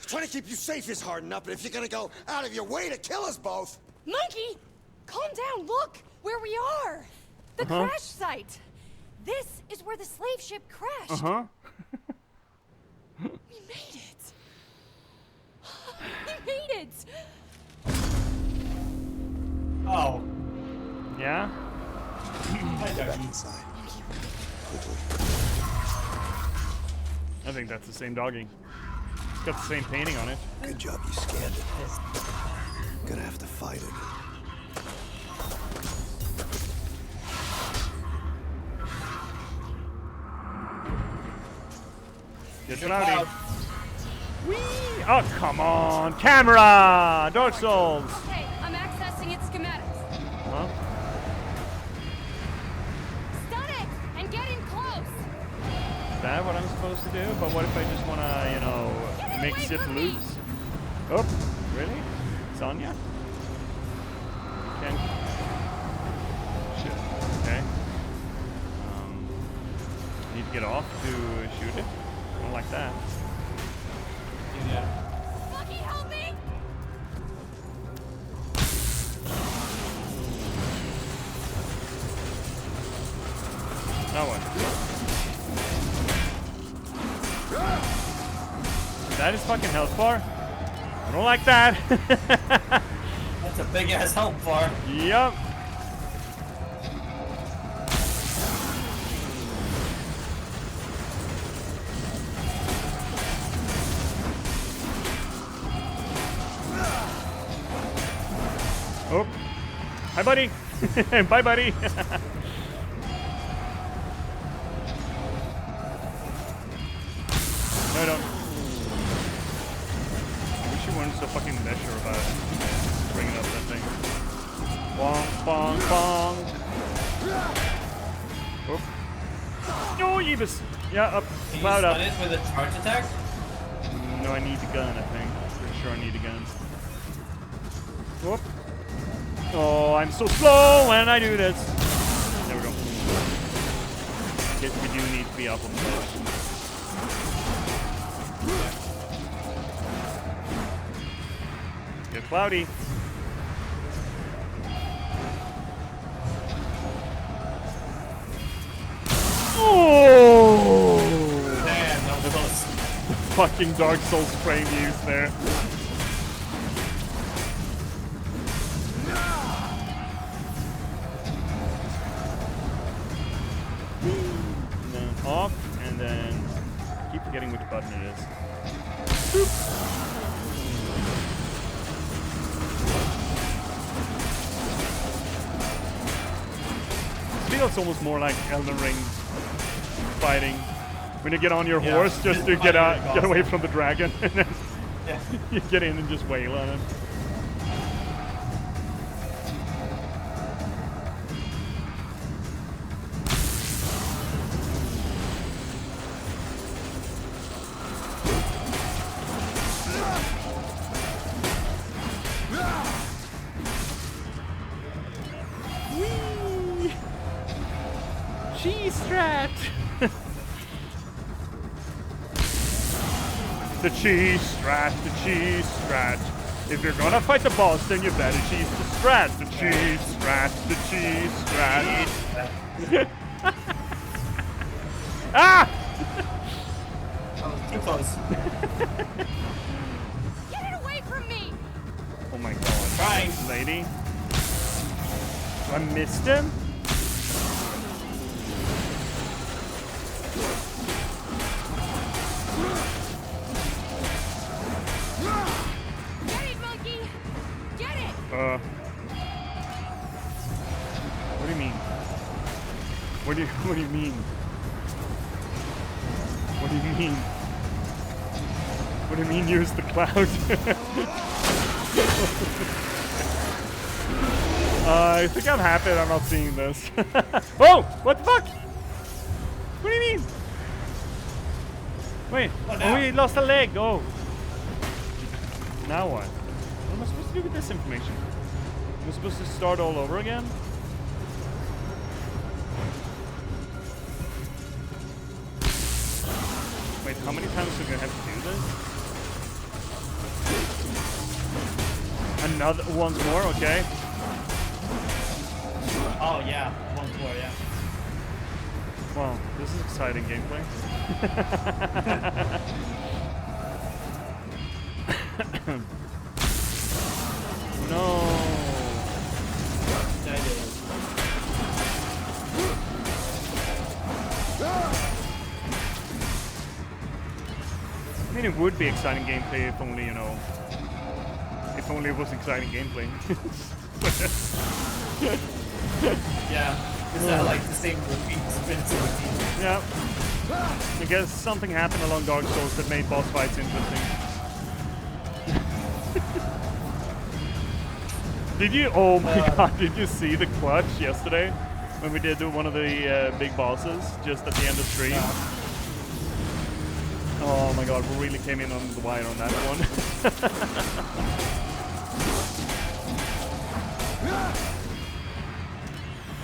Trying to keep you safe is hard enough, but if you're gonna go out of your way to kill us both... Monkey! Calm down, look where we are! The crash site! This is where the slave ship crashed! We made it! We made it! Oh. Yeah? Hi, doggy. Inside. Quickly. I think that's the same doggy. It's got the same painting on it. Good job you scanned it. Gonna have to fight it. Get cloudy. Whee! Oh, come on! Camera! Dark Souls! Okay, I'm accessing its schematics. Huh? Stun it and get in close! Is that what I'm supposed to do? But what if I just wanna, you know, make away Sith from me! loops? Oh, really? Sonya? Can shit. Okay. Need to get off to shoot it. I don't like that. Yeah. Monkey, help me! Now what? That is fucking health bar. I don't like that. That's a big ass help bar. Yup. Oh. Hi, buddy. Bye, buddy. No, I don't. I wish you weren't so fucking measure about bringing up that thing. Bong, bong, bong. Oh. Oh, Yeebus. Yeah, up. Can you Cloud stun up. it with a charge attack? No, I need the gun, I think. Pretty sure I need a gun. Whoop. Oh, I'm so slow when I do this. There we go. We do need to be up on the edge. Get cloudy. Oh! Damn, that was close. Fucking Dark Souls frame use there. And then off, and then keep forgetting which button it is. Boop. I feel it's almost more like Elden Ring fighting. When you get on your Yeah, horse just to just get fighting the get away boss. from the dragon, and then Yeah. you get in and just wail on it. Whee! Cheese strat! The cheese strat, the cheese strat. If you're gonna fight the boss, then you better cheese the strat. The cheese strat, the cheese strat. Ah! Too close. Get it away from me! Oh my god. Trying. Lady. I missed him? Get it, monkey! Get it! What do you mean? What do you mean? What do you mean? What do you mean use the cloud? I think I'm happy that I'm not seeing this. Oh! What the fuck? What do you mean? Wait, What oh, now? we lost a leg. Oh. Now what? What am I supposed to do with this information? Am I supposed to start all over again? Wait, how many times are we gonna have to do this? Another, once more, okay. Oh yeah, once more, yeah. Wow, this is exciting gameplay. No. That is. I mean, it would be exciting gameplay if only, you know, if only it was exciting gameplay. Yeah, is that like the same repeat spins routine? Yeah. I guess something happened along Dark Souls that made boss fights interesting. Did you? Oh my god! Did you see the clutch yesterday when we did one of the big bosses just at the end of stream? Oh my god! We really came in on the wire on that one.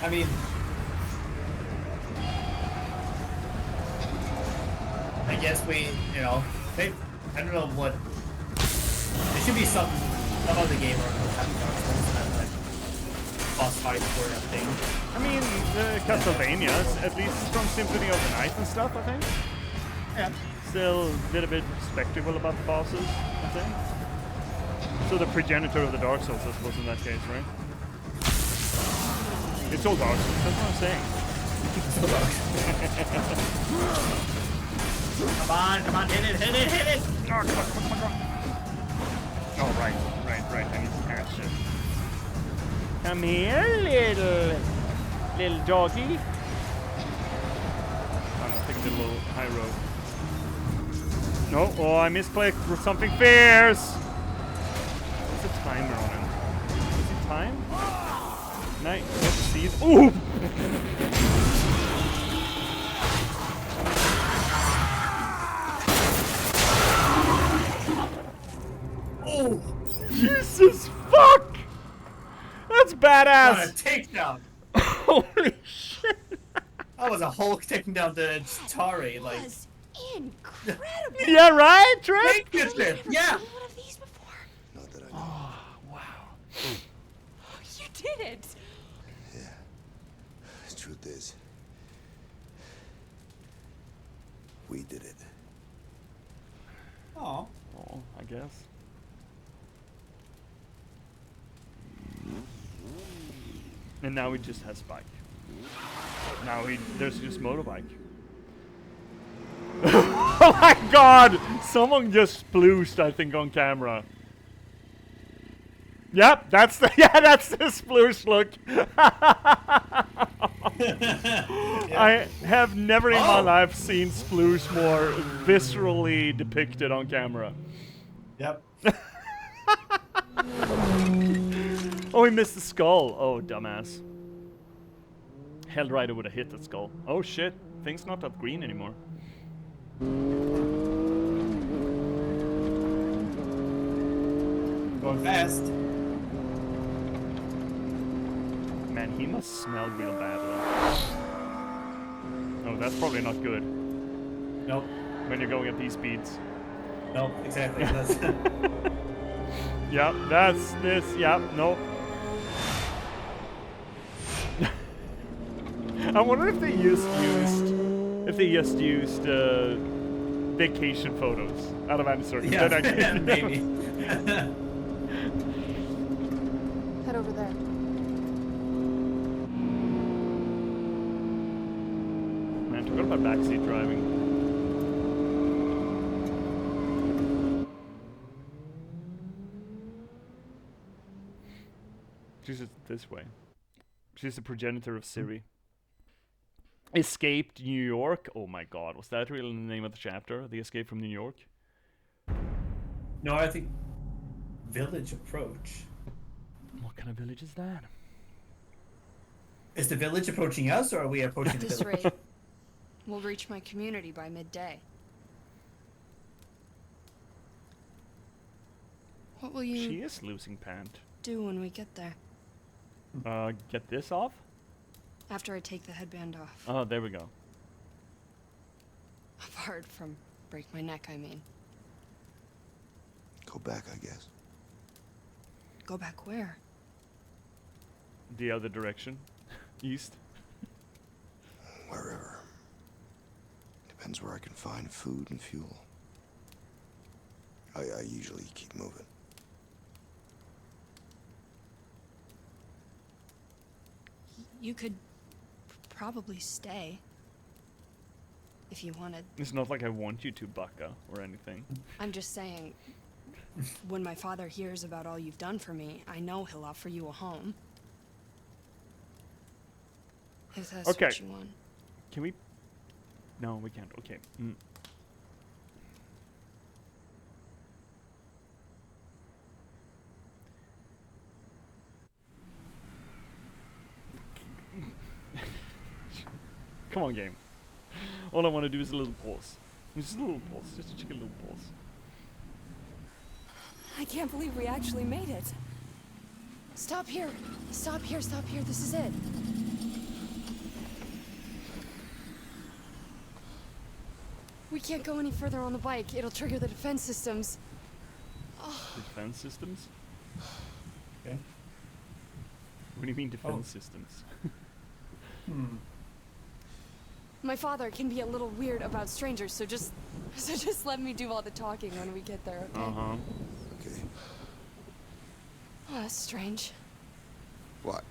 I mean, I guess we, you know, I don't know what. There should be some other game or having Dark Souls that like boss fights for that thing. I mean, Castlevania, at least from Symphony of the Night and stuff, I think. Yeah. Still a little bit respectable about the bosses, I think. So the progenitor of the Dark Souls, I suppose, in that case, right? It's all Dark Souls, that's what I'm saying. Come on, hit it! Oh, come on. Oh, right, I need to catch it. Come here, little doggy. I'm taking the little high road. No, oh, I misclicked for something fierce. What's the timer on him? Is it time? Nice. Let's see. Ooh! Oh! Jesus fuck! That's badass! What a takedown! Holy shit! That was a Hulk taking down the Tari, That like. was incredible. Yeah, right, Trip? Thank you, I've Trip. never Yeah. seen one of these before. Not that I know. Oh, wow. You did it. Yeah. The truth is, we did it. Oh. Oh, I guess. And now he just has bike. Now there's just motorbike. Oh my god! Someone just splooshed, I think, on camera. Yep, that's the that's the sploosh look. I have never in my life seen sploosh more viscerally depicted on camera. Yep. Oh, he missed the skull. Oh, dumbass. Hellrider would have hit that skull. Oh shit, thing's not that green anymore. Going fast. Man, he must smell real bad though. Oh, that's probably not good Nope. when you're going at these speeds. Nope. Exactly. That's Yep, that's this. Yep, no. I wonder if they just used vacation photos out of Andy Serkis. yeah. Then I- Maybe. Head over there. Man, forgot about backseat driving. She's just this way. She's the progenitor of Siri. Escaped New York. Oh my god, was that really the name of the chapter? The Escape from New York? No, I think village approach. What kind of village is that? Is the village approaching us, or are we approaching At the this village? rate, we'll reach my community by midday. What will you She is losing pant. do when we get there? Get this off? After I take the headband off. Oh, there we go. Apart from break my neck, I mean. Go back, I guess. Go back where? The other direction. East. Wherever. Depends where I can find food and fuel. I usually keep moving. You could probably stay. If you wanted. It's not like I want you to, Baka, or anything. I'm just saying, when my father hears about all you've done for me, I know he'll offer you a home. If that's Okay. what you want. Can we? No, we can't. Okay. Come on, game. All I want to do is a little pause. Just a little pause. Just a chicken little pause. I can't believe we actually made it. Stop here. Stop here. Stop here. This is it. We can't go any further on the bike. It'll trigger the defense systems. Defense systems? Okay. What do you mean defense systems? My father can be a little weird about strangers, so just let me do all the talking when we get there, okay? Uh-huh. Okay. Oh, that's strange. What?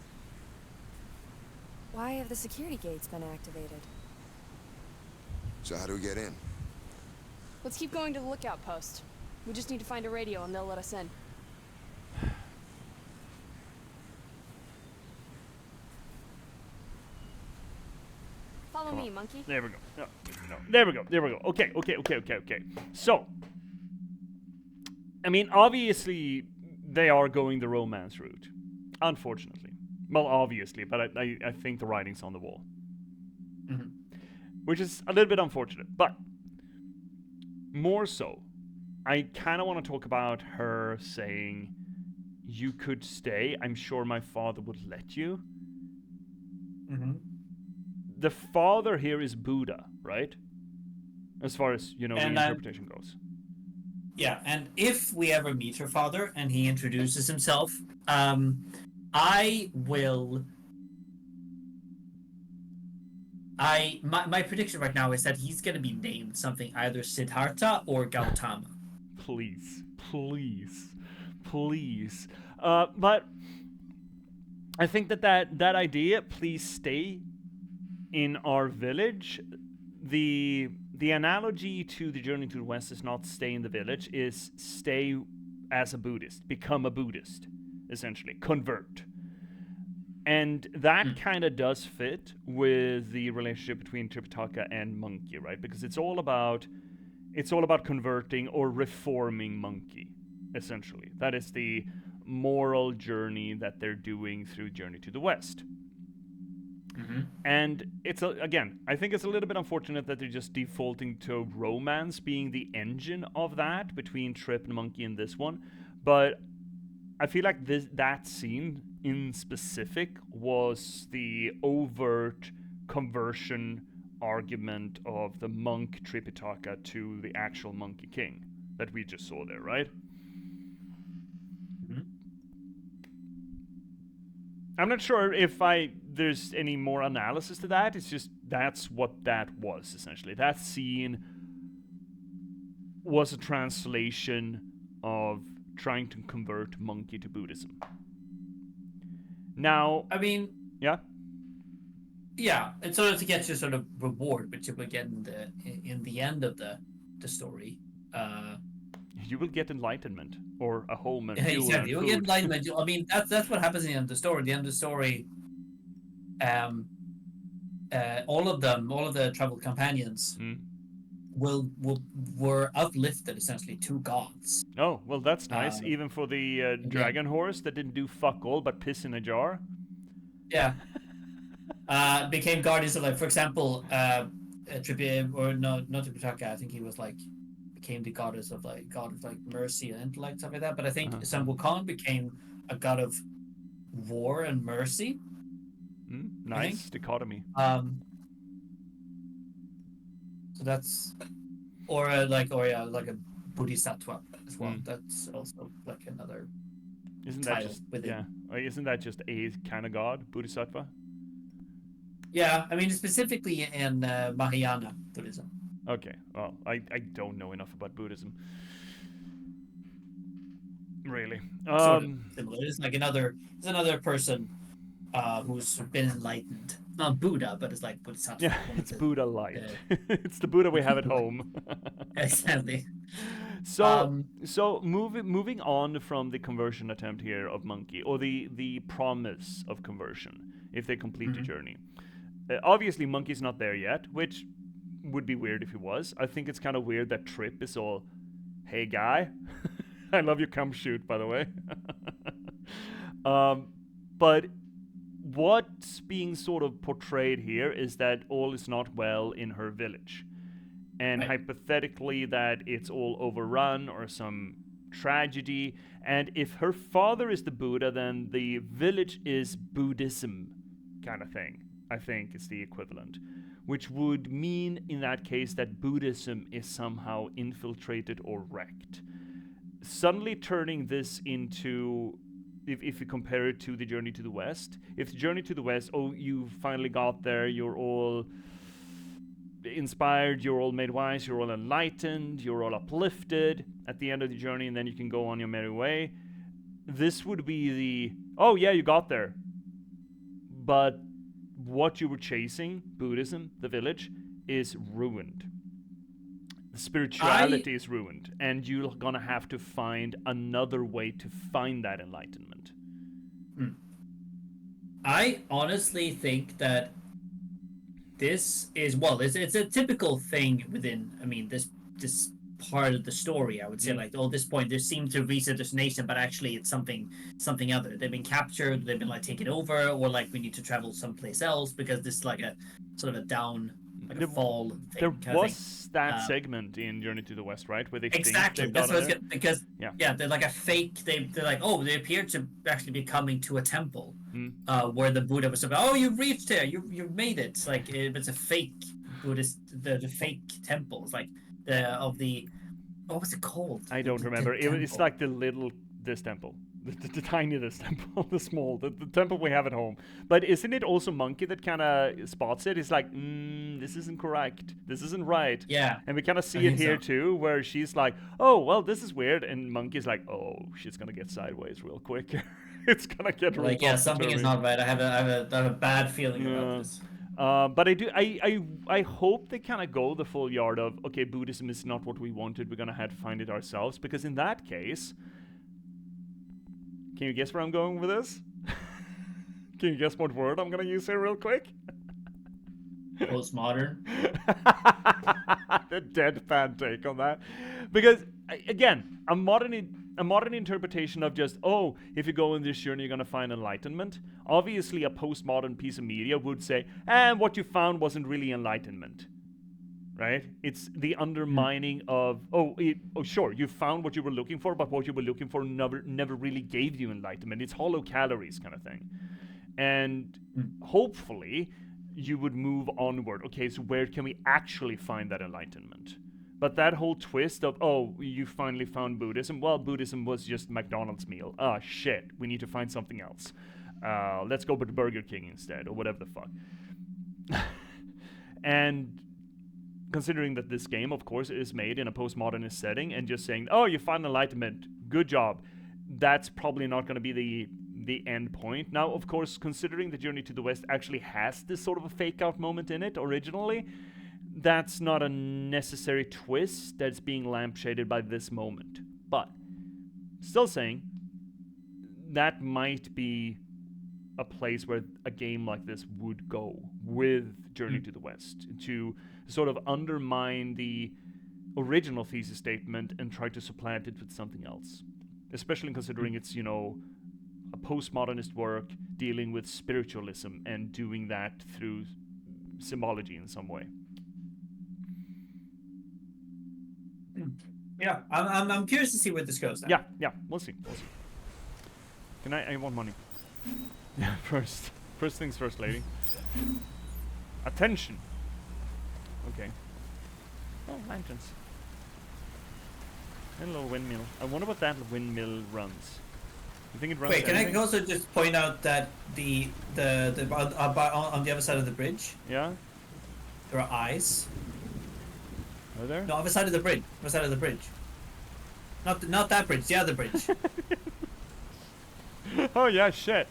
Why have the security gates been activated? So how do we get in? Let's keep going to the lookout post. We just need to find a radio and they'll let us in. Follow me, monkey. There we go. No, no. There we go. There we go. Okay. So, I mean, obviously, they are going the romance route. Unfortunately. Well, obviously, but I think the writing's on the wall. Mm-hmm. Which is a little bit unfortunate. But, more so, I kind of want to talk about her saying, you could stay. I'm sure my father would let you. Mm-hmm. The father here is Buddha, right? As far as, the interpretation goes. Yeah, and if we ever meet her father and he introduces himself, I will. My prediction right now is that he's going to be named something either Siddhartha or Gautama. Please. But I think that idea, please stay in our village, the analogy to the journey to the west is not stay in the village, is stay as a Buddhist, become a Buddhist, essentially, convert. And that kind of does fit with the relationship between Tripitaka and Monkey, right? Because it's all about converting or reforming Monkey, essentially. That is the moral journey that they're doing through Journey to the West. Mm-hmm. And again, I think it's a little bit unfortunate that they're just defaulting to romance being the engine of that between Trip and Monkey in this one. But I feel like that scene in specific was the overt conversion argument of the monk Tripitaka to the actual Monkey King that we just saw there, right? Mm-hmm. I'm not sure if there's any more analysis to that. It's just that's what that was, essentially. That scene was a translation of trying to convert Monkey to Buddhism. Now, I mean, yeah, it's sort of to get your sort of reward, which you will get in the end of the story. you will get enlightenment or a home and Yeah, fuel exactly. and You'll get food. enlightenment. I mean, that's what happens in the end of the story. The end of the story, all of the travel companions were uplifted essentially to gods. Oh, well, that's nice. Even for the dragon horse that didn't do fuck all but piss in a jar. Yeah. Became guardians of life. For example, not Tripitaka. I think he was like became the goddess of god of mercy and intellect, stuff like that. But I think Sun Wukong became a god of war and mercy. Nice dichotomy. So that's or a bodhisattva as well. That's also like another Isn't that title just within. Isn't that just a kind of god, Bodhisattva? Yeah, I mean specifically in Mahayana Buddhism. Okay, well, I don't know enough about Buddhism. Really. Sort of similar. It's like another person who's been enlightened. Not Buddha, but it's like Bodhisattva. Yeah, it's Buddha light. It's the Buddha we have at home. Exactly. So moving on from the conversion attempt here of Monkey, or the promise of conversion, if they complete the journey. Obviously, Monkey's not there yet, which would be weird if he was. I think it's kind of weird that Trip is all, "Hey guy, I love your cum shoot, by the way." But what's being sort of portrayed here is that all is not well in her village. And hypothetically that it's all overrun or some tragedy. And if her father is the Buddha, then the village is Buddhism kind of thing, I think is the equivalent. Which would mean in that case that Buddhism is somehow infiltrated or wrecked. Suddenly turning this into, if you compare it to the Journey to the West, if the Journey to the West, oh, you finally got there, you're all inspired, you're all made wise, you're all enlightened, you're all uplifted at the end of the journey, and then you can go on your merry way. This would be the, oh yeah, you got there. But what you were chasing, Buddhism, the village, is ruined. The spirituality is ruined, and you're gonna have to find another way to find that enlightenment. I honestly think that this is, well, it's a typical thing within, I mean, this part of the story. I would say, like, at this point, they seem to reach a destination, but actually it's something other. They've been captured, they've been like taken over, or like we need to travel someplace else because this is like a sort of a down, like a fall thing. There was that segment in Journey to the West, right, where they exactly. think That's what there. because they're like a fake. They're like, oh, they appear to actually be coming to a temple where the Buddha was about. Oh, you've reached there. You've made it. It's like it's a fake Buddhist, the fake temple. It's like what was it called? I don't remember. It's like this temple. The tiny this temple, the small, the temple we have at home. But isn't it also Monkey that kind of spots it? It's like, this isn't correct. This isn't right. Yeah. And we kind of see it here too, where she's like, oh, well, this is weird. And Monkey's like, oh, she's going to get sideways real quick. It's going to get real like, yeah, something is not right. I have a bad feeling about this. But I hope they kind of go the full yard of, okay, Buddhism is not what we wanted. We're going to have to find it ourselves. Because in that case, can you guess where I'm going with this? Can you guess what word I'm going to use here real quick? Postmodern. The deadpan take on that. Because, again, a modern interpretation of just, oh, if you go on this journey, you're going to find enlightenment. Obviously, a postmodern piece of media would say, and what you found wasn't really enlightenment. Right? It's the undermining of, sure, you found what you were looking for, but what you were looking for never really gave you enlightenment. It's hollow calories kind of thing. And hopefully, you would move onward. Okay, so where can we actually find that enlightenment? But that whole twist of, oh, you finally found Buddhism. Well, Buddhism was just McDonald's meal. Ah, shit, we need to find something else. Let's go to Burger King instead, or whatever the fuck. And considering that this game, of course, is made in a postmodernist setting, and just saying, oh, you found enlightenment, good job, that's probably not going to be the end point. Now, of course, considering the Journey to the West actually has this sort of a fake-out moment in it originally, that's not a necessary twist that's being lampshaded by this moment. But, still saying, that might be a place where a game like this would go with Journey to the West, to sort of undermine the original thesis statement and try to supplant it with something else. Especially considering it's, a postmodernist work dealing with spiritualism and doing that through symbology in some way. Yeah, I'm curious to see where this goes. Now. Yeah, we'll see. Can I want money. Yeah, first things first, lady. Attention. Okay. Oh, lanterns. And a little windmill. I wonder what that windmill runs. You think it runs? Wait, can anything? I also just point out that the on the other side of the bridge, Yeah. there are eyes. Are there? No, other side of the bridge. Other side of the bridge. Not that bridge. The other bridge. Oh yeah, shit.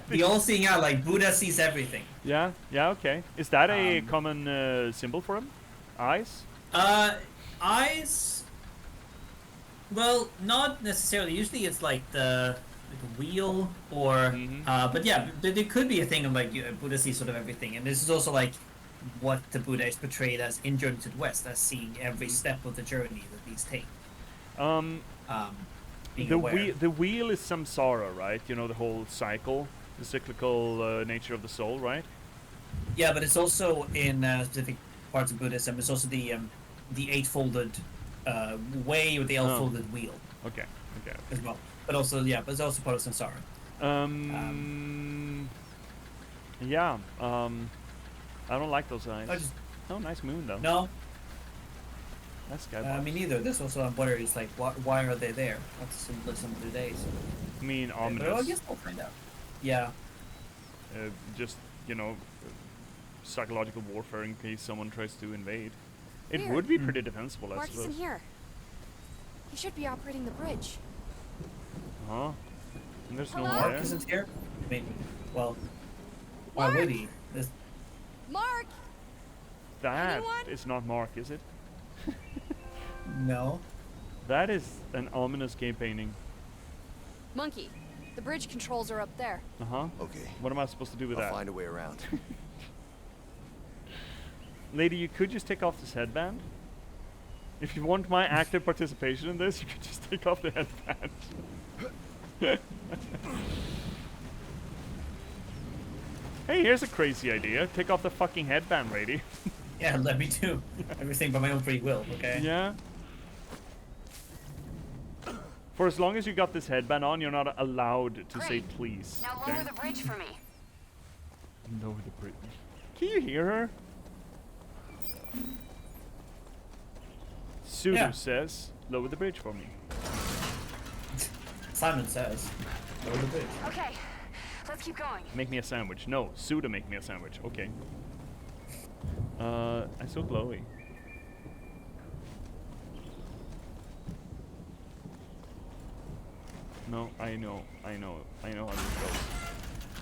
The all-seeing eye, like Buddha sees everything. Yeah. Okay. Is that a common symbol for him? Eyes. Eyes. Well, not necessarily. Usually, it's like the wheel, or but yeah, there could be a thing of like Buddha sees sort of everything, and this is also like what the Buddha is portrayed as in Journey to the West, as seeing every step of the journey that these take. The wheel is samsara, right? You know, the whole cycle, the cyclical nature of the soul, right? Yeah, but it's also in specific parts of Buddhism. It's also the eightfolded way, or the eightfolded wheel. Okay. As well, but also but it's also part of samsara. Yeah. I don't like those eyes. Oh, nice moon though. No. That's skybox. Me neither. This also I'm wondering is like why are they there? What's the symbolism of the days? I mean, ominous. But I guess we'll find out. Yeah. Just psychological warfare in case someone tries to invade. It Weird. would be pretty defensible, I Mark isn't suppose. here. He should be operating the bridge. Huh? And there's no Hello? one Mark there. isn't here. I mean, well, why Mark! would he? Mark! That Anyone? is not Mark, is it? No. That is an ominous game painting. Monkey, the bridge controls are up there. Uh-huh. Okay. What am I supposed to do with I'll that? find a way around. Lady, you could just take off this headband. If you want my active participation in this, you could just take off the headband. Hey, here's a crazy idea. Take off the fucking headband, lady. Yeah, let me do everything by my own free will. Okay. Yeah. For as long as you got this headband on, you're not allowed to say Great. please. Now okay? lower the bridge for me. Lower the bridge. Can you hear her? Sudo Yeah. says, lower the bridge for me. Simon says. Lower the bridge. Okay, let's keep going. Make me a sandwich. No, Suda make me a sandwich. Okay. I'm so glowy. No, I know how this goes.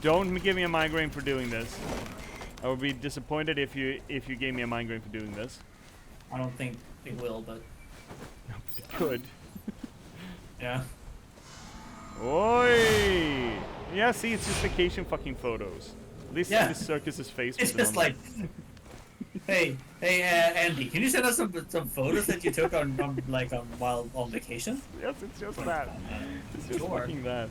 Don't give me a migraine for doing this. I would be disappointed if you gave me a migraine for doing this. I don't think they will, but It could. yeah. Oi! Yeah, see, it's just vacation fucking photos. At least Yeah. this circus's face. It's with it just on like, hey, Andy, can you send us some photos that you took on while on vacation? there. Yes, it's just that. It's just Sure. fucking that.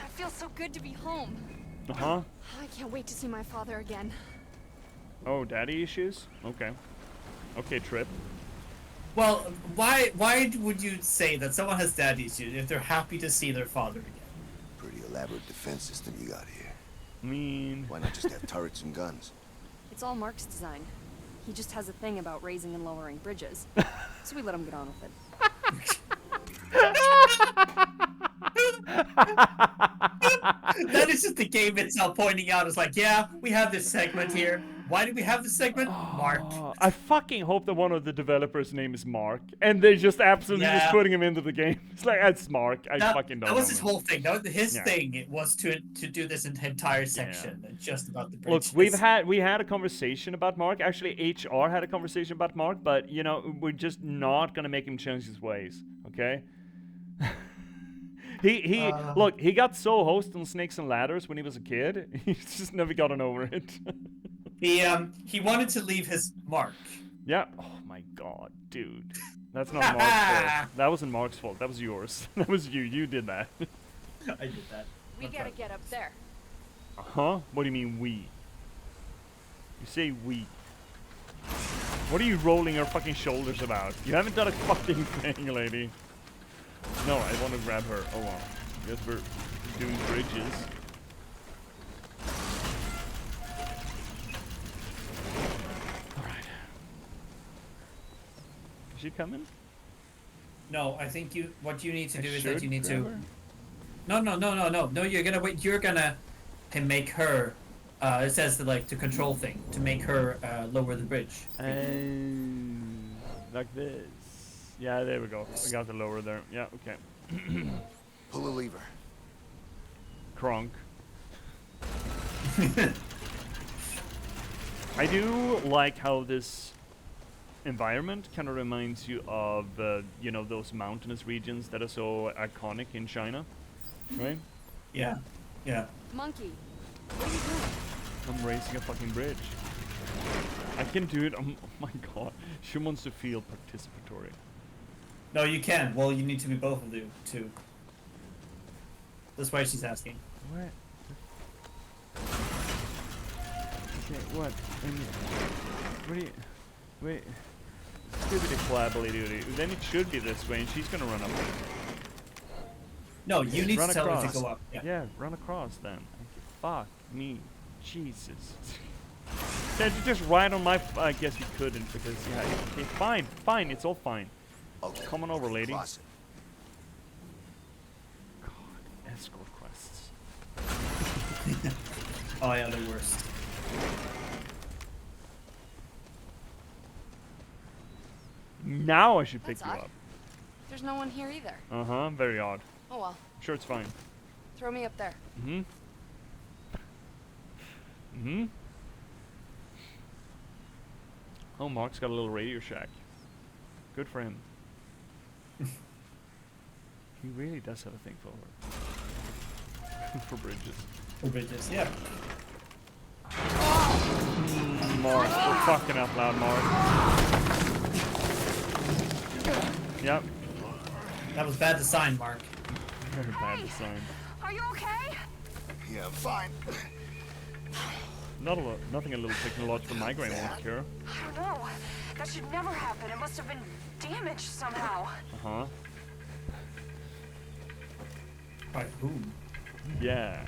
It feels so good to be home. Uh huh. I can't wait to see my father again. Oh, daddy issues? Okay. Okay, Trip. Well, why would you say that someone has daddy issues if they're happy to see their father again? Pretty elaborate defense system you got here. I mean, Why not just have turrets and guns? It's all Mark's design. He just has a thing about raising and lowering bridges. So we let him get on with it. That is just the game itself pointing out. It's like, yeah, we have this segment here. Why do we have this segment? Mark. I fucking hope that one of the developers' name is Mark, and they just absolutely just Yeah. putting him into the game. It's like, it's Mark. I fucking don't That was know, his man. whole thing. His Yeah. thing was to do this entire section just about the Look, bridges. we had a conversation about Mark. Actually, HR had a conversation about Mark, but you know, we're just not gonna make him change his ways. Okay. He look, he got so host on Snakes and Ladders when he was a kid. He's just never gotten over it. He wanted to leave his mark. Yeah. Oh my god, dude. That's not Mark's fault. That wasn't Mark's fault. That was yours. That was you. You did that. I did that. We gotta get up there. Huh? What do you mean we? You say we. What are you rolling your fucking shoulders about? You haven't done a fucking thing, lady. No, I want to grab her. Oh well. Guess we're doing bridges. Alright. Is she coming? No, I think what you need to do is should that you need grab to. her? No, you're gonna wait. You're gonna make her. It says to control thing to make her lower the bridge. Like this. Yeah, there we go. I got the lower there. Yeah, okay. Pull the lever. Kronk. I do like how this environment kind of reminds you of, you know, those mountainous regions that are so iconic in China, right? Yeah. Yeah. Monkey, what are you doing? I'm raising a fucking bridge. I can do it. Oh my god. She wants to feel participatory. No, you can. Well, you need to be both of you too. That's why she's asking. What? Okay, what? What do you... Wait. Skibbity flabbly doody. Then it should be this way and she's gonna run up. No, you need Run to tell her across. to go up. Yeah. Yeah, run across then. Fuck me. Jesus. Can't you just ride on my... I guess you couldn't because... Yeah, okay, fine. Fine, it's all fine. Okay. Come on over, lady. Cross it. God, escort quests. Oh yeah, the worst. Now I should pick That's you odd. up. There's no one here either. Uh-huh, very odd. Oh well, I'm sure it's fine. throw me up there. Mm-hmm. Mm-hmm. Oh, Mark's got a little Radio Shack. Good for him. He really does have a thing for for bridges. For bridges, yeah. Mark, we're fucking up loud, Mark. Yep. That was bad design, Mark. Very bad design. Are you okay? Yeah, I'm fine. Nothing a little technological migraine won't cure. I don't know. That should never happen. It must have been damaged somehow. Uh-huh. By whom? Yeah.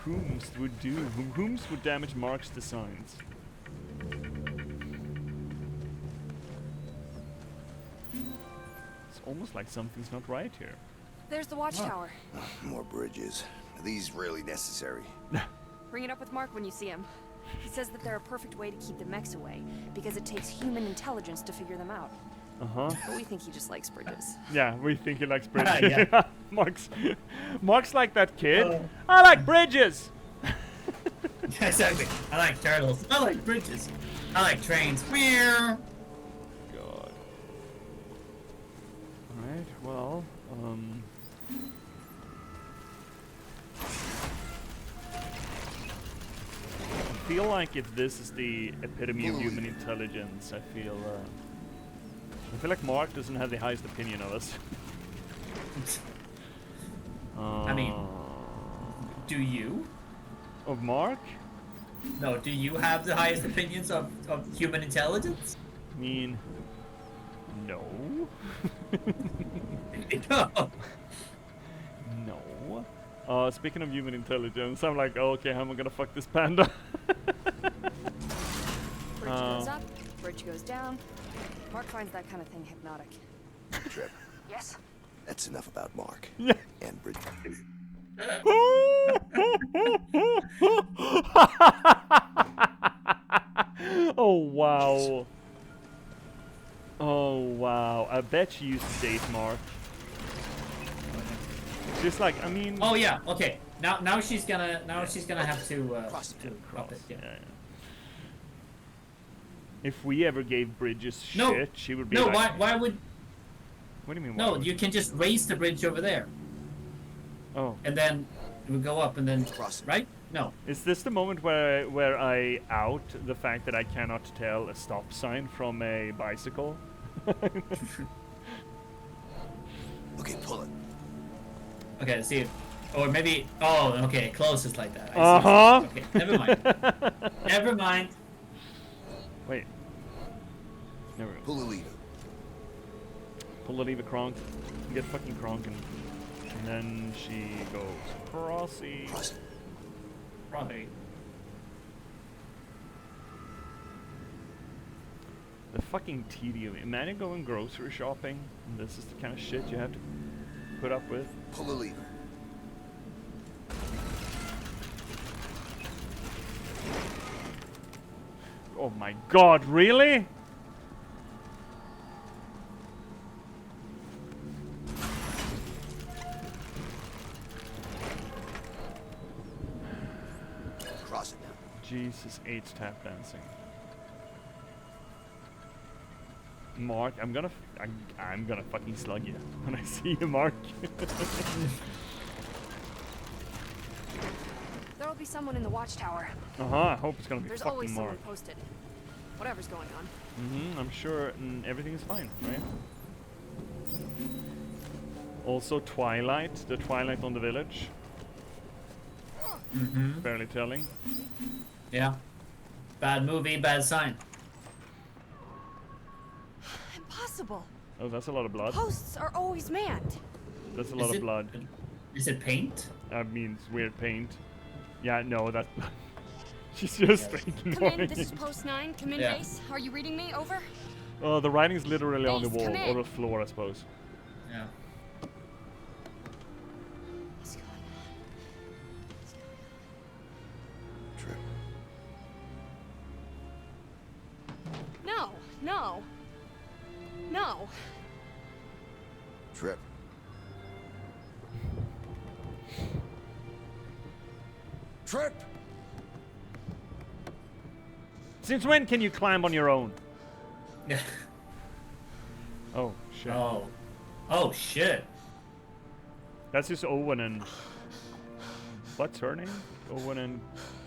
Whomst would damage Mark's designs. It's almost like something's not right here. There's the watchtower. More bridges. Are these really necessary? Bring it up with Mark when you see him. He says that they're a perfect way to keep the mechs away, because it takes human intelligence to figure them out. Uh-huh. But we think he just likes bridges. Yeah, we think he likes bridges. Yeah. Mark's like that kid. I like bridges! Yeah, exactly. I like turtles. I like bridges. I like trains. Meow. God. Alright, well, I feel like if this is the epitome of human intelligence, I feel like Mark doesn't have the highest opinion of us. I mean, do you? Of Mark? No, do you have the highest opinions of human intelligence? I mean, no. No. No. Speaking of human intelligence, I'm like, oh, okay, how am I gonna fuck this panda? Bridge goes up, bridge goes down. Mark finds that kind of thing hypnotic. Trip. Yes? That's enough about Mark. Yeah. And bridges. Oh wow. Oh wow. I bet she used to date Mark. Just like, I mean. Oh yeah. Okay. Now she's gonna have to up it. Yeah. Yeah. If we ever gave Bridges No. shit, she would be No. like. Why would? What do you mean? No. why would- You can just raise the bridge over there, Oh. and then it would go up, and then Cross it. right? No. Is this the moment where I out the fact that I cannot tell a stop sign from a bicycle? Okay, pull it. Okay. See. Or maybe. Oh, okay. Close is like that. I see. Uh-huh. Okay, never mind. Never mind. Wait. There we go. Pull the lever. Pull the lever, Kronk. Get fucking Kronk, and then she goes crossy. Cross it. Probably. The fucking tedium. Imagine going grocery shopping, and this is the kind of shit you have to put up with. Pull the lever. Oh my god, really? Cross it now. Jesus, 8 tap dancing. Mark, I'm gonna fucking slug you when I see you, Mark. There'll be someone in the watchtower. I hope it's gonna be There's fucking always Mark. someone posted. Whatever's going on. I'm sure everything is fine, right? Also, Twilight, the Twilight on the village. Fairly telling. Yeah. Bad movie, bad sign. Impossible. Oh, that's a lot of blood. Posts are always manned. That's a lot of blood. Is it paint? That means weird paint. Yeah, no, that's blood. She's just Come in, ignoring this is it. post 9. Come in, Yeah. base. Are you reading me? Over? The writing's literally on the Base, wall, come in. or the floor, I suppose. Yeah. What's going on? Trip. No, no. No. Trip. Trip! Since when can you climb on your own? Yeah. Oh, shit. Oh. Oh shit. That's just Owen and... What's her name? Owen and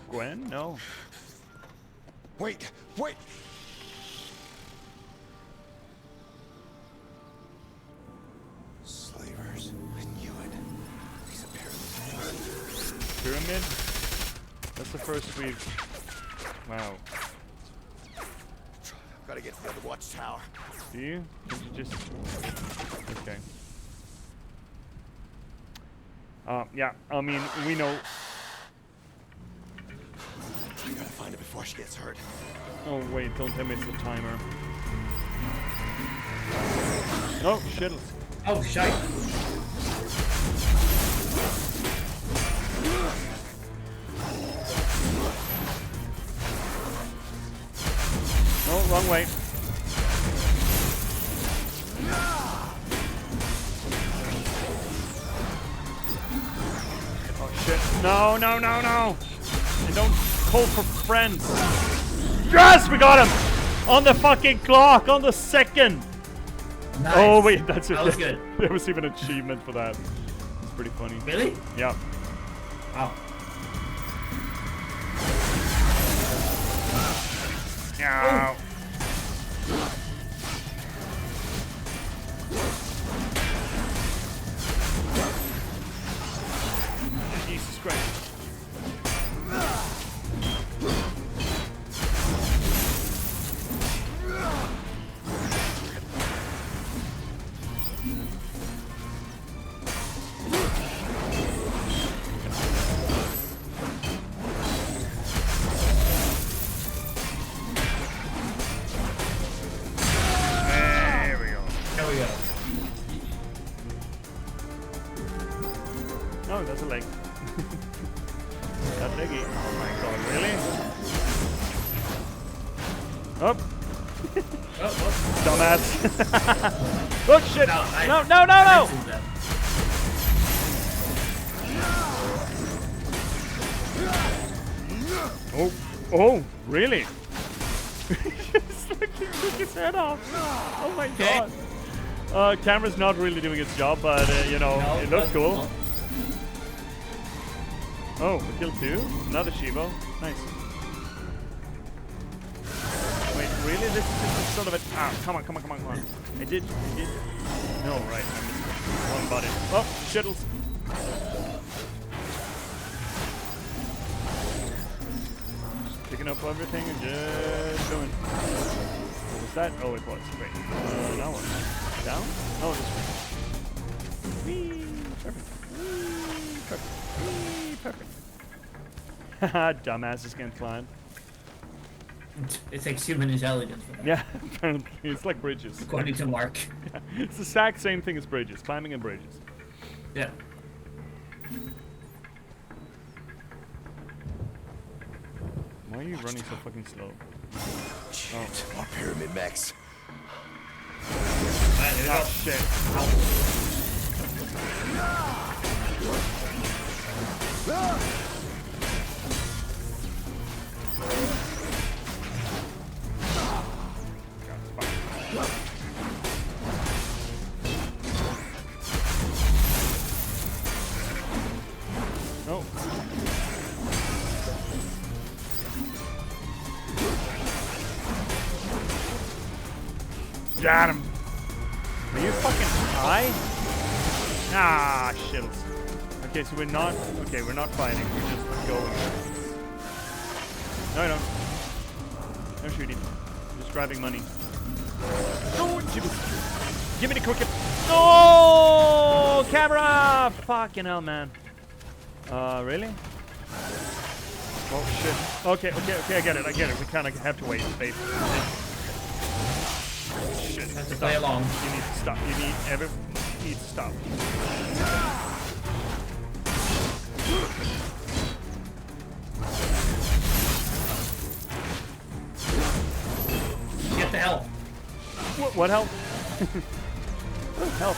Gwen? No. Wait! Wait! Slavers. I knew it. These are pyramids. Pyramid? That's the first we've... Wow. Gotta get to the other watchtower. Do you? Can you just... Okay. Yeah, I mean, we know... I gotta find it before she gets hurt. Oh, wait, don't tell me it's the timer. Oh, shit. Oh shite. Oh, wrong way. Oh, shit. No, no, no, no! And don't call for friends. Yes, we got him! On the fucking clock, on the second! Nice. Oh, wait, that's it. That was good. There was even an achievement for that. It's pretty funny. Really? Yeah. Wow. Yeah. Jesus Christ. There we go. There we go. Oh, that's a leg. That leggy. Oh my god, really? Up. Oh, oh. Dumbass. Oh shit! No, I- No, no, no, no! Mentioned that. Oh, oh, really? Just fucking took his head off. Oh my Okay. god. Camera's not really doing its job, but you know, No, it looks but- cool. no. Oh, we killed 2. Another Shivo. Nice. Wait, really? This is just sort of a... Ah, come on, come on, come on, come on. I did... No, right. I missed one body. Oh, shittles. picking up everything and just going. What was that? Oh, it was. Great. Now what? Down? Oh, this way. Whee! Perfect. Whee! Perfect. Whee! Perfect. Haha, dumbasses can't climb. It takes human intelligence for that. Yeah, apparently. It's like bridges. According to Mark. Yeah, it's the exact same thing as bridges. Climbing and bridges. Yeah. Why are you running so fucking slow? Shit, more pyramid mechs. Alright, here we Oh, go. shit. No. Got him. Are you fucking high? Ah, shit. Okay, so we're not. Okay, we're not fighting. We're just going. No, I don't. No shooting. I'm just grabbing money. No, give me the crooked. No, camera! Fucking hell, man. Really? Oh shit. Okay, I get it. We kind of have to wait, babe. Shit. Have to play along. You need to stop. You need to stop. Get the help. What help? Help.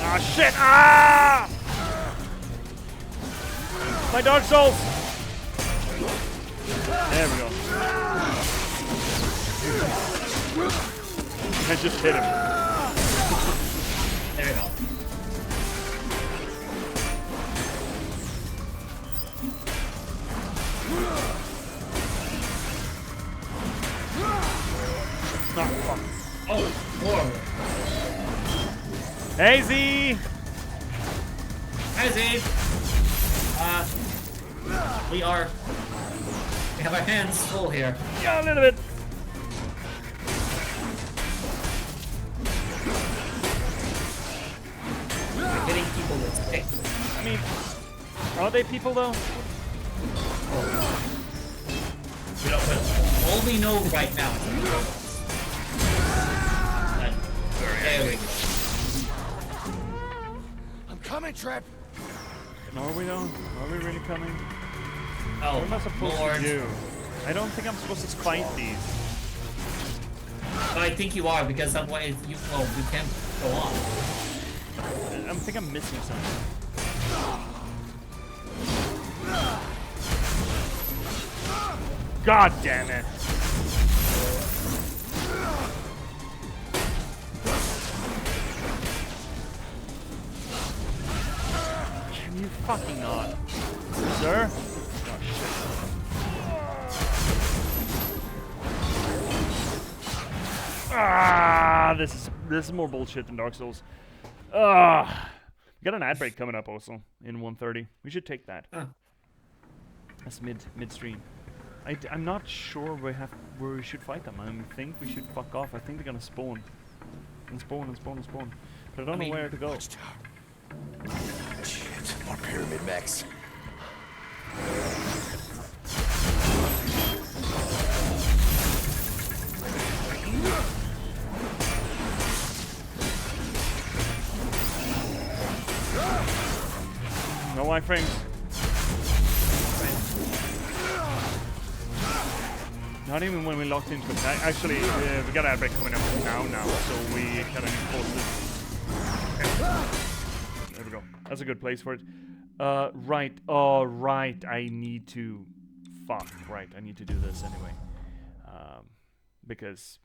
Ah, shit! Ah! My Dark Souls! There we go. I just hit him. There we go. Oh, fuck. Oh, horrible. Hey, Z! Hi, Zane. We have our hands full here. Yeah, a little bit. We're hitting people with sticks. I mean, are they people though? We don't, but all we know right now is that there we go. I'm coming, Trip. Are we though? Are we really coming? Oh, What am I supposed Lord. to do? I don't think I'm supposed to fight these. But I think you are, because otherwise we can't go on. I think I'm missing something. God damn it! Can you fucking not? Sir? Oh shit. Ah, this is more bullshit than Dark Souls. Ah, we got an ad break coming up also in 1:30. We should take that. Huh. That's midstream. I'm not sure where we should fight them. I think we should fuck off. I think they're gonna spawn. And spawn. But I don't know where to go. Watchtower. Shit, more pyramid mechs. No iframes. Not even when we locked into it. Actually, we got ad break coming up now, so we kind of enforce this. There we go. That's a good place for it. Right. Oh, right. I need to... Fuck. Right. I need to do this anyway. Because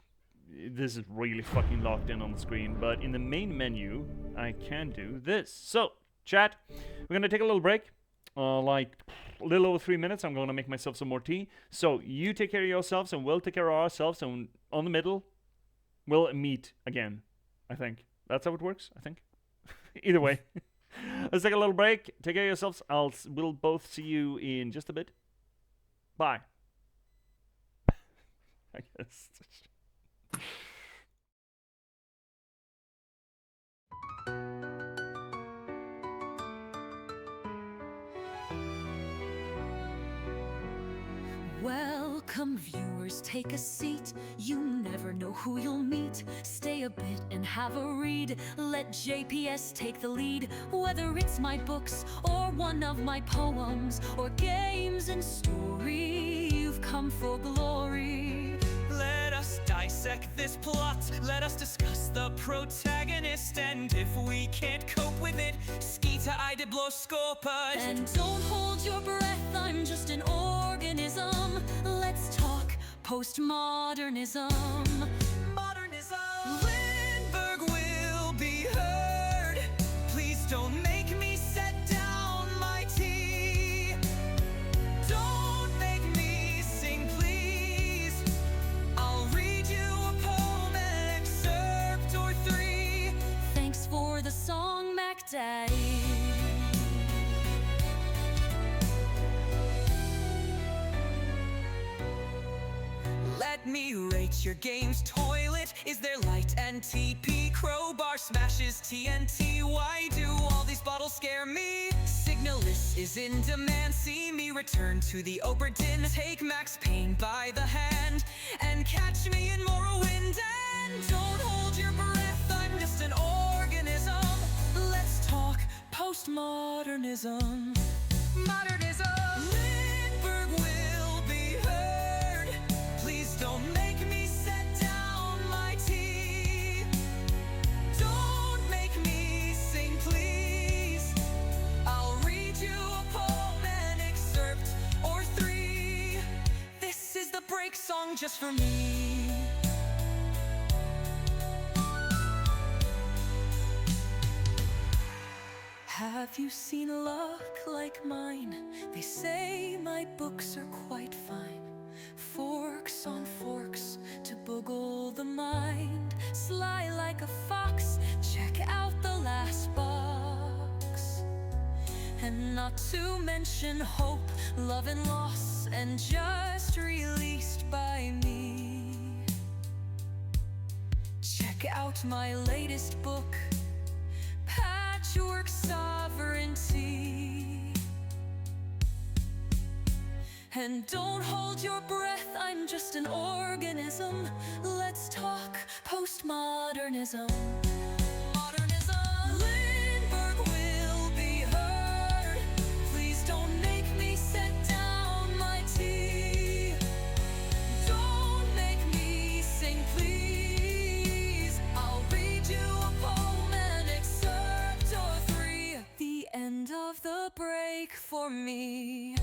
this is really fucking locked in on the screen. But in the main menu, I can do this. So, chat, we're going to take a little break. Like a little over 3 minutes. I'm going to make myself some more tea. So, you take care of yourselves and we'll take care of ourselves. And on the middle, we'll meet again. I think. That's how it works, I think. Either way. Let's take a little break. Take care of yourselves. We'll both see you in just a bit. Bye. I guess. Welcome, viewers, take a seat. You never know who you'll meet. Stay a bit and have a read. Let J.P.S take the lead. Whether it's my books or one of my poems or games and story, you've come for glory. Let us dissect this plot. Let us discuss the protagonist. And if we can't cope with it, skita idibloskopad. And don't hold your breath, I'm just an organism. Let's talk postmodernism. Modernism. Lindberg will be heard. Please don't make me set down my tea. Don't make me sing, please. I'll read you a poem, an excerpt or three. Thanks for the song, Mac Daddy. Let me rate your game's toilet. Is there light and TP? Crowbar smashes TNT. Why do all these bottles scare me? Signalis is in demand. See me return to the Oberdin. Take Max Payne by the hand and catch me in Morrowind. And don't hold your breath, I'm just an organism. Let's talk postmodernism. Modernism. Lindberg will be heard. Please don't make me set down my tea. Don't make me sing, please. I'll read you a poem, an excerpt or three. This is the break song just for me. Have you seen luck like mine? They say my books are quite fine. Forks on forks to boggle the mind. Sly like a fox, check out the last box. And not to mention hope, love and loss, and just released by me. Check out my latest book, Patchwork Sovereignty. And don't hold your breath, I'm just an organism. Let's talk postmodernism. Modernism. Lindberg will be heard. Please don't make me set down my tea. Don't make me sing, please. I'll read you a poem, an excerpt or three. The end of the break for me.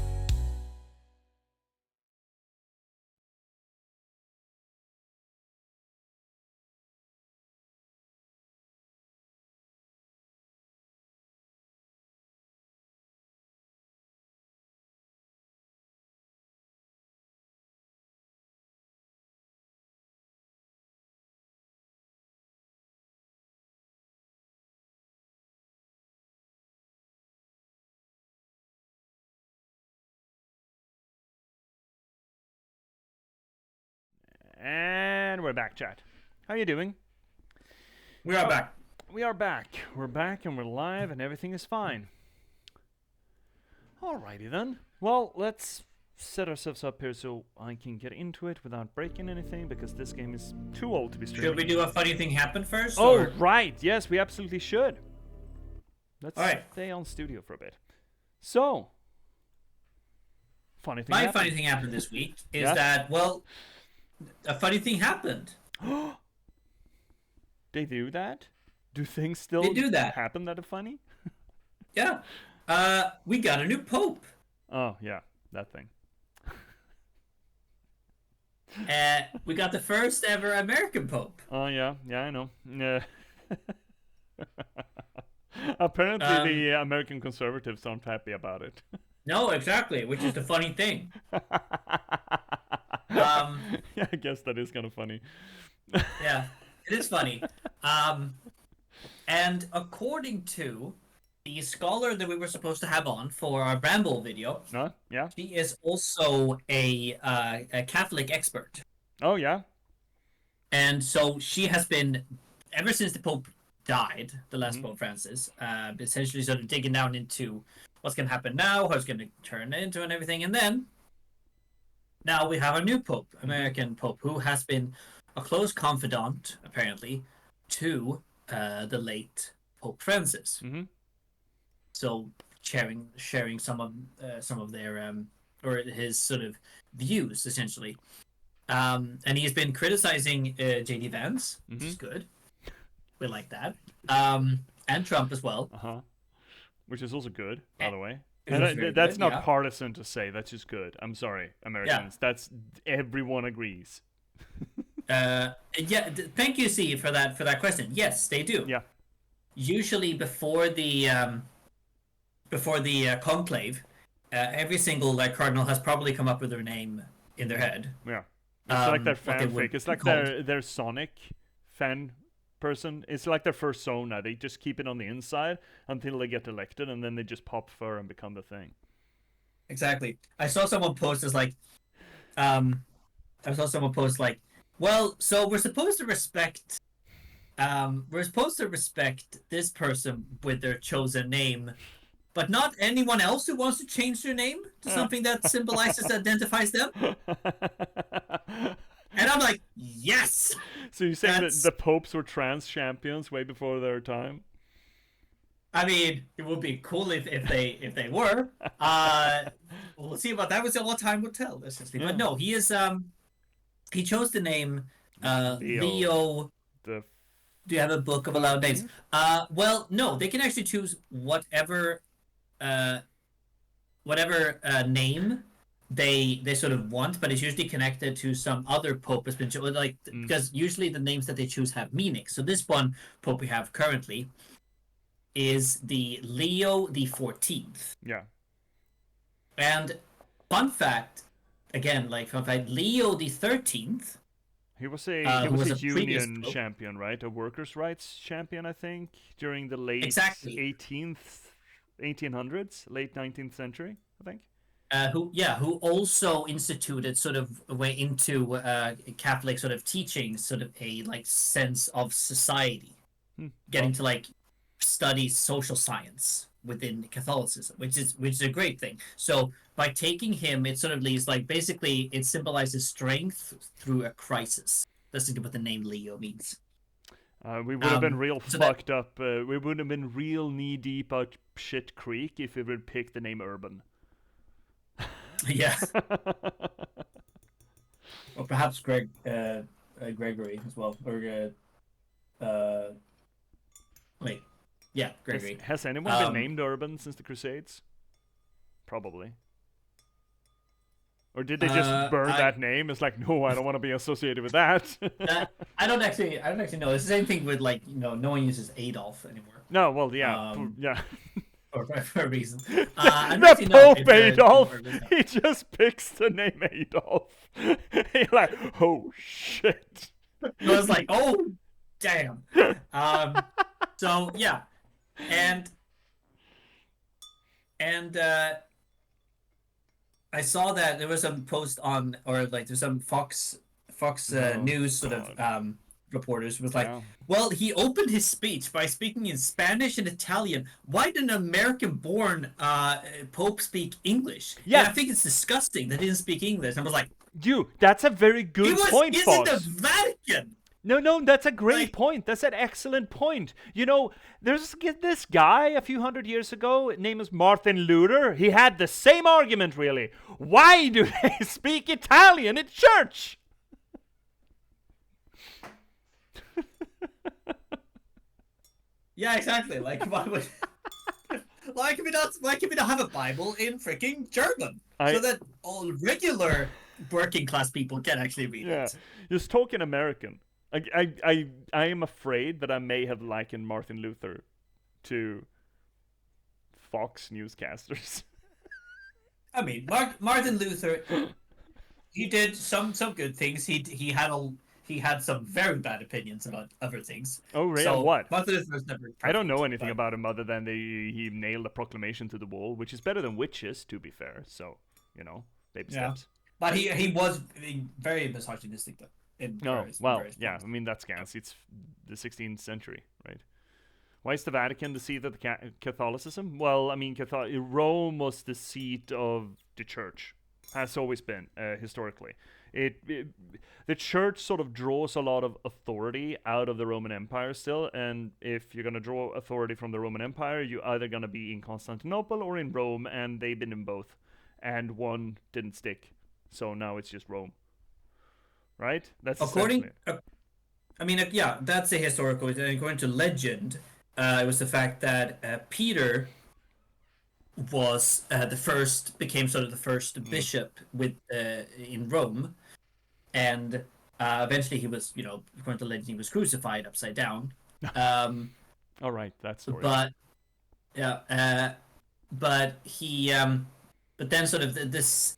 And we're back, chat. How you doing? We are back. We are back. We're back and we're live and everything is fine. Alrighty then. Well, let's set ourselves up here so I can get into it without breaking anything, because this game is too old to be streaming. Should we do a funny thing happen first? Oh, or? right. Yes, we absolutely should. Let's Alright. stay on studio for a bit. So, funny thing My happened. funny thing happened this week is Yeah? that, well, a funny thing happened. They do that? Do things still They do that. happen that are funny? Yeah. We got a new pope. Oh, yeah, that thing. We got the first ever American pope. Oh, yeah, I know. Yeah. Apparently, the American conservatives aren't happy about it. No, exactly, which is the funny thing. Yeah, I guess that is kind of funny. Yeah, it is funny. And according to the scholar that we were supposed to have on for our Bramble video, No? Yeah? she is also a Catholic expert. Oh yeah. And so she has been, ever since the Pope died, the last Pope Francis, essentially sort of digging down into what's going to happen now, how it's going to turn into, and everything. And then now we have a new Pope, American Pope, who has been a close confidant, apparently, to the late Pope Francis. Mm-hmm. So sharing some of their or his sort of views, essentially. And he's been criticizing J.D. Vance, which is good. We like that. And Trump as well. Which is also good, by the way. It was And very that's good, not yeah. partisan to say. That's just good. I'm sorry, Americans. That's everyone agrees. Thank you, C, for that question. Yes, they do. Yeah. Usually before the conclave, every single cardinal has probably come up with their name in their head. Yeah. It's like their what they would fanfic. It's be like called. their Sonic fan person. It's like their first persona. They just keep it on the inside until they get elected, and then they just pop fur and become the thing. Exactly. I saw someone post as well, so we're supposed to respect this person with their chosen name, but not anyone else who wants to change their name to something that symbolizes, identifies them. And I'm like, yes. So you're saying that the popes were trans champions way before their time? I mean, it would be cool if they were. We'll see about that. What time will tell. But no, he is. He chose the name Leo. Do you have a book of allowed names? Well, no. They can actually choose whatever name they sort of want, but it's usually connected to some other pope has been because usually the names that they choose have meaning. So this one pope we have currently is the Leo the 14th. Yeah. And fun fact, Leo the 13th. He was a union champion, right? A workers' rights champion, I think, during the late 1800s, late 19th century, I think. Who also instituted sort of a way into Catholic sort of teaching, sort of a sense of society, getting to study social science within Catholicism, which is a great thing. So by taking him, it sort of leaves basically it symbolizes strength through a crisis. That's what the name Leo means. We would have been real fucked up. We would have been real knee deep out shit creek if we would pick the name Urban. Yeah. Or perhaps Gregory as well, or Gregory. Has anyone been named Urban since the Crusades? Probably. Or did they just burn that name? It's like, no, I don't want to be associated with that. I don't actually know. It's the same thing with no one uses Adolf anymore. No, well, yeah, yeah. For a reason. The Pope Adolf. He just picks the name Adolf. He's like, oh shit. I was like, oh damn. So yeah, and I saw that there was some post on, or there's some Fox News sort of reporters was well, he opened his speech by speaking in Spanish and Italian. Why did an American-born Pope speak English? Yeah, and I think it's disgusting that he didn't speak English. I was like, that's a very good point, Fox. He's in the Vatican. No, that's a great point. That's an excellent point. There's this guy a few hundred years ago, name is Martin Luther. He had the same argument, really. Why do they speak Italian in church? Yeah, exactly. Why can we not have a Bible in freaking German so that all regular working class people can actually read it? Just talking American. I am afraid that I may have likened Martin Luther to Fox newscasters. I mean, Martin Luther, he did some good things. He had some very bad opinions about other things. Oh, really? So, what? Martin Luther's never perfect, I don't know anything about him other than he nailed a proclamation to the wall, which is better than witches, to be fair. So, baby steps. But he was very misogynistic though. In various yeah. points. I mean, that's scans. It's the 16th century, right? Why is the Vatican the seat of the Catholicism? Well, I mean, Rome was the seat of the church. Has always been, historically. The church sort of draws a lot of authority out of the Roman Empire still, and if you're going to draw authority from the Roman Empire, you're either going to be in Constantinople or in Rome, and they've been in both. And one didn't stick. So now it's just Rome. Right? That's according. Yeah, that's a historical. According to legend, it was the fact that Peter was became sort of the first bishop in Rome, and eventually he was, according to legend, he was crucified upside down. All right, that's story. But yeah, but he, but then sort of this,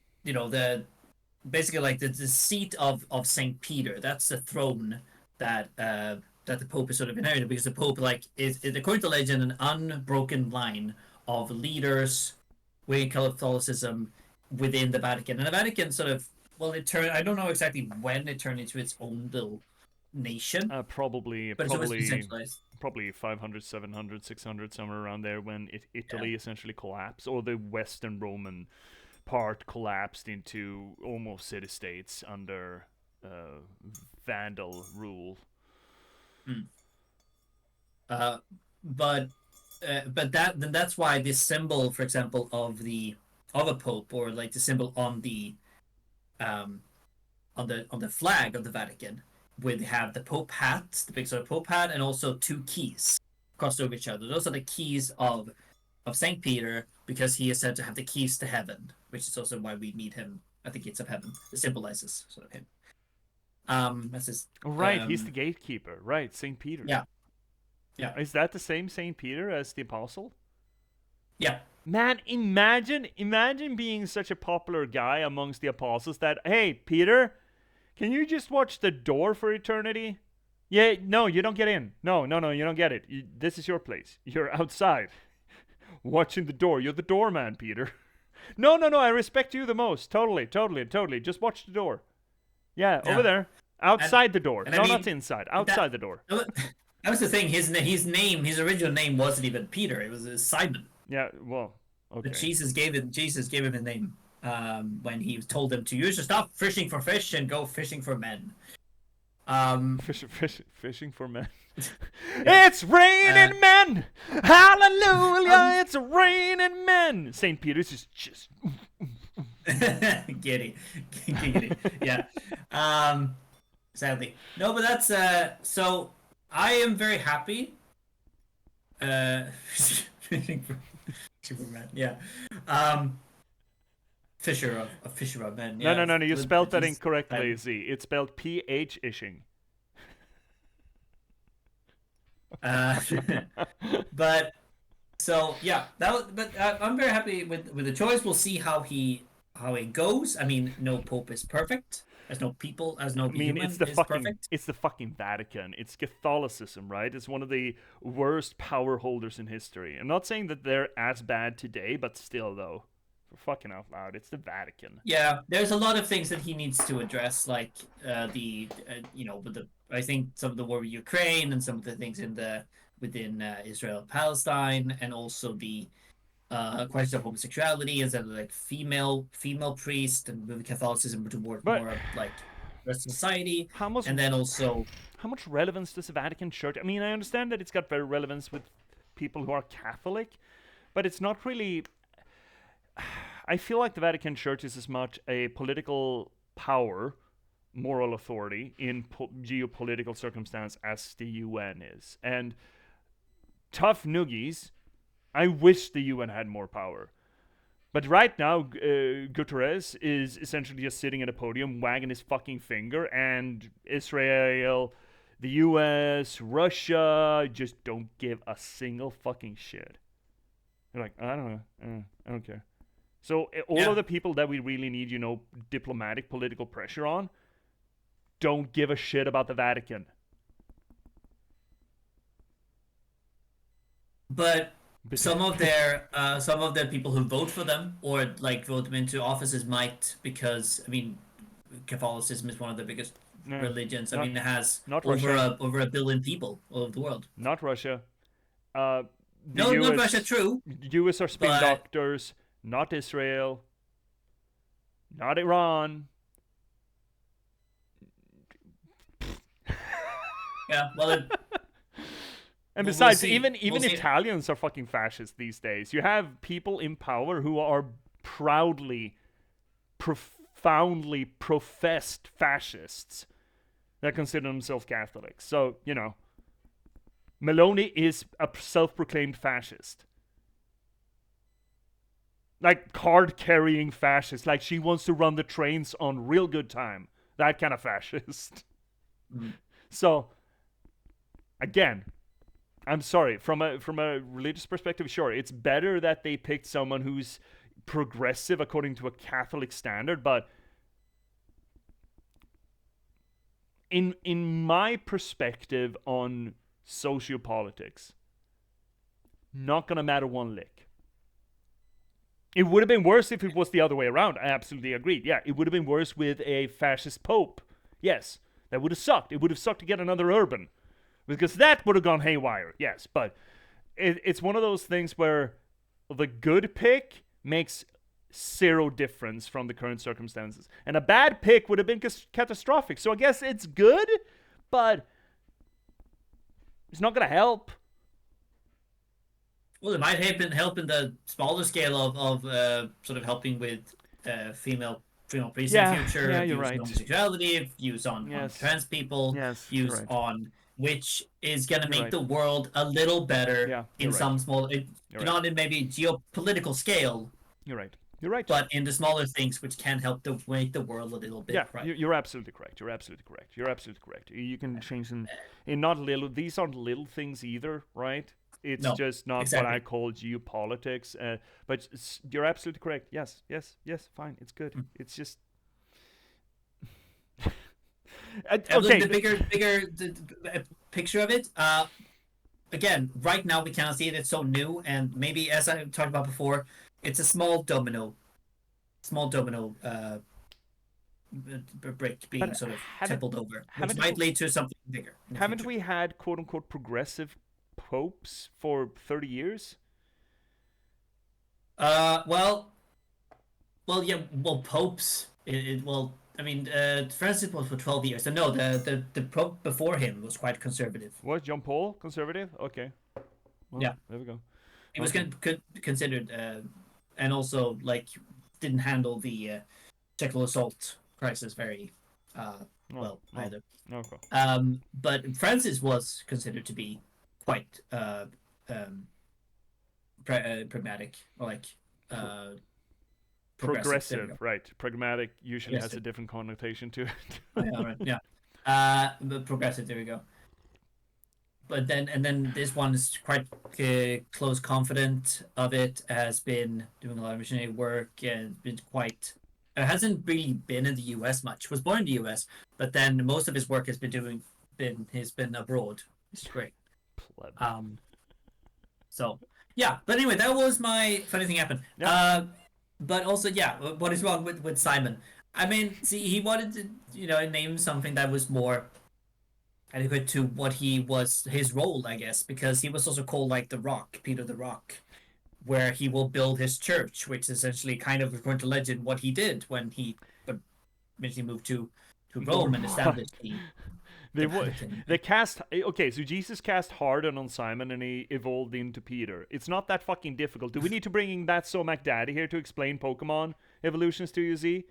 basically like the seat of Saint Peter. That's the throne that the Pope is sort of inherited, because the Pope is according to legend an unbroken line of leaders within Catholicism within the Vatican, and the Vatican sort of I don't know exactly when it turned into its own little nation. Probably 500, 700, 600, somewhere around there, when Italy essentially collapsed, or the Western Roman part collapsed into almost city-states under Vandal rule. But that's why this symbol, for example, of a pope, or like the symbol on the flag of the Vatican, would have the Pope hat, the big sort of Pope hat, and also two keys crossed over each other. Those are the keys of Saint Peter, because he is said to have the keys to heaven, which is also why we need him at the gates of heaven. It symbolizes sort of him. That's his. Right, he's the gatekeeper. Right, Saint Peter. Yeah. Is that the same Saint Peter as the apostle? Yeah. Man, imagine being such a popular guy amongst the apostles that, hey, Peter, can you just watch the door for eternity? Yeah, no, you don't get in. No, you don't get it. This is your place. You're outside, watching the door. You're the doorman, Peter. No, I respect you the most. Totally. Just watch the door. Yeah, over there. Outside the door. No, not inside. Outside the door. That was the thing. His original name wasn't even Peter. It was Simon. Yeah, well, okay. But Jesus gave him a name when he told him to stop fishing for fish and go fishing for men. Fishing for men. It's raining men! Hallelujah! It's raining men! St. Peter's is just... Giddy. Yeah. Sadly. No, but that's... So, I am very happy. Fishing for men, yeah. Fisher of men. Yeah. No. You spelled that incorrectly, Z. It's spelled PH-ishing. But so yeah, I'm very happy with the choice. We'll see how it goes. I mean, no pope is perfect. As no human it's the is fucking perfect. It's the fucking Vatican. It's Catholicism, right? It's one of the worst power holders in history. I'm not saying that they're as bad today, but still, though, for fucking out loud, it's the Vatican. Yeah, there's a lot of things that he needs to address, like I think some of the war with Ukraine and some of the things within Israel and Palestine, and also the question of homosexuality as like female priest, and moving Catholicism toward more of like the rest of society. And then also, how much relevance does the Vatican Church? I mean, I understand that it's got very relevance with people who are Catholic, but it's not really. I feel like the Vatican Church is as much a political power, moral authority in geopolitical circumstance as the UN is. And tough noogies, I wish the UN had more power. But right now, Guterres is essentially just sitting at a podium, wagging his fucking finger, and Israel, the US, Russia just don't give a single fucking shit. They're like, I don't know, I don't care. So all of the people that we really need, diplomatic, political pressure on, don't give a shit about the Vatican. But some of their people who vote for them or like vote them into offices might, because I mean, Catholicism is one of the biggest No, religions. I not- mean, it has not over Russia. over a billion people all over the world. Not Russia. The No, US, not Russia. True. US are spin but- doctors. Not Israel. Not Iran. Yeah. Well, And We'll besides, see. even We'll see. Italians are fucking fascists these days. You have people in power who are proudly, profoundly professed fascists that consider themselves Catholics. So, you know, Meloni is a self-proclaimed fascist. Like, card-carrying fascist. Like, she wants to run the trains on real good time. That kind of fascist. So, again, I'm sorry, from a religious perspective, sure, it's better that they picked someone who's progressive according to a Catholic standard, but in my perspective on sociopolitics, not gonna matter one lick. It would have been worse if it was the other way around. I absolutely agreed. Yeah, it would have been worse with a fascist pope. Yes, that would have sucked. It would have sucked to get another urban. Because that would have gone haywire, yes. But it's one of those things where the good pick makes zero difference from the current circumstances. And a bad pick would have been catastrophic. So I guess it's good, but it's not going to help. Well, it might help in the smaller scale of sort of helping with female priests in the future. Yeah, you're views right. on homosexuality, views on trans people, Yes, views you're right. on which is going to make right. the world a little better Yeah, in you're some right. small, You're not in maybe geopolitical scale, You're right. You're right. but in the smaller things which can help to make the world a little bit Yeah, right. you're absolutely correct. You're absolutely correct. You're absolutely correct. You can change them in not little. These aren't little things either, right? It's No, just not exactly. what I call geopolitics. But you're absolutely correct. Yes, yes, yes. Fine. It's good. It's just okay. The bigger picture of it. Again, right now we cannot see it. It's so new, and maybe as I talked about before, it's a small domino brick being But sort of haven't- tippled over, which haven't might we- lead to something bigger. in the Haven't future. we had quote unquote progressive popes for 30 years? Yeah. Well, popes. I mean, Francis was for 12 years. So no, the pope before him was quite conservative. Was John Paul conservative? Okay. Well, Yeah. There we go. He was Okay. considered, and also like didn't handle the sexual assault crisis very well no. either. Okay. But Francis was considered to be quite pragmatic, or like progressive. There we Progressive, right? Pragmatic usually has a Progressive. different connotation to it. go. Yeah, right, yeah. But progressive. There we go. But then this one is quite close, confident of it. Has been doing a lot of missionary work and been quite. Hasn't really been in the U.S. much. Was born in the U.S., but then most of his work has been abroad. It's great. Pleb. So yeah. But anyway, that was my funny thing happened. Yeah. But also, yeah, what is wrong with Simon? I mean, see, he wanted to, name something that was more adequate to what he was, his role, I guess, because he was also called like the Rock, Peter the Rock, where he will build his church, which is essentially kind of according to legend what he did when he eventually moved to Rome and established They cast okay, so Jesus cast Harden on Simon and he evolved into Peter. It's not that fucking difficult. Do we need to bring in that So McDaddy here to explain Pokemon evolutions to you, Z?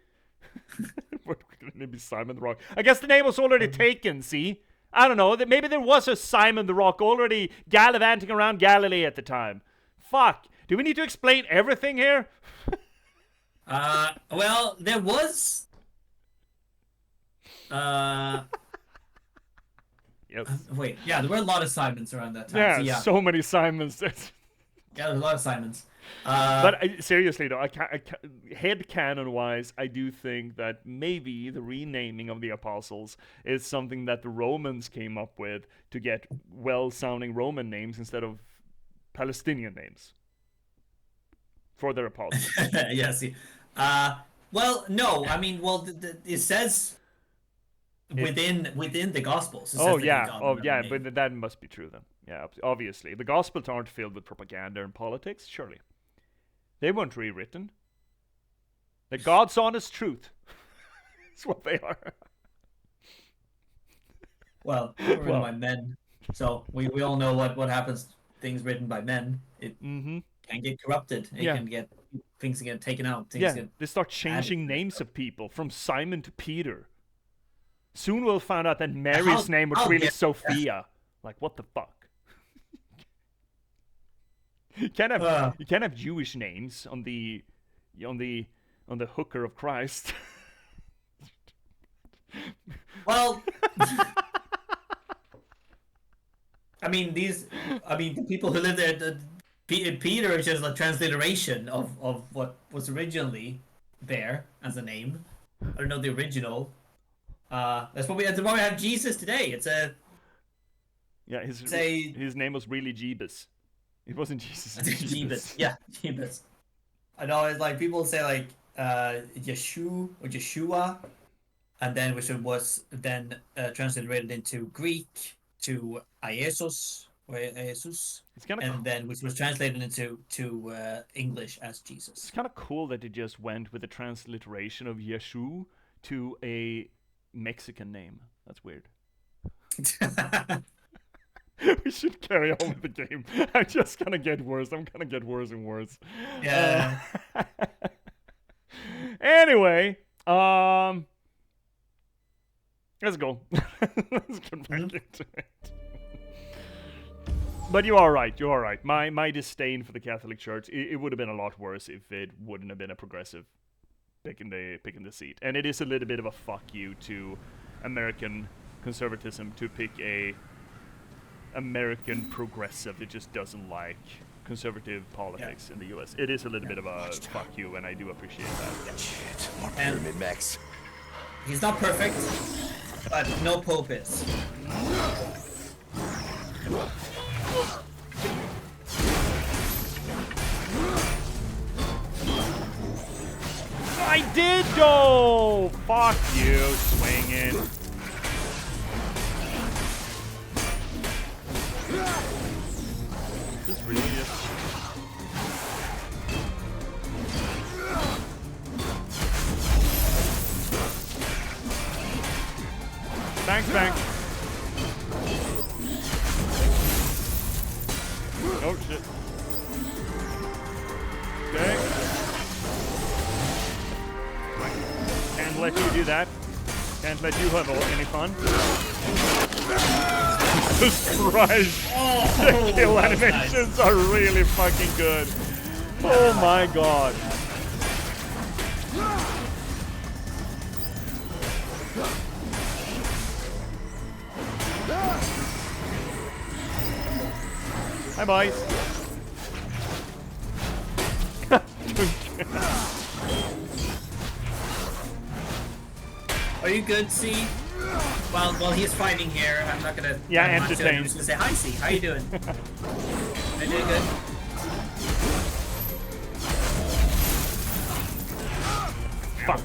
What could it be Simon the Rock? I guess the name was already taken, see? I don't know. Maybe there was a Simon the Rock already gallivanting around Galilee at the time. Fuck. Do we need to explain everything here? Well, there was Yes. wait, yeah, there were a lot of Simons around that time. Yeah, So, yeah. so many Simons. Yeah, there's a lot of Simons. But seriously though, head canon wise, I do think that maybe the renaming of the apostles is something that the Romans came up with to get well-sounding Roman names instead of Palestinian names for their apostles. Yes. Well, no. I mean, well, it says within the Gospels. It says that God would have a name. But that must be true then. Yeah, obviously. The Gospels aren't filled with propaganda and politics, surely. They weren't rewritten. The God's honest truth. That's what they are. Well, written by men. So we all know what happens. Things written by men, it can get corrupted. It can get things get taken out. They start changing names of people from Simon to Peter. Soon we'll find out that Mary's name was really Sophia. Like, what the fuck? You can't have Jewish names on the hooker of Christ. Well, I mean the people who live there. Peter is just a transliteration of what was originally there as a name. I don't know the original. That's why we have Jesus today. It's a his name was really J.P.S. It wasn't Jesus. J.P.S. Yeah, J.P.S. I know it's like people say like Yeshua or Yeshua, and then which was then transliterated into Greek to Iesus or Jesus. It's kind of and then which was translated into English as Jesus. It's kind of cool that it just went with the transliteration of Yeshua to a Mexican name. That's weird. We should carry on with the game. I'm just gonna get worse. I'm gonna get worse and worse. Yeah. Anyway, let's go. Let's get back into it. But you are right. You are right. My disdain for the Catholic Church, it would have been a lot worse if it wouldn't have been a progressive picking the seat. And it is a little bit of a fuck you to American conservatism to pick a American progressive that just doesn't like conservative politics in the U.S. It is a little bit of a fuck you, and I do appreciate that. Shit, more pyramid mechs. He's not perfect, but no Pope is. I did go! Fuck you, swinging. This really is. Thanks, thanks. Oh shit. Okay. Can't let you do that. Can't let you have any fun. Jesus Christ. The kill animations are really fucking good. Oh my god. Hi, boys. Are you good, C? While he's fighting here, I'm not gonna. Yeah, I'm entertain. just gonna say hi, C. How you doing? Are you doing good? Fuck.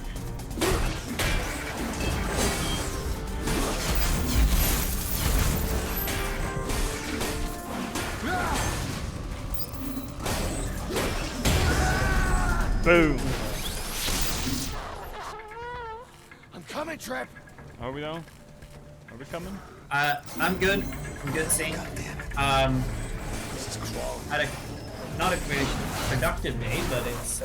Boom. I'm coming, Trip. Are we though? Are we coming? I'm good. I'm good, C. This is crawling. Had not a very productive day, but it's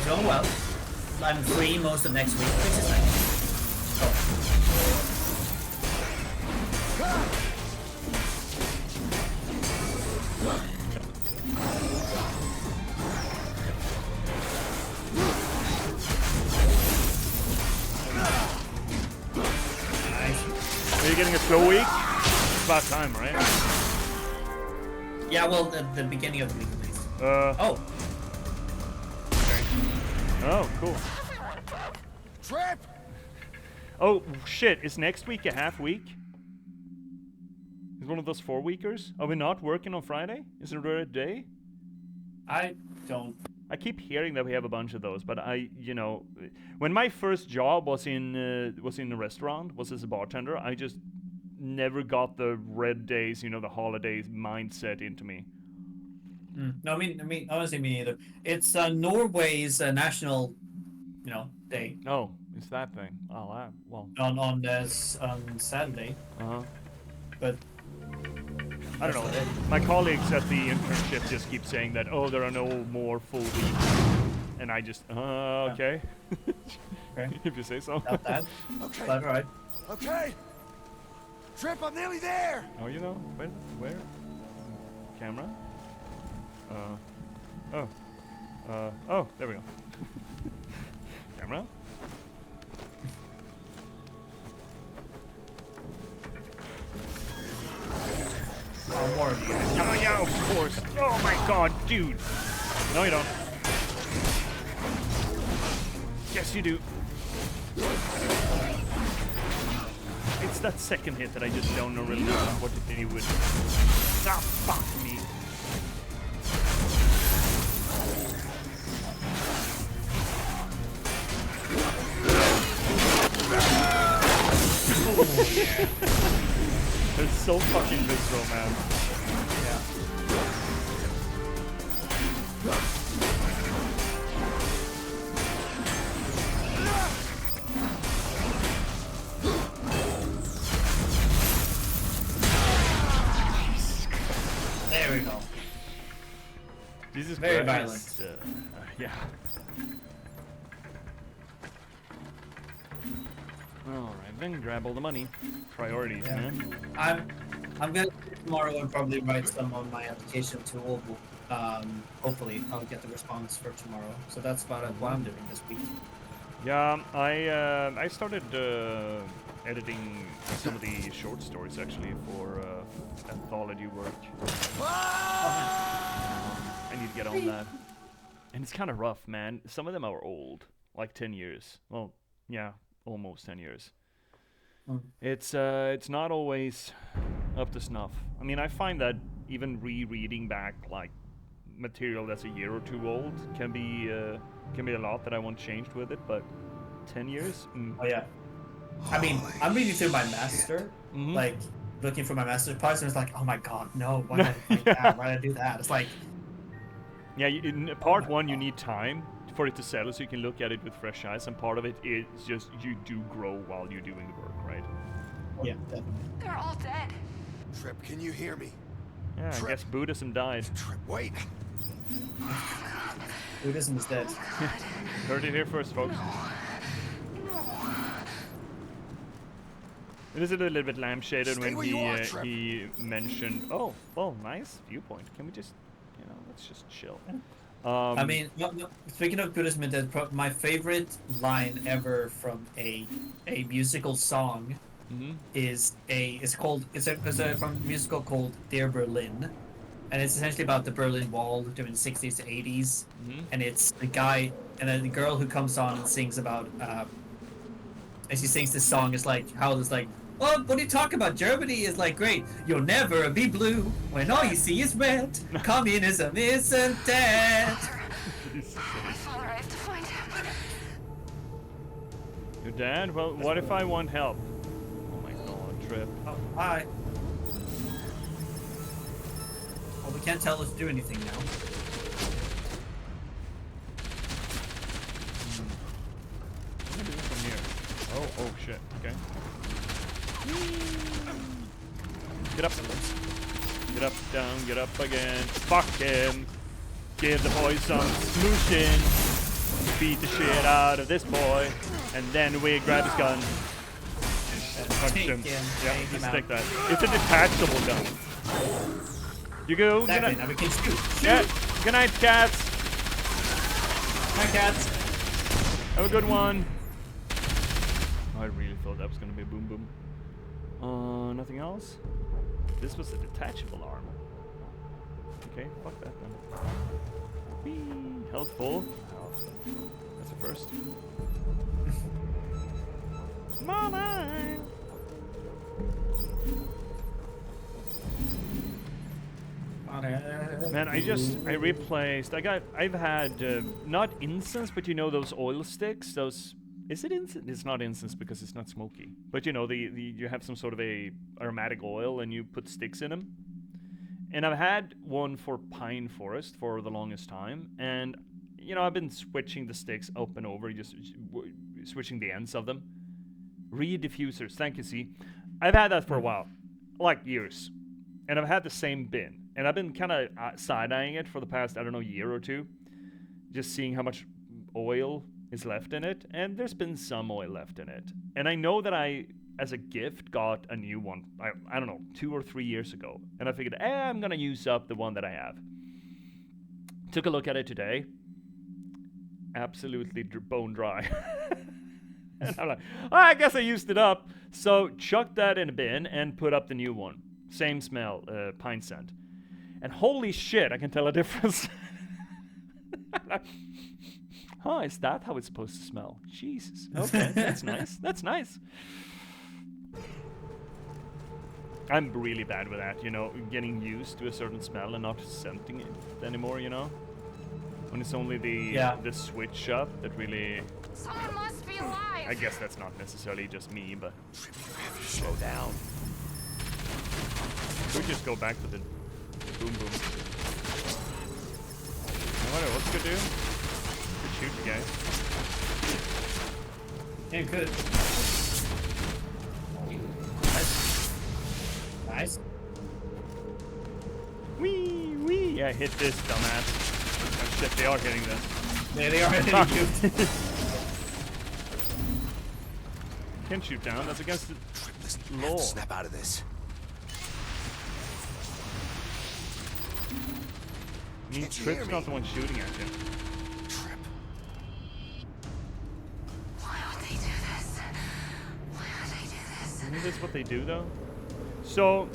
going well. I'm free most of next week, which is nice. Are you getting a slow week? It's about time, right? Yeah, well, the beginning of the week, at least. Oh. Okay. Oh, cool. Trip! Oh, shit. Is next week a half week? One of those 4-weekers? Are we not working on Friday? Is it a red day? I don't. I keep hearing that we have a bunch of those, but when my first job was in a restaurant, was as a bartender, I just never got the red days, the holidays mindset into me. No, I mean, honestly, me neither. It's Norway's national, day. Oh, it's that thing. Oh, well. On Saturday, but I don't know. My colleagues at the internship just keep saying that, oh, there are no more full weeks. And I just, okay. Okay. If you say so. Not that. Okay. But all right. Okay. Trip, I'm nearly there. Oh, where? Camera? There we go. Camera? More of you. Oh, yeah, of course. Oh my god, dude. No, you don't. Yes, you do. It's that second hit that I just don't know really what to do with. Ah, fuck me. Oh, yeah. It's so fucking visceral, man. There we go. Jesus Very Christ. violent. Yeah. Alright, then grab all the money. Priorities, Yeah. man. I'm gonna tomorrow and probably write some on my application to Oval. Hopefully I'll get the response for tomorrow. So that's about what I'm doing this week. Yeah, I started editing some of the short stories actually for anthology work. I need to get on that. And it's kind of rough, man. Some of them are old, like 10 years. Well, yeah, almost 10 years. It's not always up to snuff. I mean, I find that even rereading back like material that's a year or two old can be a lot that I want changed with it, but 10 years? Oh yeah. I mean, I'm reading through my master, like looking for my master parts, and it's like, oh my god, no! Why did I find that? Why did I do that? It's like, yeah, in part one, you need time for it to settle so you can look at it with fresh eyes, and part of it is just you do grow while you're doing the work, right? yeah, definitely. They're all dead. Trip, can you hear me? Yeah, I Trip. guess Buddhism died. Trip, wait. Buddhism is dead. Heard it here first, folks. It is a little bit lampshaded Stay when where you are, Trip. he mentioned, oh, well, nice viewpoint. Can we just, let's just chill. I mean, speaking of Buddhism is dead, my favorite line ever from a musical song is from a musical called Dear Berlin, and it's essentially about the Berlin Wall during the 60s to 80s, and it's the guy and then the girl who comes on and sings about and she sings this song. It's like how it's like, oh, what are you talking about? Germany is like great. You'll never be blue when all you see is red. Communism isn't dead. My father, I have to find him. Your dad? Well, what if I want help? Oh my god, Trip. Oh, hi. Well, we can't tell us to do anything now. What am I doing from here? Oh shit, okay. Get up. Get up, down, get up again. Fuck him. Give the boy some smooching. Beat the shit out of this boy. And then we grab his gun. And punch him. Yeah, just take that. It's a detachable gun. You go. Exactly, now we can shoot. Yeah. Good night, cats. Hi, cats. Have a good one. I really thought that was gonna be a boom boom. Nothing else? This was a detachable arm. Okay, fuck that then. Whee! Health full. That's the first. Mama! Man, I replaced. I've had not incense, but you know those oil sticks. Those is it incense? It's not incense because it's not smoky. But you know the you have some sort of a aromatic oil and you put sticks in them. And I've had one for pine forest for the longest time, and you know I've been switching the sticks up and over, just switching the ends of them. Reed diffusers, thank you. See, I've had that for a while, like years, and I've had the same bin, and I've been kind of side-eyeing it for the past, I don't know, year or two, just seeing how much oil is left in it, and there's been some oil left in it, and I know that I, as a gift, got a new one, I don't know, 2 or 3 years ago, and I figured, I'm gonna use up the one that I have. Took a look at it today, absolutely bone dry. And I'm like, I guess I used it up. So chucked that in a bin and put up the new one. Same smell, pine scent. And holy shit, I can tell a difference. Huh, is that how it's supposed to smell? Jesus. Okay, that's nice. That's nice. I'm really bad with that, you know, getting used to a certain smell and not scenting it anymore, you know? When it's only the switch up that really... Someone must be alive! I guess that's not necessarily just me, but... Slow down. Should we just go back to the boom boom? No matter what you could do. Could shoot you guys. Yeah, good. Nice. Wee, wee! Yeah, hit this, dumbass. Oh shit, they are hitting this. Yeah, they are hitting you. Can't shoot down, that's against the law. Snap out of this. I mean, Trip's not the one shooting at you. Trip. Why would they do this? Why would they do this? Isn't this what they do, though? So,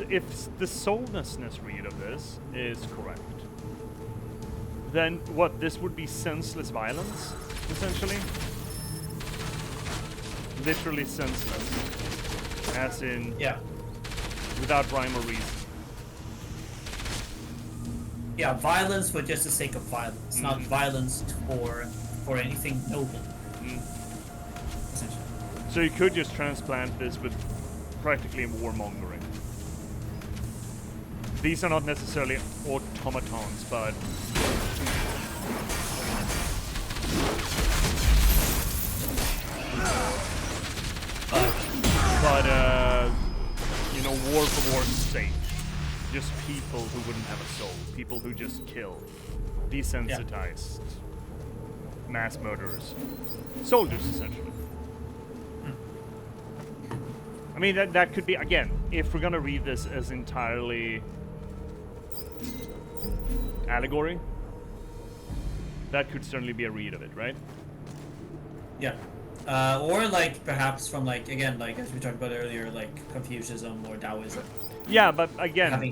if the soullessness read of this is correct, then what, this would be senseless violence, essentially? Literally senseless. As in... Yeah. Without rhyme or reason. Yeah, violence for just the sake of violence, not violence for anything noble. Essentially. So you could just transplant this with practically warmongering. These are not necessarily automatons, but... you know, war for war's sake. Just people who wouldn't have a soul. People who just kill. Desensitized. Mass murderers. Soldiers, essentially. I mean, that could be, again, if we're gonna read this as entirely allegory, that could certainly be a read of it, right? Yeah. Or like perhaps from like, again, like as we talked about earlier, like Confucianism or Taoism. Yeah, but again,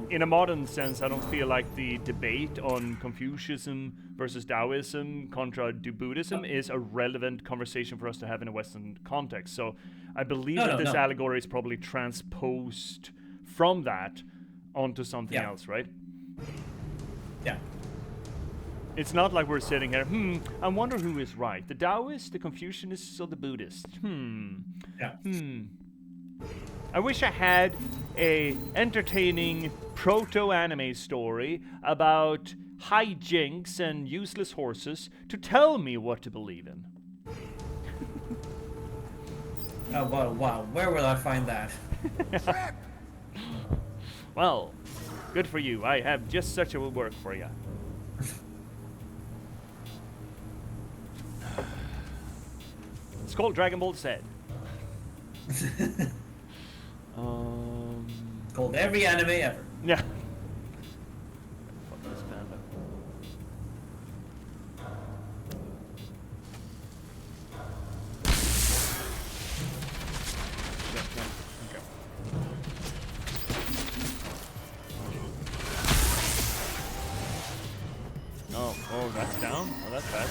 in a modern sense, I don't feel like the debate on Confucianism versus Taoism contra Buddhism is a relevant conversation for us to have in a Western context. So I believe that this allegory is probably transposed from that onto something else, right? Yeah. It's not like we're sitting here, I wonder who is right, the Taoists, the Confucianists, or the Buddhists? I wish I had a entertaining proto-anime story about hijinks and useless horses to tell me what to believe in. Oh, wow. Where will I find that? Well, good for you. I have just such a work for you. It's called Dragon Ball Z. Called every anime ever. Yeah. Oh, that's down? Oh, that's bad.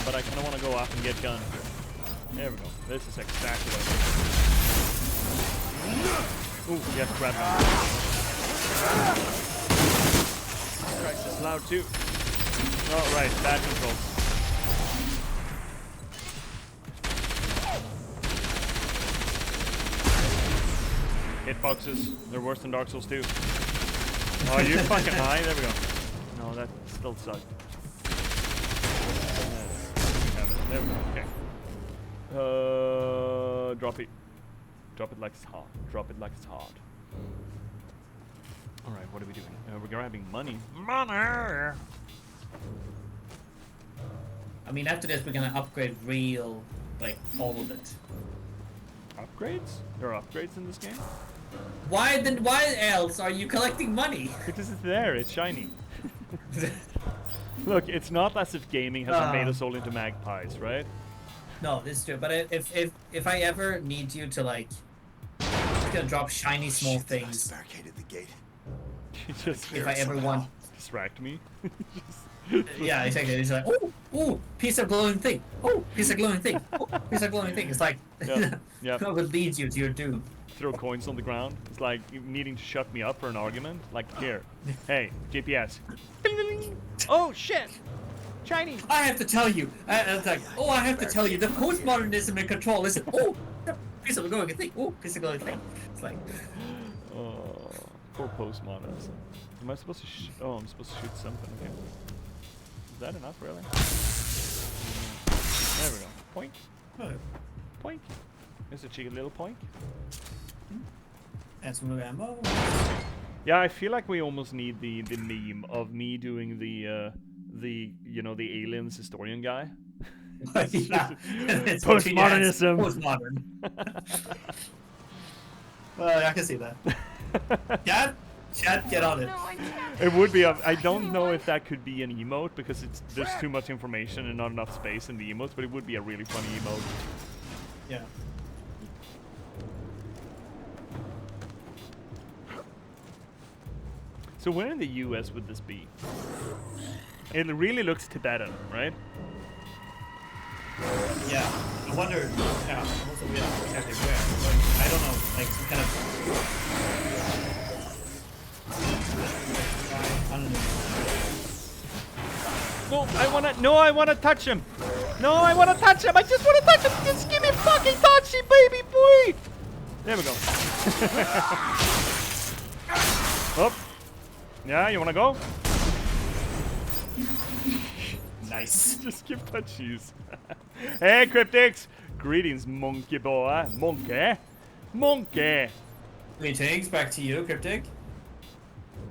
But I kind of want to go off and get gun. There we go. This is exactly what I think. Ooh, yes, grab that. Christ, it's loud too. Oh, right, bad control. Hitboxes, they're worse than Dark Souls 2. Oh, you fucking high. There we go. No, that still sucked. There we go. Okay. Drop it. Drop it like it's hot. Drop it like it's hot. All right, what are we doing? We're grabbing money. Money. I mean, after this, we're gonna upgrade real, like, all of it. Upgrades? There are upgrades in this game? Why else are you collecting money? Because it's there. It's shiny. Look, it's not as if gaming has made us all into magpies, right? No, this is true. But if I ever need you to, like, just gonna drop shiny small things. Barricaded the gate. Just If I ever want. distract me. Yeah, exactly. It's like, ooh, piece of glowing thing. Oh, piece of glowing thing. Oh, piece of glowing thing. It's like, Yep. what leads you to your doom. Throw coins on the ground. It's like you needing to shut me up for an argument. Like, here. Hey, J.P.S. Oh, shit. Shiny. I have to tell you. It's like, I have to tell you. The postmodernism in control. Listen, piece of glowing thing. Oh, piece of glowing thing. It's like, Oh, poor postmodernism. Am I supposed to I'm supposed to shoot something. Okay. Is that enough, really? There we go. Poink. Poink. There's a cheeky little poink. and some ammo. Yeah, I feel like we almost need the meme of me doing the aliens historian guy. Yeah. Postmodernism. Postmodern. Well, I can see that. Chat, get on it. No, I can't. It would be. I don't know if that could be an emote because there's too much information and not enough space in the emotes, but it would be a really funny emote. Yeah. So where in the US would this be? It really looks Tibetan, right? Yeah. I wonder. Yeah. Also, we don't know exactly where. Like, I don't know. Like some kind of. I don't know. No, I wanna touch him. No, I wanna touch him. I just wanna touch him. Just give me fucking touchy, baby boy. There we go. Oh. Yeah, you wanna go? Nice. Just give touchies. Hey, Cryptics. Greetings, monkey boy. Monkey. Greetings, back to you, Cryptic.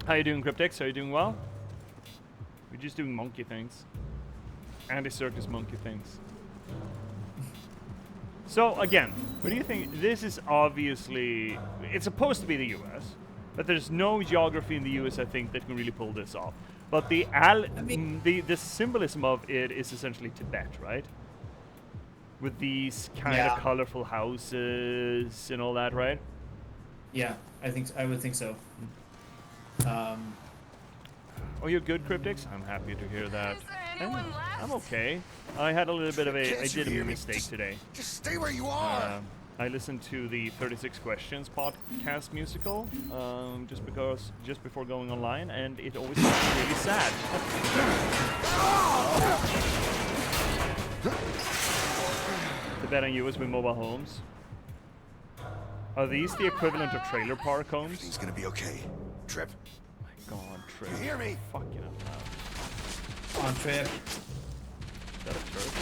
How you doing, Cryptics? Are you doing well? We're just doing monkey things. Anti-circus monkey things. So, again, what do you think? This is obviously... It's supposed to be the US, but there's no geography in the US, I think, that can really pull this off. But the symbolism of it is essentially Tibet, right? With these kind of colorful houses and all that, right? Yeah, I would think so. Oh, you're good, Cryptics? I'm happy to hear that. Is there anyone left? I'm okay. I had a little bit of I Can't you did a hear me? mistake today. Just stay where you are. I listened to the 36 Questions podcast musical just before going online, and it always sounds really sad. Tibetan US with mobile homes. Are these the equivalent of trailer park homes? Everything's gonna be okay. Trip. My God, Trip. You hear me? Fucking up loud. On Trip. Is that a turret?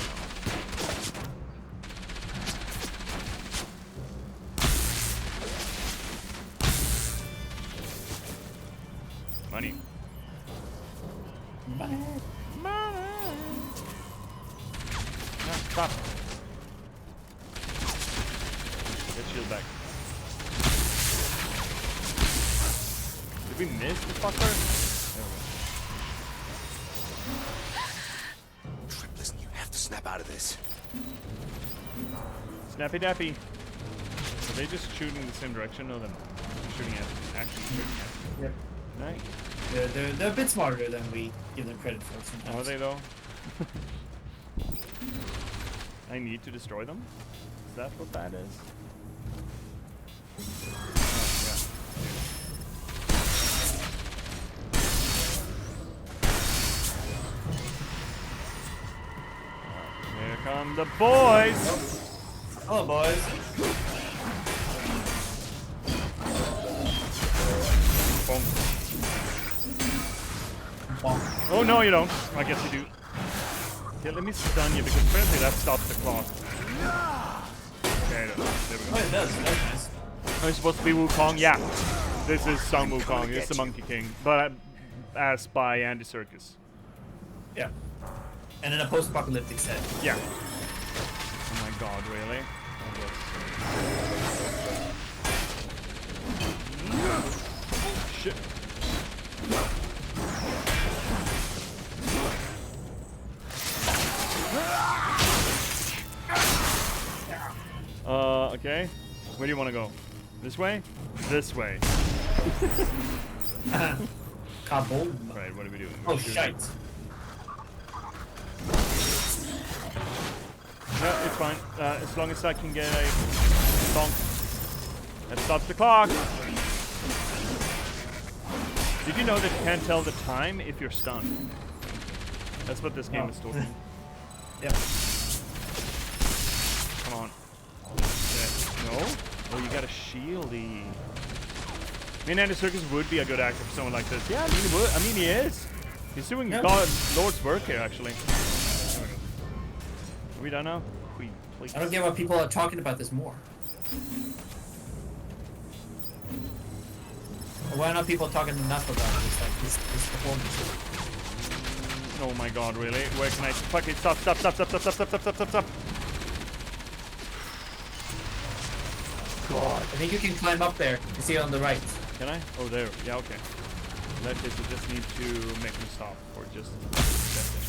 Money. Money. Ah, stop. Get shield back. Did we miss the fucker? Trip, listen, you have to snap out of this. Snappy dappy. Are they just shooting in the same direction? No, they're not. They're shooting at, actually shooting at. Yep. Nice. They're a bit smarter than we give them credit for sometimes. Are they though? I need to destroy them? Is that what that is? Oh, come the boys. Hello, boys. Bonk. Bonk. Oh no, you don't. I guess you do. Okay, let me stun you because apparently that stops the clock. Okay, there we Oh, go. it does. That's nice. Am I supposed to be Wukong? Yeah. This is Sun Wukong. It's the Monkey King, but as by Andy Serkis. Yeah. And in a post-apocalyptic set. Yeah. Oh my god, really? Shit. Okay. Where do you want to go? This way? This way. Kaboom. Right, what are we doing? Oh, We're shooting. shite. No, it's fine. As long as I can get a bonk. That stops the clock. Did you know that you can't tell the time if you're stunned? That's what this game Oh. is talking. Yep. Come on. No? Oh, you got a shieldy. I mean, Andy Serkis would be a good actor for someone like this. Yeah, I mean, he would. I mean, he is. He's doing Yeah. Lord's work here, actually. There we go. Are we done now? Please. I don't get why people are talking about this more. Why are not people talking enough about this, like this performance? Oh my god, really? Where can I fucking stop. God. I think you can climb up there. You see it on the right. Can I? Oh, there. Yeah, okay. In that case, I just need to make him stop for just a second.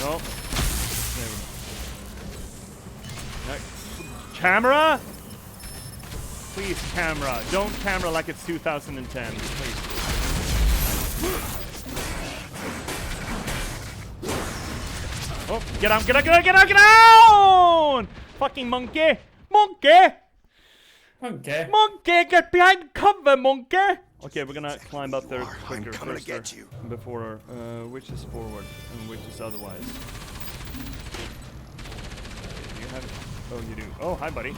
No. There we go. No. Camera? Please, camera. Don't camera like it's 2010. Please. Oh, get on, get on, get on, get on, get on! Fucking monkey! Monkey! Okay. Monkey, get behind cover, monkey! Okay, we're gonna climb up there quicker coming to first get you. before which is forward and which is otherwise. Do you have it? Oh, you do. Oh, hi, buddy.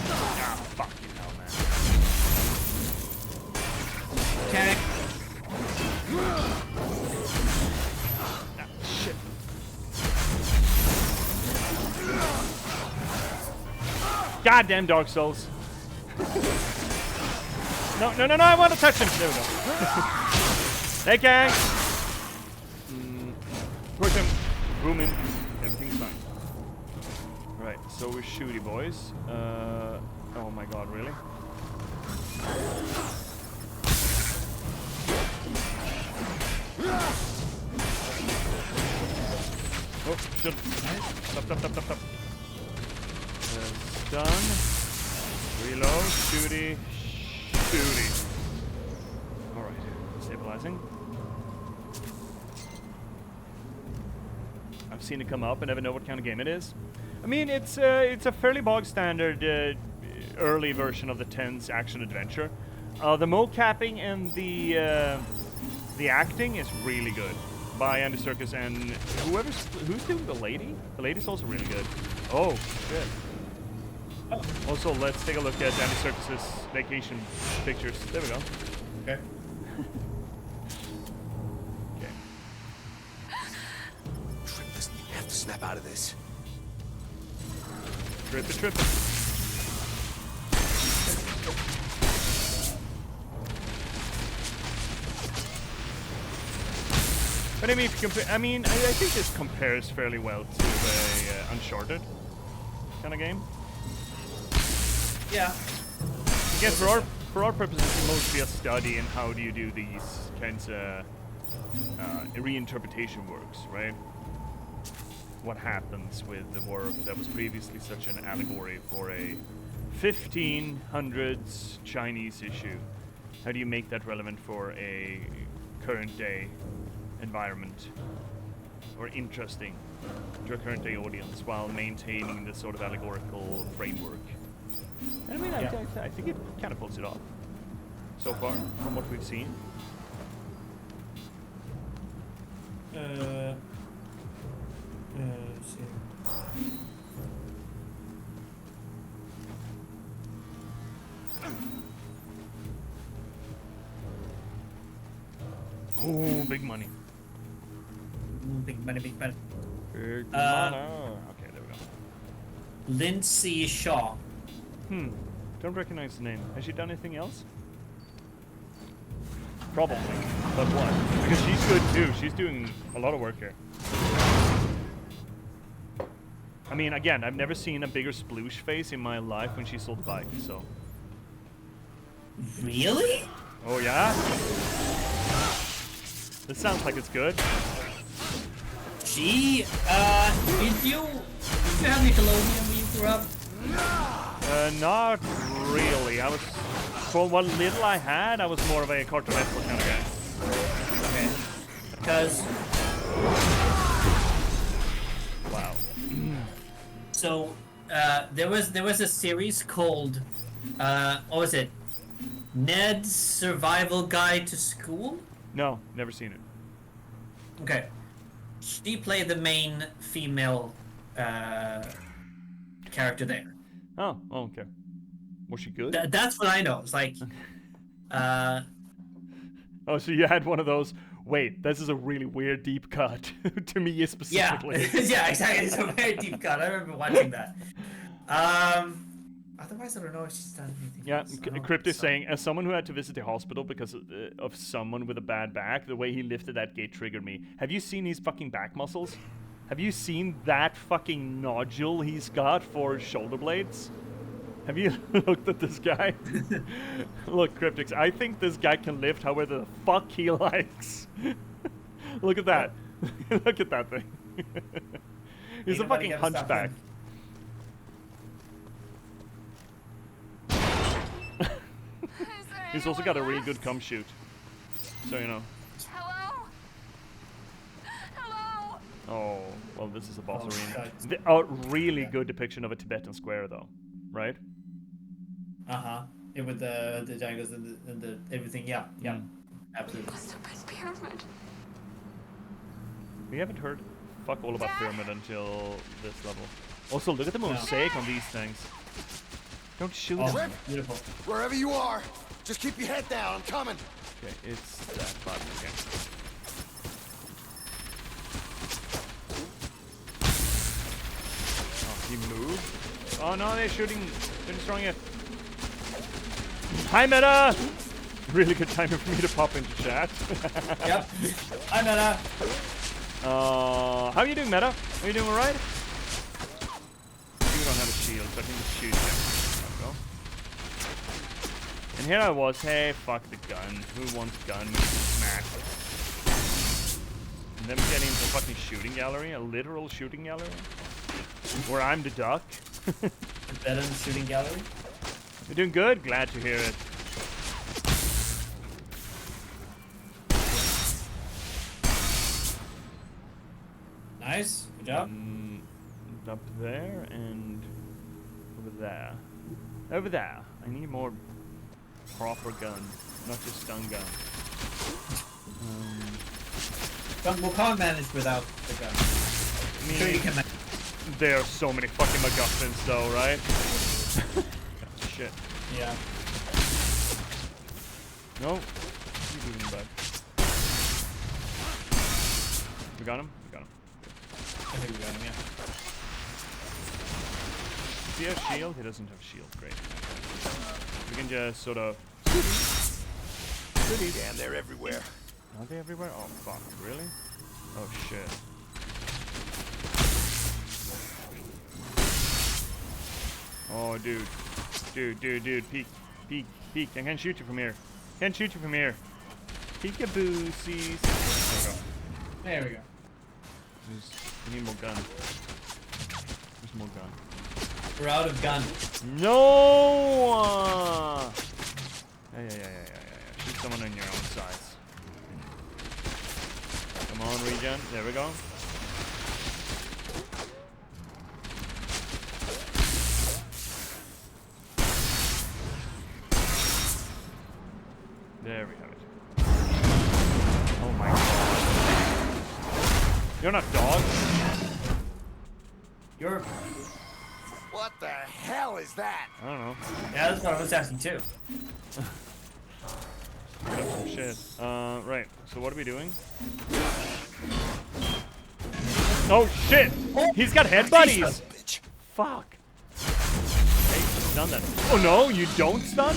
Ah, fucking hell, man. Okay. Ah, shit. Goddamn Dark Souls. No, I want to touch him. There we go. Hey, gang. Push him. Boom him. Everything's fine. Right, so we're shooty boys. Oh my god, really? Oh, shit. Stop. Done. Reload. Shooty. Alright. Stabilizing. I've seen it come up and never know what kind of game it is. I mean, it's a fairly bog standard early version of the 10's action adventure. The mocapping and the acting is really good by Andy Serkis and who's doing the lady. The lady's also really good. Oh shit. Oh. Also, let's take a look at Andy Serkis's vacation pictures. There we go. Okay. Okay. Trip this. You have to snap out of this. Trip it. But I mean, if you compare, I think this compares fairly well to a Uncharted kind of game. Yeah. Again, for our purposes, it's mostly a study in how do you do these kinds of reinterpretation works, right? What happens with the work that was previously such an allegory for a 1500s Chinese issue? How do you make that relevant for a current day environment or interesting to a current day audience while maintaining this sort of allegorical framework? I mean, I think it kind of pulls it off so far from what we've seen. Let's see. Oh, big money. Big money, big money. Big money. Okay, there we go. Lindsay Shaw. Don't recognize the name. Has she done anything else? Probably. But what? Because she's good too. She's doing a lot of work here. I mean, again, I've never seen a bigger sploosh face in my life when she sold the bike, so. Really? Oh, yeah? This sounds like it's good. She, did you have Nickelodeon when you grew up? Not really. I was, for what little I had, I was more of a Cartoon Network kind of guy. Okay. Because, Wow. so, there was a series called, what was it? Ned's Survival Guide to School? No, never seen it. Okay. She played the main female character there. Oh, okay. Was she good? That's what I know. It's like, Oh, so you had one of those. Wait, this is a really weird deep cut to me yeah, specifically. yeah, exactly. It's a very deep cut. I remember watching that. Otherwise, I don't know if she's done anything. Yeah, else. Crypt is saying, as someone who had to visit the hospital because of someone with a bad back, the way he lifted that gate triggered me. Have you seen his fucking back muscles? Have you seen that fucking nodule he's got for shoulder blades? Have you looked at this guy? Look, Cryptix, I think this guy can lift however the fuck he likes. Look at that. Look at that thing. He's a fucking hunchback. He's also got a really good cum shoot. So, you know. Hello? Hello? Oh, well, this is a boss arena. shit. A really good depiction of a Tibetan square, though. Right? Yeah, with the triangles and the everything. Yeah, yeah, absolutely. Must have been pyramid. We haven't heard fuck all about Pyramid until this level. Also, look at the mosaic on these things. Don't shoot Oh, them. beautiful. Wherever you are, just keep your head down. I'm coming. Okay, it's that button again. Oh, he moved. Oh no, they're shooting. They're destroying it. Hi, Meta! Really good timing for me to pop into chat. Yep. I'm Meta. How are you doing, Meta? Are you doing alright? You don't have a shield, so I can just shoot you. There we go. And here I was, hey, fuck the gun. Who wants gun? Smack. And then we get into a fucking shooting gallery, a literal shooting gallery. Where I'm the duck. Better than shooting gallery. You're doing good? Glad to hear it. Nice. Good job. Up there and over there. Over there. I need more proper gun, not just stun gun. We can't manage without the gun. I mean, Sure you can manage. there are so many fucking MacGuffins though, right? Shit. Yeah. No. What are you doing, bud? We got him? We got him. I think we got him, yeah. Does he have shield? He doesn't have shield. Great. We can just sort of... Damn, they're everywhere. Are they everywhere? Oh, fuck. Really? Oh, shit. Oh, dude. Dude. Peek. I can't shoot you from here. Peekaboo-sies. There we go. There we go. We need more gun. There's more gun. We're out of gun. No! Yeah. Shoot someone in your own size. Come on, regen. There we go. There we have it. Oh my god. You're not dogs. You're. What the hell is that? I don't know. Yeah, that's what I was asking too. Oh, shit. Right. So what are we doing? Oh shit! He's got head buddies. Bitch. Fuck. Hey, stun that. Oh no, you don't stun?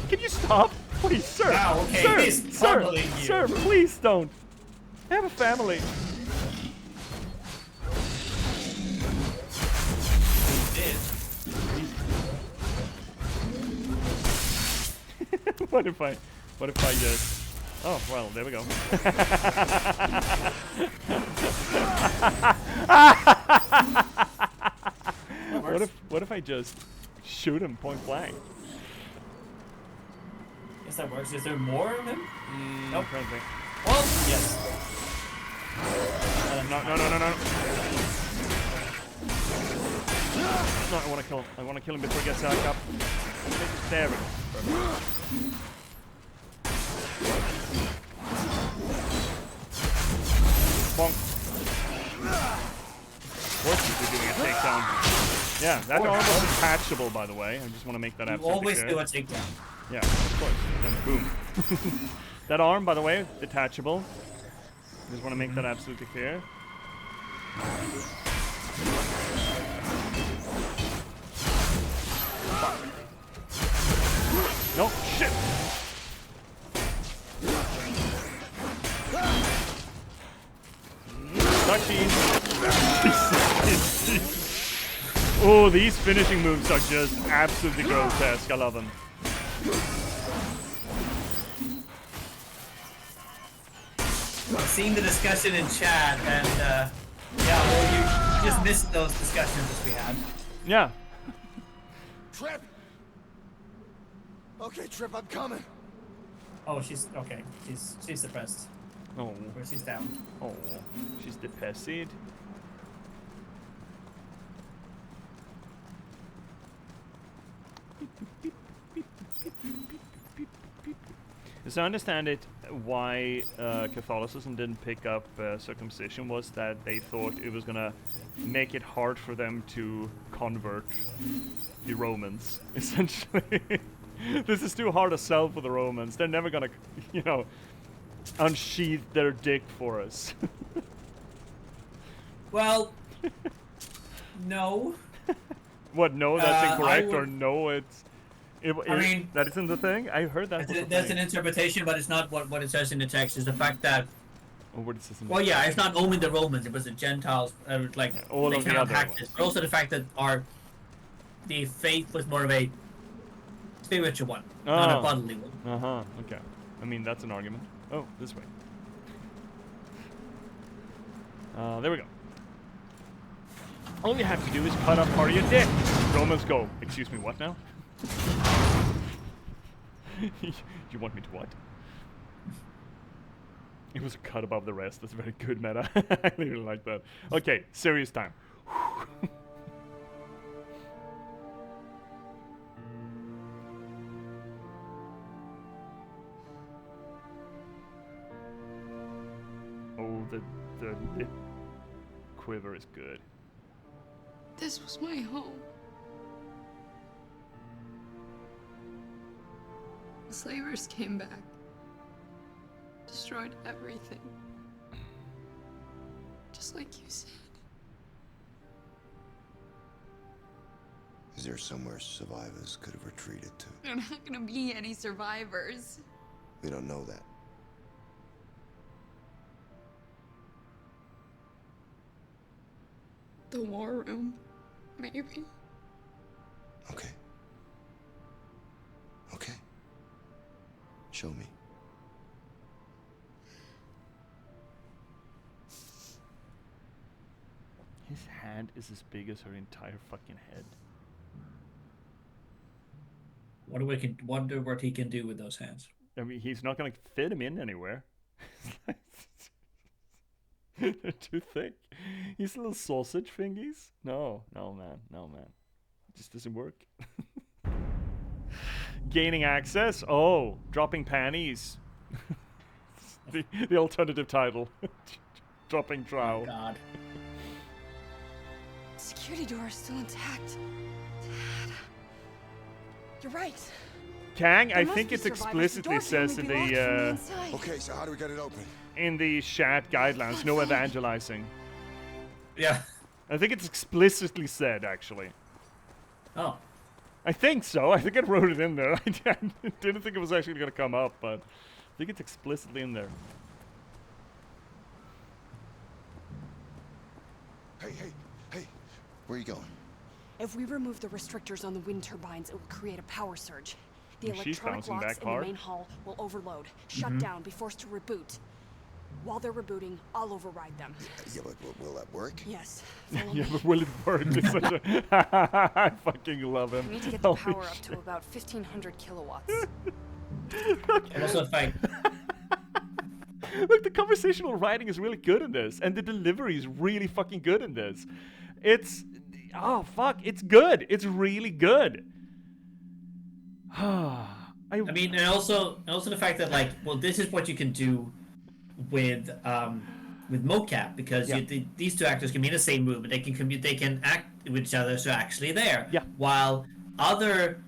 Can you stop? Please, sir. Wow, okay, Sir, he's sir, pummeling you. sir, please don't. I have a family. What if I just... Oh, well, there we go. What if I just shoot him point blank? Yes, that works. Is there more of him? Nope. Trying to think. Well, yes. No. No, I want to kill him. I want to kill him before he gets back up. There we go. Perfect. Bonk. Of course he's doing a takedown. Yeah, that arm was detachable, by the way. I just want to make that You absolutely always clear. do a takedown. Yeah, of course. And boom. That arm, by the way, detachable. Just want to make that absolutely clear. No, shit! Oh, these finishing moves are just absolutely grotesque. I love them. I've seen the discussion in chat, and yeah, well, you just missed those discussions that we had. Yeah. Trip. Okay, Trip, I'm coming. Oh, she's okay. She's depressed. Oh. Or she's down. Oh. She's depressed. As I understand it, why Catholicism didn't pick up circumcision was that they thought it was gonna make it hard for them to convert the Romans, essentially. This is too hard to sell for the Romans. They're never gonna, you know, unsheath their dick for us. Well, no. What? No, that's incorrect, I or would- no, it's. I mean, that isn't the thing. I heard that. Was the That's thing. an interpretation, but it's not what it says in the text. Is the fact that, Oh, what is this? In well, yeah, it's not only the Romans; it was the Gentiles. Like all they of the cannot other hack ones. this, but also the fact that the faith was more of a spiritual one, not a Oh. bodily one. Okay. I mean, that's an argument. Oh, this way. There we go. All you have to do is cut up part of your dick. Romans go. Excuse me, what now? You want me to what? It was a cut above the rest. That's very good meta. I really like that. Okay, serious time. Oh, the lip quiver is good. This was my home. The slavers came back, destroyed everything. Just like you said. Is there somewhere survivors could have retreated to? There are not gonna be any survivors. We don't know that. The war room, maybe. Okay. Okay. Show me. His hand is as big as her entire fucking head. Wonder what he can do with those hands. I mean, he's not gonna fit him in anywhere. They're too thick. He's little sausage fingies. No, man. It just doesn't work. Gaining access. Oh, dropping panties. the alternative title. dropping trowel. God. Security door is still intact. Dad. You're right. Kang, There I must think be it survivors. The explicitly door can says only in be locked from the the inside. Okay, so how do we get it open? chat guidelines, no evangelizing. Yeah. I think it's explicitly said, actually. Oh. I think so. I think I wrote it in there. I didn't think it was actually going to come up, but I think it's explicitly in there. Hey, where are you going? If we remove the restrictors on the wind turbines, it will create a power surge. The And she's electronic bouncing locks back in the hard. main hall will overload, shut down, be forced to reboot. While they're rebooting, I'll override them. Yeah, but will that work? Yes. Follow Yeah, me. but will it work? It's such a I fucking love him. We need to get the Holy power up shit. to about 1,500 kilowatts. Also, if I Look, the conversational writing is really good in this, and the delivery is really fucking good in this. It's oh fuck, it's good. It's really good. I mean, and also the fact that like, well, this is what you can do with mocap because Yeah. these two actors can be in the same room and they can they can act with each other, so actually there. Yeah. While other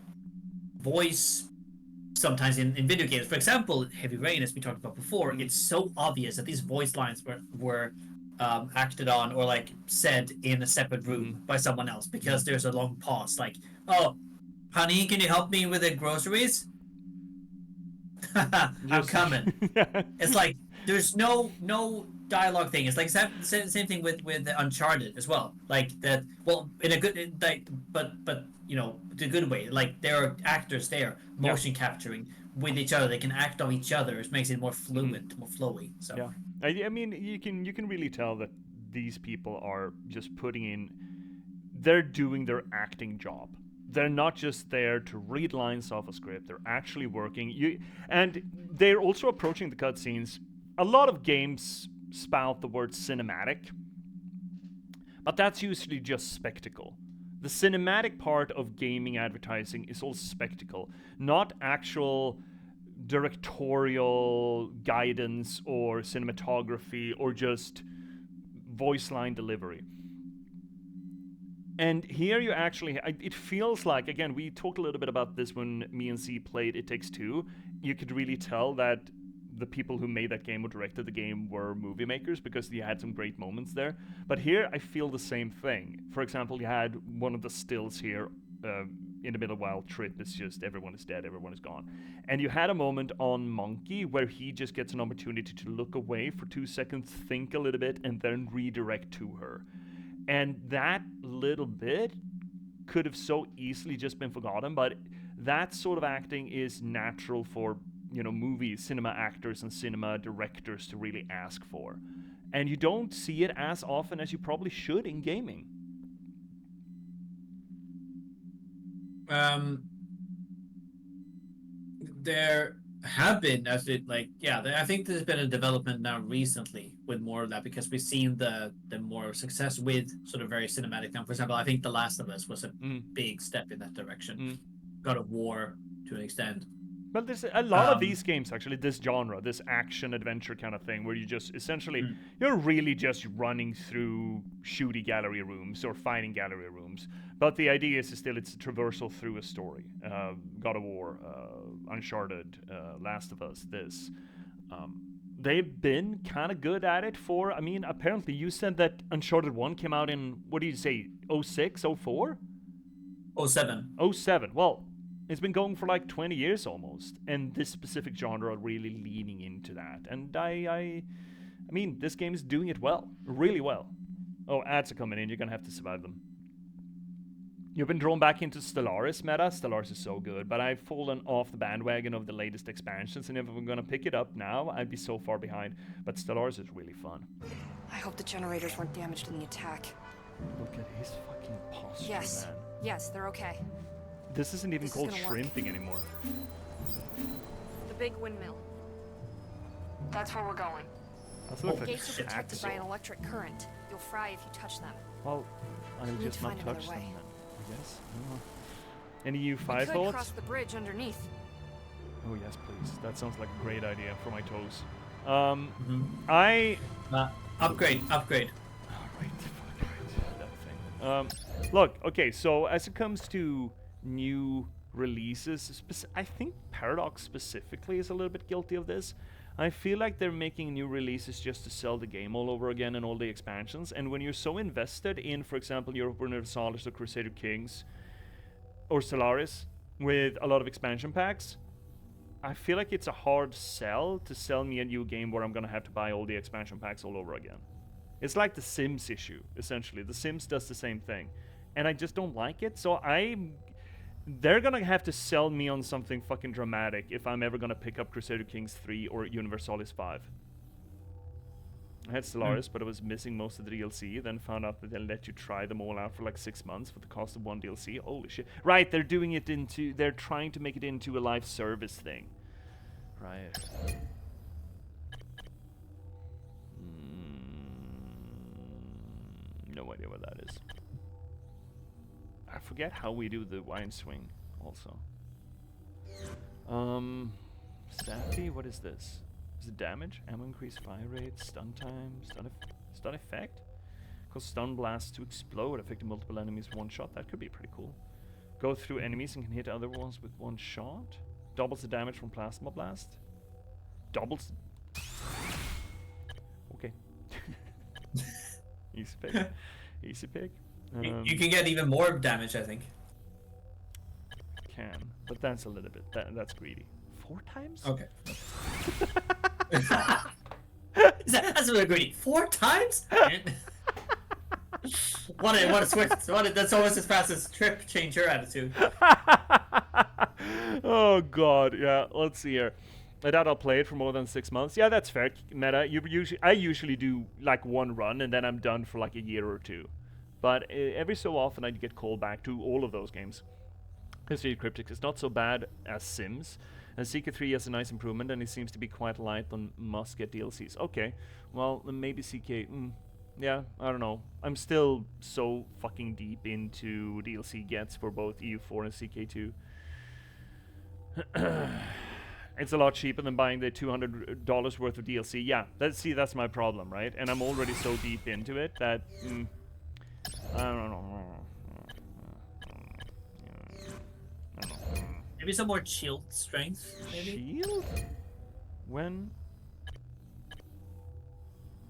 voice sometimes in video games, for example, Heavy Rain, as we talked about before, it's so obvious that these voice lines were acted on or like said in a separate room by someone else because there's a long pause, like, "Oh, honey, can you help me with the groceries?" I'm coming. Yeah. It's like there's no dialogue thing. It's like same thing with Uncharted as well. Like that. Well, in a good like, but you know, the good way. Like there are actors there motion capturing with each other. They can act on each other. It makes it more fluent, more flowy. So Yeah, I mean, you can really tell that these people are just putting in. They're doing their acting job. They're not just there to read lines off a script. They're actually working. And they're also approaching the cutscenes. A lot of games spout the word cinematic, but that's usually just spectacle. The cinematic part of gaming advertising is all spectacle, not actual directorial guidance or cinematography or just voice line delivery. And here you actually, it feels like, again, we talked a little bit about this when me and Z played It Takes Two. You could really tell that the people who made that game or directed the game were movie makers because you had some great moments there. But here I feel the same thing. For example, you had one of the stills here in the middle while Trip is just everyone is dead, everyone is gone. And you had a moment on Monkey where he just gets an opportunity to look away for 2 seconds, think a little bit, and then redirect to her. And that little bit could have so easily just been forgotten, but that sort of acting is natural for, you know, movie, cinema actors and cinema directors to really ask for. And you don't see it as often as you probably should in gaming. There have been, as it like, yeah, I think there's been a development now recently with more of that because we've seen the more success with sort of very cinematic. Now, for example, I think The Last of Us was a big step in that direction. God of War to an extent. But there's a lot of these games, actually, this genre, this action-adventure kind of thing, where you just, essentially, you're really just running through shooty gallery rooms or fighting gallery rooms. But the idea is still it's a traversal through a story. God of War, Uncharted, Last of Us, this. They've been kind of good at it for, I mean, apparently you said that Uncharted 1 came out in, what did you say, 06, 04? 07. 07, well... It's been going for like 20 years almost, and this specific genre are really leaning into that. And I mean, this game is doing it well, really well. Oh, ads are coming in, you're gonna have to survive them. You've been drawn back into Stellaris meta. Stellaris is so good, but I've fallen off the bandwagon of the latest expansions, and if I'm gonna pick it up now, I'd be so far behind. But Stellaris is really fun. I hope the generators weren't damaged in the attack. Look at his fucking posture, Yes. man. Yes, they're okay. This isn't even This is called gonna work. shrimping anymore. The big windmill. That's where we're going. That's look like Gates are a protected by an hacksaw. electric current. You'll fry if you touch them. Well, I'll need just to not find another touch them way. then, I guess. I don't know. Any We U5 could thoughts? cross the bridge underneath. Oh yes, please. That sounds like a great idea for my toes. I Upgrade. Right, that thing. Look, okay, so as it comes to new releases, I think Paradox specifically is a little bit guilty of this. I feel like they're making new releases just to sell the game all over again and all the expansions. And when you're so invested in, for example, Europa Universalis or Crusader Kings or Stellaris with a lot of expansion packs, I feel like it's a hard sell to sell me a new game where I'm gonna have to buy all the expansion packs all over again. It's like the Sims issue, essentially. The Sims does the same thing. And I just don't like it, so they're gonna have to sell me on something fucking dramatic if I'm ever gonna pick up Crusader Kings 3 or Universalis 5. I had Stellaris, but I was missing most of the DLC, then found out that they let you try them all out for like 6 months for the cost of one DLC. Holy shit. Right, they're trying to make it into a live service thing. Right. No idea what that is. I forget how we do the wine swing, also. Staffy, what is this? Is it damage? Ammo increase, fire rate, stun time, stun effect? Cause stun blasts to explode, affecting multiple enemies one shot. That could be pretty cool. Go through enemies and can hit other ones with one shot. Doubles the damage from plasma blast. Doubles. Okay. Easy pick. Easy pick. You can get even more damage, I think. Can, but that's a little bit. That's greedy. 4 times? Okay. That's really greedy. 4 times? What a switch! That's almost as fast as Trip change your attitude. Oh god, yeah. Let's see here. I doubt I'll play it for more than 6 months. Yeah, that's fair. Meta. I usually do like 1 run and then I'm done for like a year or 2. But every so often I get called back to all of those games. History Cryptic is not so bad as Sims. And Seeker 3 has a nice improvement, and it seems to be quite light on must-get DLCs. Okay, well, then maybe CK... yeah, I don't know. I'm still so fucking deep into DLC gets for both EU4 and CK2. It's a lot cheaper than buying the $200 worth of DLC. Yeah, that's my problem, right? And I'm already so deep into it that... I don't know. Maybe some more shield strength. Maybe? Shield? When?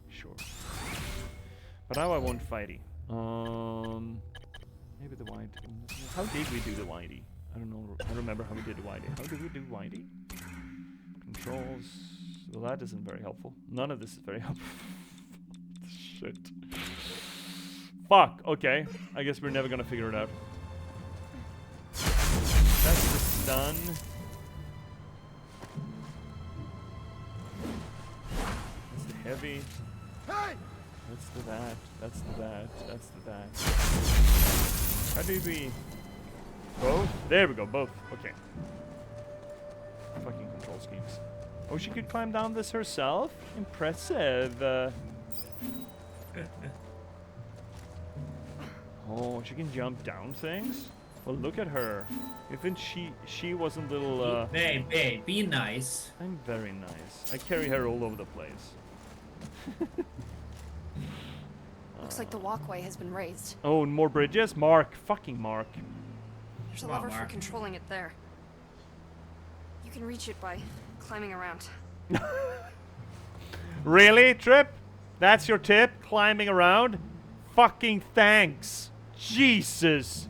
Sure. But now I want fighty. Maybe the wide. How did we do the whitey? I don't know. I don't remember how we did the whitey. How did we do whitey? Controls. Well, that isn't very helpful. None of this is very helpful. Shit. Fuck. Okay. I guess we're never gonna figure it out. That's the stun. That's the heavy. Hey! That's the that. That's the that. That's the that. How do we... Both? There we go, both. Okay. Fucking control schemes. Oh, she could climb down this herself? Impressive. Oh, she can jump down things? Well, look at her. If she wasn't little, Babe, be nice. I'm very nice. I carry her all over the place. Looks like the walkway has been raised. Oh, and more bridges? Mark. Fucking Mark. There's a Come on, lever for Mark. controlling it there. You can reach it by climbing around. Really, Trip? That's your tip? Climbing around? Fucking thanks. Jesus.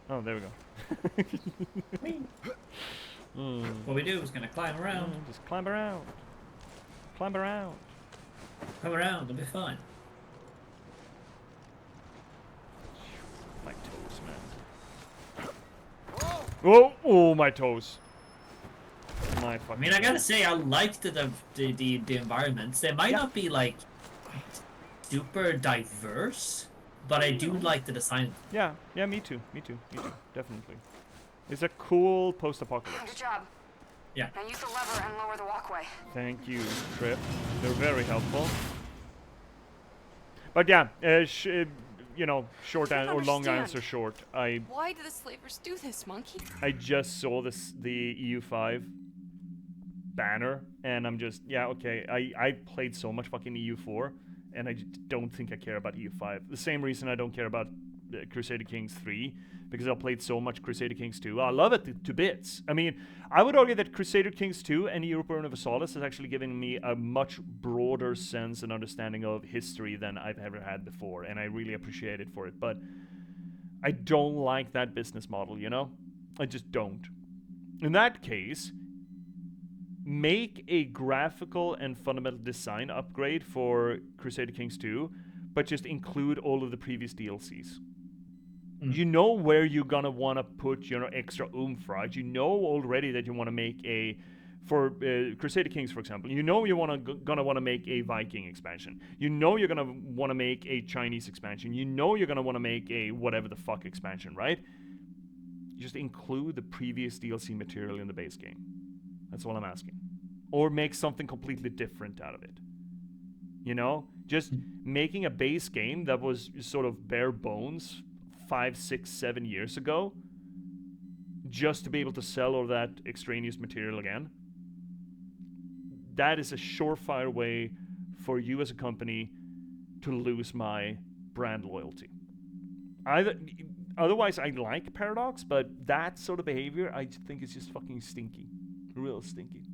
Oh, there we go. What we do is gonna climb around. Just climb around. Climb around. Come around, it'll be fun. My toes, man. Oh, my toes. My fucking I mean, I gotta say, I liked the environments. They might not be like super diverse, but I do like the design. Yeah, me too, definitely. It's a cool post-apocalypse. Good job. Yeah. Now use the lever and lower the walkway. Thank you, Trip. They're very helpful. But yeah, you know, short I don't or long understand. answer short. Why do the slavers do this, Monkey? I just saw the EU5 banner, and I'm just, yeah, okay, I played so much fucking EU4, and I just don't think I care about EU5. The same reason I don't care about Crusader Kings 3, because I played so much Crusader Kings 2. I love it to bits. I mean, I would argue that Crusader Kings 2 and Europa Universalis has actually given me a much broader sense and understanding of history than I've ever had before, and I really appreciate it for it, but I don't like that business model, you know? I just don't. In that case, make a graphical and fundamental design upgrade for Crusader Kings 2, but just include all of the previous DLCs. You know where you're gonna want to put your extra oomph, right? You know already that you want to make for Crusader Kings, for example, you know you gonna want to make a Viking expansion. You know you're gonna want to make a Chinese expansion. You know you're gonna want to make a whatever the fuck expansion, right? You just include the previous DLC material in the base game. That's all I'm asking. Or make something completely different out of it. You know? Just making a base game that was sort of bare bones 5, 6, 7 years ago, just to be able to sell all that extraneous material again. That is a surefire way for you as a company to lose my brand loyalty. Otherwise, I like Paradox, but that sort of behavior, I think is just fucking stinky. Real stinky.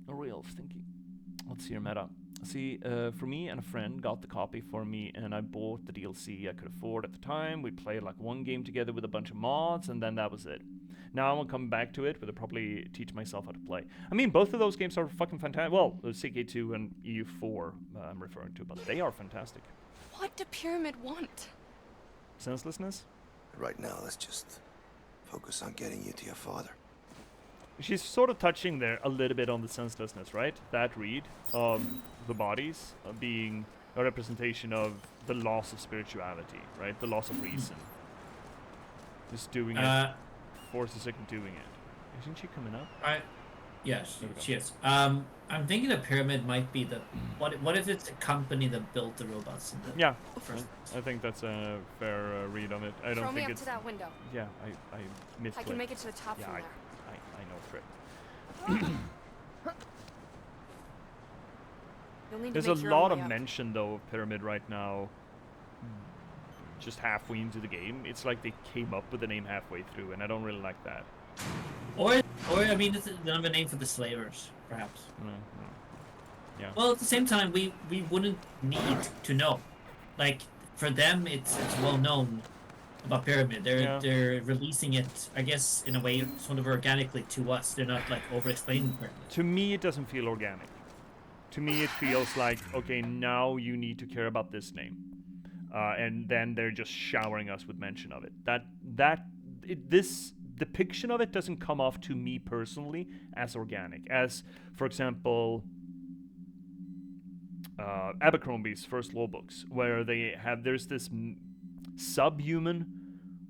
Real stinky. Let's see your meta. See, for me and a friend got the copy for me, and I bought the DLC I could afford at the time. We played like one game together with a bunch of mods, and then that was it. Now I'm gonna come back to it, but I'll probably teach myself how to play. I mean, both of those games are fucking fantastic. Well, CK2 and EU4 I'm referring to, but they are fantastic. What do Pyramid want? Senselessness? Right now, let's just focus on getting you to your father. She's sort of touching there a little bit on the senselessness, right? That read of the bodies being a representation of the loss of spirituality, right? The loss of reason. Just doing it for the sake of doing it. Isn't she coming up? Yes, she is. I'm thinking the Pyramid might be the... What if it's a company that built the robots? In the first I think that's a fair read of it. I don't Throw me think up it's... to that window. Yeah, I missed I can make it to the top from there. I know for it. You'll need to There's make a your lot own of way up. mention, though, of Pyramid right now, just halfway into the game. It's like they came up with the name halfway through, and I don't really like that. Or I mean, it's another name for the slavers, perhaps. Yeah. Well, at the same time, we wouldn't need to know. Like, for them, it's well known about Pyramid. They're releasing it, I guess, in a way, sort of organically to us. They're not like over-explaining Pyramid. To me, it doesn't feel organic. To me, it feels like, okay, now you need to care about this name, and then they're just showering us with mention of it. This depiction of it doesn't come off to me personally as organic. As, for example, Abercrombie's first law books, where there's this subhuman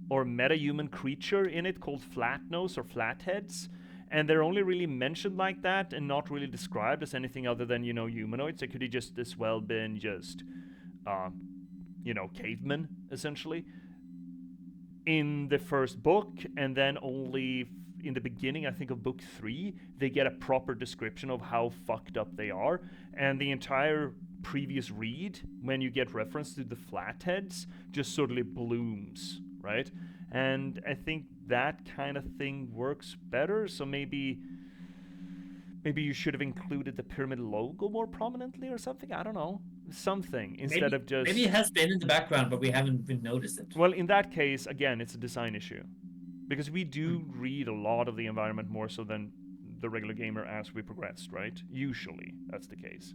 or metahuman creature in it called Flatnose or Flatheads, and they're only really mentioned like that and not really described as anything other than, you know, humanoids. It could have just as well been just, you know, cavemen, essentially, in the first book, and then only in the beginning, I think, of book 3, they get a proper description of how fucked up they are, and the entire previous read, when you get reference to the Flatheads, just sort of blooms, right? And I think that kind of thing works better, so maybe you should have included the Pyramid logo more prominently or something, I don't know. Something, instead of just... Maybe it has been in the background, but we haven't been noticed it. Well, in that case, again, it's a design issue. Because we do read a lot of the environment more so than the regular gamer as we progressed, right? Usually, that's the case.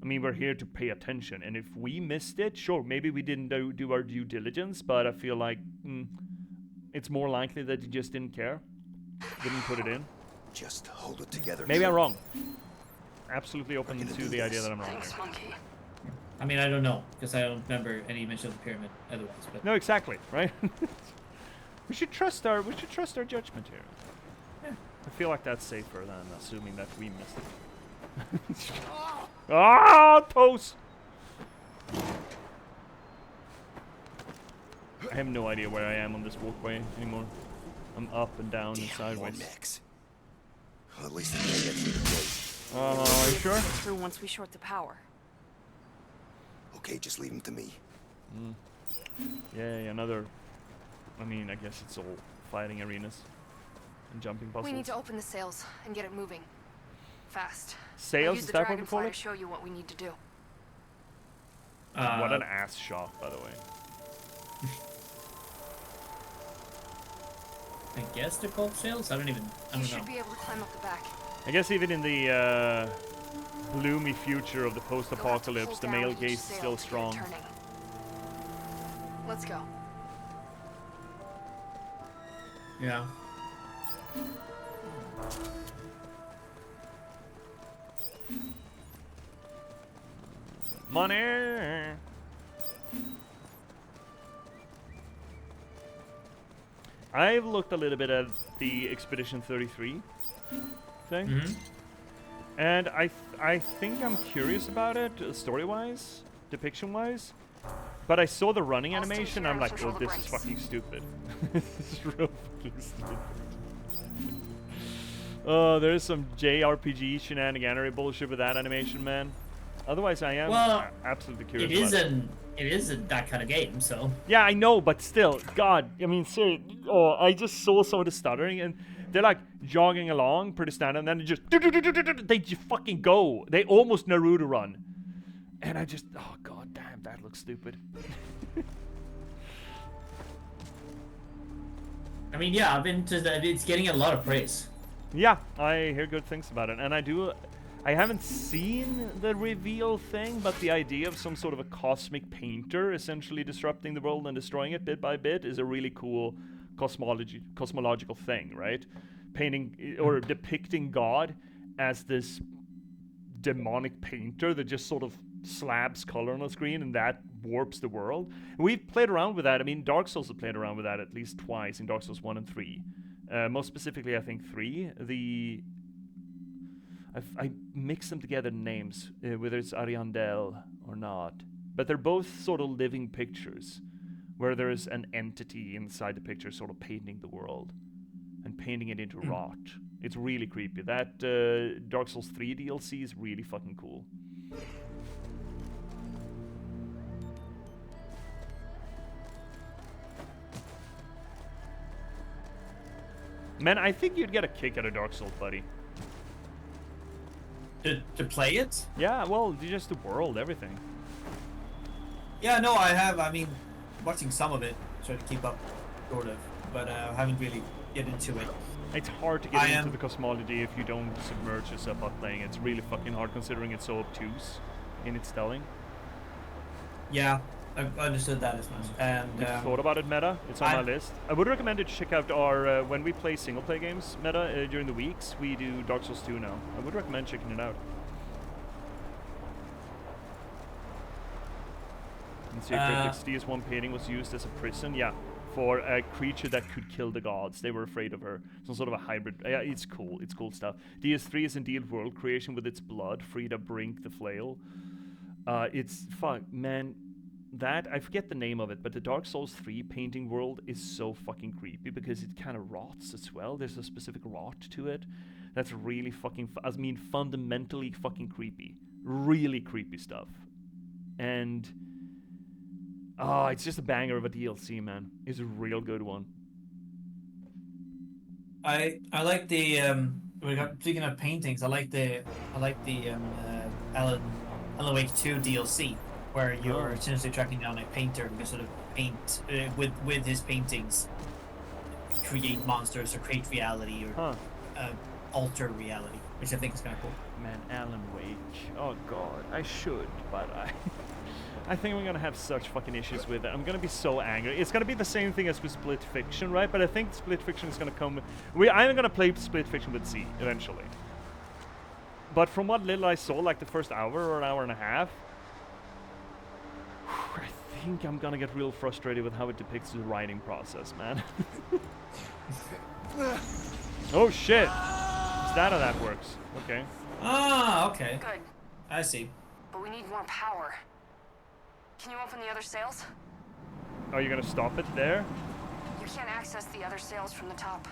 I mean, we're here to pay attention, and if we missed it, sure, maybe we didn't do our due diligence, but I feel like it's more likely that you just didn't care, didn't put it in. Just hold it together. Maybe I'm wrong. Absolutely open to the idea that I'm wrong Thanks, here. monkey. I mean, I don't know, because I don't remember any mention of the Pyramid otherwise. But No, exactly, right? we should trust our judgment here. Yeah. I feel like that's safer than assuming that we missed it. Ah, toes! I have no idea where I am on this walkway anymore. I'm up and down and sideways. Max. Well, at least I can't get through the place. Are you sure? Through once we short the power. Okay, just leave him to me. Yeah, another. I mean, I guess it's all fighting arenas and jumping puzzles. We need to open the sails and get it moving. Fast. Sails, Use is the that what we call dragonfly to it? show you what we need to do. What an ass shot, by the way. I guess they're called sails? I don't You know. should be able to climb up the back. I guess even in the gloomy future of the post-apocalypse, the male gaze is still strong. Let's go. Yeah. Money! I've looked a little bit at the Expedition 33 thing. And I think I'm curious about it, story-wise, depiction-wise. But I saw the running I'll stay animation, here I'm and like, control oh, the this is brakes." fucking stupid. This is real fucking stupid. Oh, there's some JRPG shenaniganery bullshit with that animation, man. Otherwise, I am absolutely curious about it. It is that kind of game, so. Yeah, I know, but still, God, I mean, seriously, I just saw some of the stuttering, and they're like jogging along pretty standard, and then they just fucking go. They almost Naruto run. And I just, oh god damn, that looks stupid. I mean, yeah, it's getting a lot of praise. Yeah, I hear good things about it, and I haven't seen the reveal thing, but the idea of some sort of a cosmic painter essentially disrupting the world and destroying it bit by bit is a really cool cosmological thing, right? Painting or depicting God as this demonic painter that just sort of slabs color on a screen and that warps the world. We've played around with that. I mean, Dark Souls have played around with that at least twice in Dark Souls 1 and 3. Most specifically, I think 3. I mix them together names, whether it's Ariandel or not. But they're both sort of living pictures, where there's an entity inside the picture sort of painting the world and painting it into rot. It's really creepy. That Dark Souls 3 DLC is really fucking cool. Man, I think you'd get a kick out of Dark Souls, buddy. To play it? Yeah, well, just the world, everything. Yeah, no, I have. I mean, watching some of it, trying to keep up, sort of, but I haven't really get into it. It's hard to get into the cosmology if you don't submerge yourself by playing. It's really fucking hard considering it's so obtuse in its telling. Yeah, I understood that as much. And If you thought about it, Meta, it's on my list. I would recommend it to check out our, when we play single-player games, Meta, during the weeks, we do Dark Souls 2 now. I would recommend checking it out. And see, Cryptic's DS1 painting was used as a prison, yeah, for a creature that could kill the gods. They were afraid of her. Some sort of a hybrid. Yeah, it's cool. It's cool stuff. DS3 is indeed world creation with its blood. Frida Brink the flail. It's fuck, man. That, I forget the name of it, but the Dark Souls 3 painting world is so fucking creepy because it kind of rots as well. There's a specific rot to it that's really fucking, fundamentally fucking creepy. Really creepy stuff. And, it's just a banger of a DLC, man. It's a real good one. I like the, speaking of paintings, I like the Alan Wake 2 DLC. Where you're essentially tracking down a painter who can sort of paint with his paintings, create monsters or create reality or alter reality, which I think is kind of cool. Man, Alan Wake. Oh god, I should, but I think I'm gonna have such fucking issues with it. I'm gonna be so angry. It's gonna be the same thing as with Split Fiction, right? But I think Split Fiction is gonna come. I'm gonna play Split Fiction with Z eventually. But from what little I saw, like the first hour or an hour and a half. I think I'm gonna get real frustrated with how it depicts the writing process, man. Oh shit! Is that how that works? Okay. Ah, okay. Good. I see. But we need more power. Can you open the other sails? Are you gonna stop it there? You can't access the other sails from the top.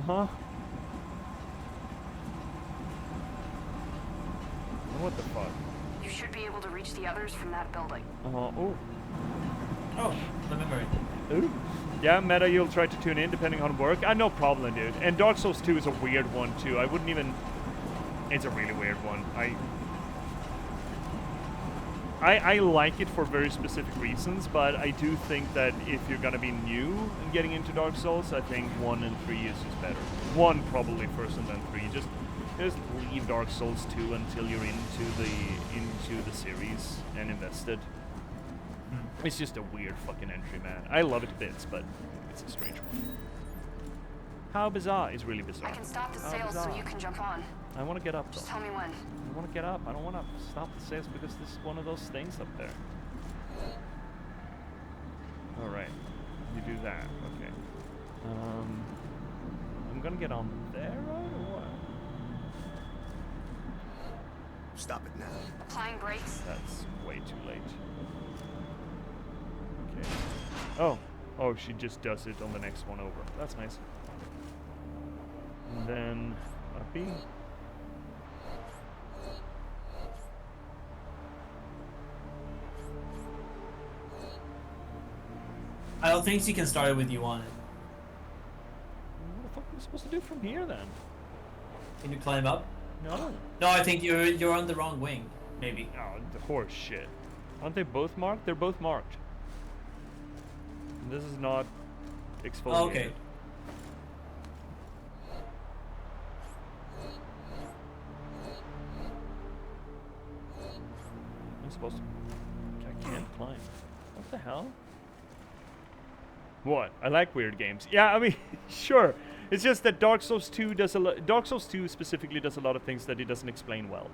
Uh-huh. What the fuck? You should be able to reach the others from that building. Oh. Oh, the memory. Ooh. Yeah, Meta, you'll try to tune in depending on work. No problem, dude. And Dark Souls 2 is a weird one, too. I wouldn't even... It's a really weird one. I like it for very specific reasons, but I do think that if you're gonna be new and getting into Dark Souls, I think 1 and 3 is just better. 1 probably first and then 3. Just leave Dark Souls 2 until you're into the series and invested. It's just a weird fucking entry, man. I love it to bits, but it's a strange one. How bizarre is really bizarre. I can stop the How sails so bizarre. you can jump on. I want to get up, though. Just tell me when. I want to get up. I don't want to stop the sails because this is one of those things up there. Alright. You do that. Okay. I'm going to get on there, right? Or what? Stop it now. Applying brakes. That's way too late. Okay. Oh. Oh, she just does it on the next one over. That's nice. And then... uppy. I don't think she can start it with you on it. What the fuck am I supposed to do from here, then? Can you climb up? No. No, I think you're on the wrong wing. Maybe. Oh, the horse shit. Aren't they both marked? They're both marked. This is not exfoliated. Oh, okay. I'm supposed to... I can't climb. What the hell? What? I like weird games. Yeah, I mean, sure. It's just that Dark Souls 2 does a lot... Dark Souls 2 specifically does a lot of things that it doesn't explain well.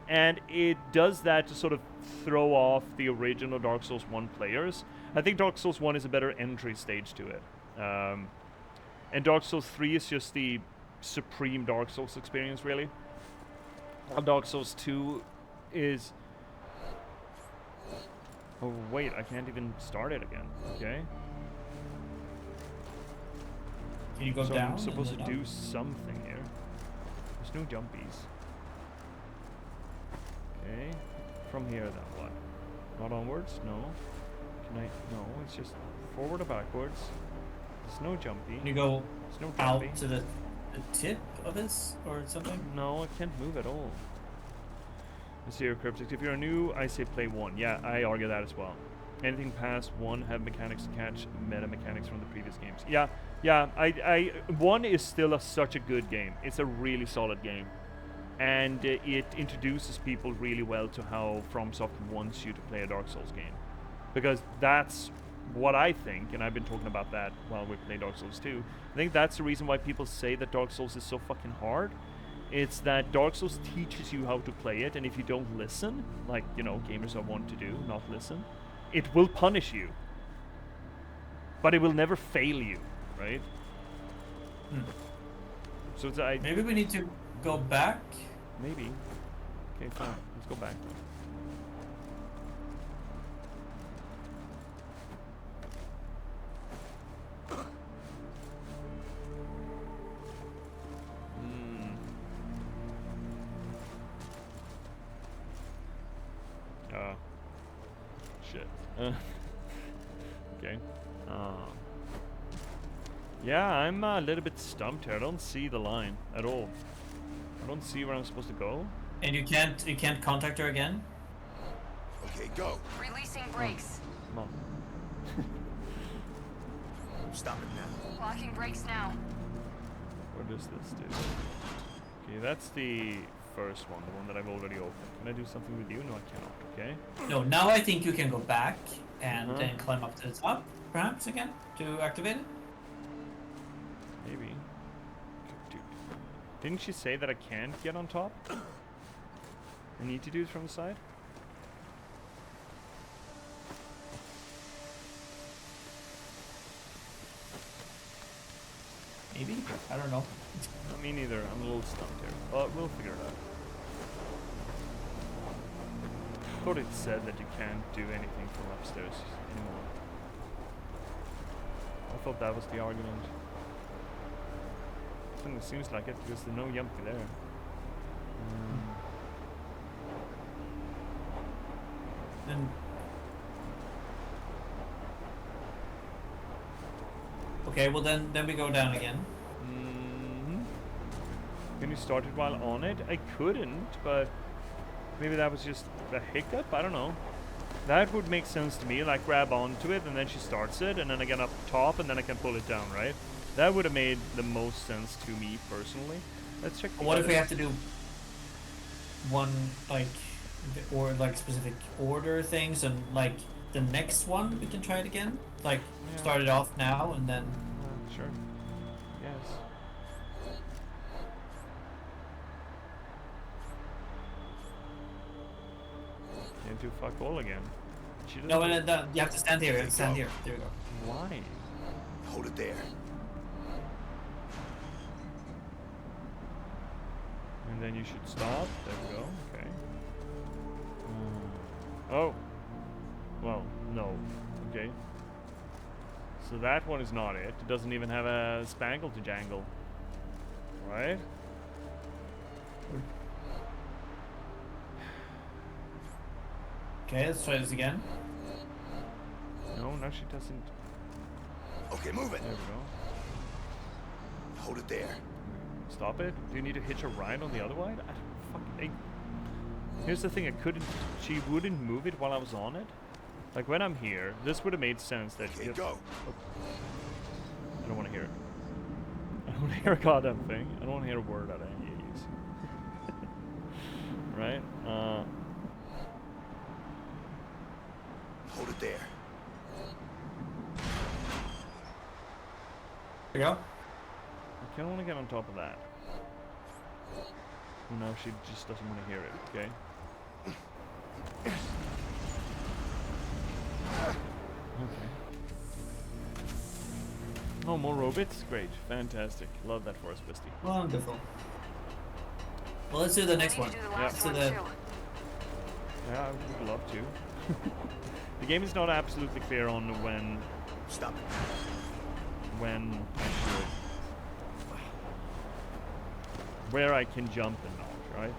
And it does that to sort of throw off the original Dark Souls 1 players. I think Dark Souls 1 is a better entry stage to it. And Dark Souls 3 is just the supreme Dark Souls experience, really. While Dark Souls 2 is... Oh, wait, I can't even start it again. Okay. Can you go So down? I'm supposed to and do then something here. There's no jumpies. Okay. From here, then what? Not onwards? No. Can I? No, it's just forward or backwards. There's no jumpy. Can you go There's no out jumpy. to the tip of this or something? No, I can't move at all. Let's see your cryptics. If you're new, I say play 1. Yeah, I argue that as well. Anything past 1 have mechanics to catch meta mechanics from the previous games. Yeah, yeah. 1 is still such a good game. It's a really solid game, and it introduces people really well to how FromSoft wants you to play a Dark Souls game, because that's what I think, and I've been talking about that while we play Dark Souls 2. I think that's the reason why people say that Dark Souls is so fucking hard. It's that Dark Souls teaches you how to play it, and if you don't listen, like, you know, gamers are wont to do, not listen, it will punish you. But it will never fail you, right? So it's, Maybe we need to go back. maybe. Okay, fine. Let's go back. Shit. Okay. Yeah, I'm a little bit stumped here. I don't see the line at all. I don't see where I'm supposed to go. And you can't contact her again? Okay, go. Releasing brakes. Come on. Stop it now. Locking brakes now. What does this do? Okay, that's the first one, the one that I've already opened. Can I do something with you? No, I cannot. Okay. No, now I think you can go back and then climb up to the top, perhaps again, to activate it. Maybe. Dude. Didn't she say that I can't get on top? I need to do it from the side? Maybe? I don't know. Me neither. I'm a little stumped here. But we'll figure it out. I thought it said that you can't do anything from upstairs anymore. I thought that was the argument. It seems like it because there's no jumpy there. And okay, well then we go down again. Can you start it while on it? I couldn't, but maybe that was just a hiccup. I don't know. That would make sense to me. Like grab onto it and then she starts it, and then I get up top and then I can pull it down, right? That would have made the most sense to me personally. Let's check. What if we have to do one like or like specific order things, and like the next one we can try it again? Like start it off now and then. Sure. Yes. Can't do fuck all again. She No, doesn't- no, you have to stand here. Stand here. There we go. Why? Hold it there. And then you should stop. There we go. Okay. Oh. Well, no. Okay. So that one is not it. It doesn't even have a spangle to jangle. Right? Okay, let's try this again. No, no, she doesn't. Okay, move it. There we go. Hold it there. Stop it. Do you need to hitch a ride on the other one? I don't fucking. Here's the thing. I couldn't. She wouldn't move it while I was on it. Like when I'm here, this would have made sense. That. Okay, go. I don't want to hear it. I don't want to hear a goddamn thing. I don't want to hear a word out of any of these. Right? Hold it there. There we go. I kind of want to get on top of that. Oh no, she just doesn't want to hear it. Okay. Okay. Oh, more robots? Great. Fantastic. Love that for us, Bestie. Wonderful. Well, let's do the next I need one. to do the Yeah. last So one the- too. Yeah, I would love to. The game is not absolutely clear on when Stop it. I should, where I can jump and not, right?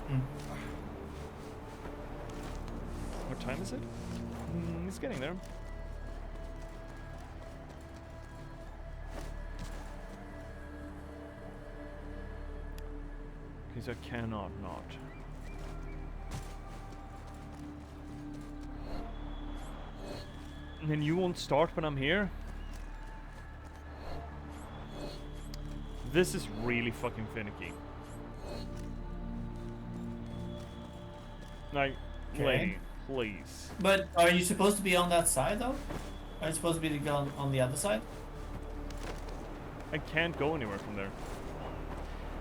Mm. What time is it? It's getting there. Okay, so I cannot not. And then you won't start when I'm here? This is really fucking finicky. Like, Okay. lady, please. But are you supposed to be on that side though? Are you supposed to be on the other side? I can't go anywhere from there.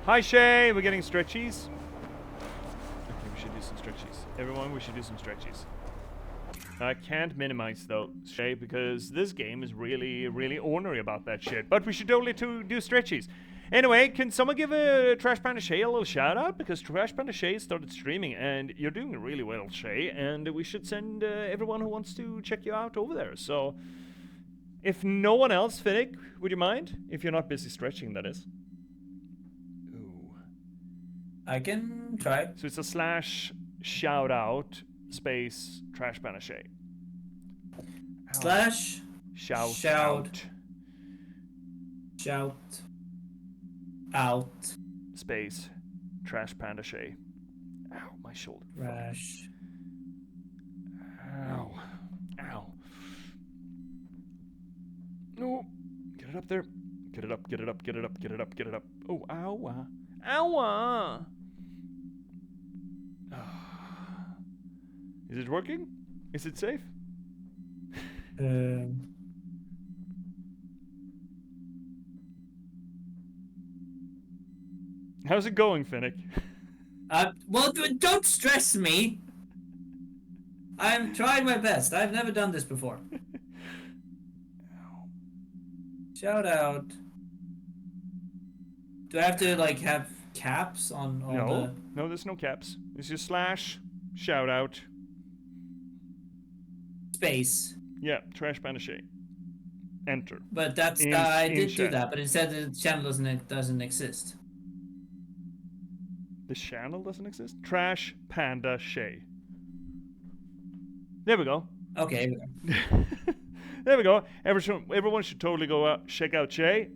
Hi Shay, we're getting stretchies. Okay, we should do some stretchies. Everyone, we should do some stretchies. I can't minimize though, Shay, because this game is really, really ornery about that shit. But we should totally do stretchies. Anyway, can someone give Trash Panda Shay a little shout out? Because Trash Panda Shay started streaming and you're doing really well, Shay. And we should send everyone who wants to check you out over there. So, if no one else, Finnick, would you mind? If you're not busy stretching, that is. Ooh. I can try. So it's a slash shout out space Trash Panda Shay. Slash Shout Shout. shout out space Trash Panda Shay. Ow, my shoulder. rash. Ow. Ow. No. Get it up there. Get it up, get it up, get it up, get it up, get it up. Oh, ow. Ow. Is it working? Is it safe? How's it going, Finnick? Well, don't stress me. I'm trying my best. I've never done this before. Shout out. Do I have to like have caps on all No, no, there's no caps. It's just slash shout out. the space? Yeah, Trash Panda Shay. Enter. But that's In- I in did do chat. that, but it said the channel doesn't exist. The channel doesn't exist? Trash Panda Shay. There we go. Okay. There we go. Everyone should totally go out, check out Shay.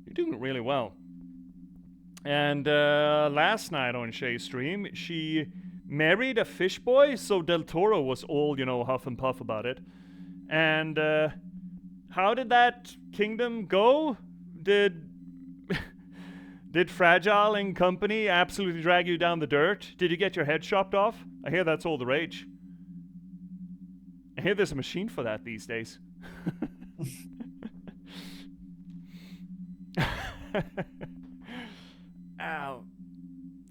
You're doing really well. And last night on Shay's stream, she married a fish boy, so Del Toro was all, huff and puff about it. And how did that kingdom go? Did Fragile and company absolutely drag you down the dirt? Did you get your head chopped off? I hear that's all the rage. I hear there's a machine for that these days. Ow.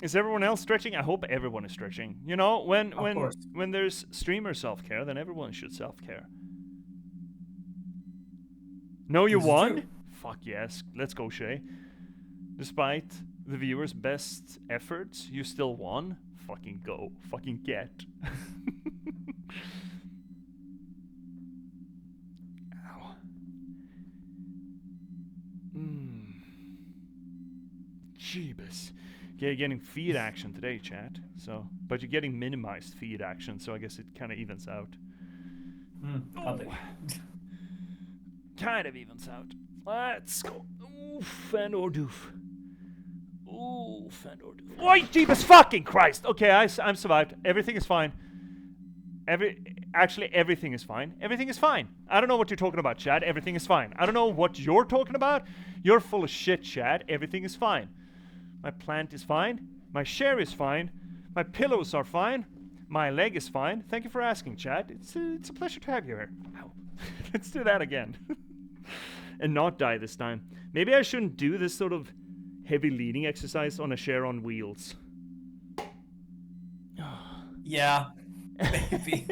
Is everyone else stretching? I hope everyone is stretching. When there's streamer self-care, then everyone should self-care. No, you won? Fuck yes. Let's go, Shay. Despite the viewers' best efforts, you still won? Fucking go. Fucking get. Ow. Jeebus. Okay, getting feed action today, chat. But you're getting minimized feed action, so I guess it kind of evens out. Kind of evens out. Let's go. Oof and or doof. Oof and or doof. Oh, Jeebus fucking Christ! Okay, I'm survived. Everything is fine. Actually, everything is fine. Everything is fine. I don't know what you're talking about, Chad. Everything is fine. I don't know what you're talking about. You're full of shit, Chad. Everything is fine. My plant is fine. My share is fine. My pillows are fine. My leg is fine. Thank you for asking, Chad. It's a pleasure to have you here. Ow. Let's do that again. And not die this time. Maybe I shouldn't do this sort of heavy leaning exercise on a share on wheels. Yeah. Maybe.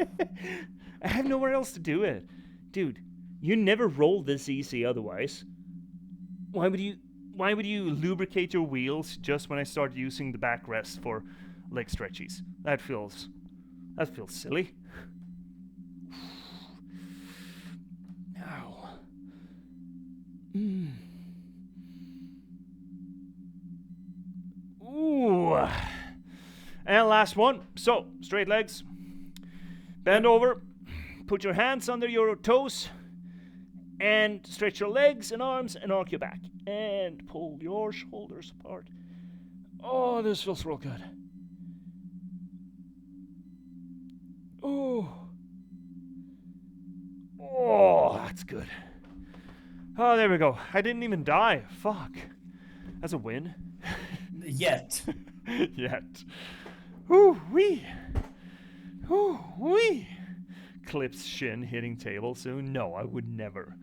I have nowhere else to do it. Dude, you never roll this easy otherwise. Why would you lubricate your wheels just when I start using the backrest for leg stretchies? That feels silly. Ow. Ooh. And last one. So, straight legs. Bend over. Put your hands under your toes. And stretch your legs and arms and arc your back. And pull your shoulders apart. Oh, this feels real good. Oh. Oh, that's good. Oh, there we go. I didn't even die. Fuck. That's a win. Yet. Yet. Ooh-wee. Ooh-wee. Clips shin hitting table soon. No, I would never.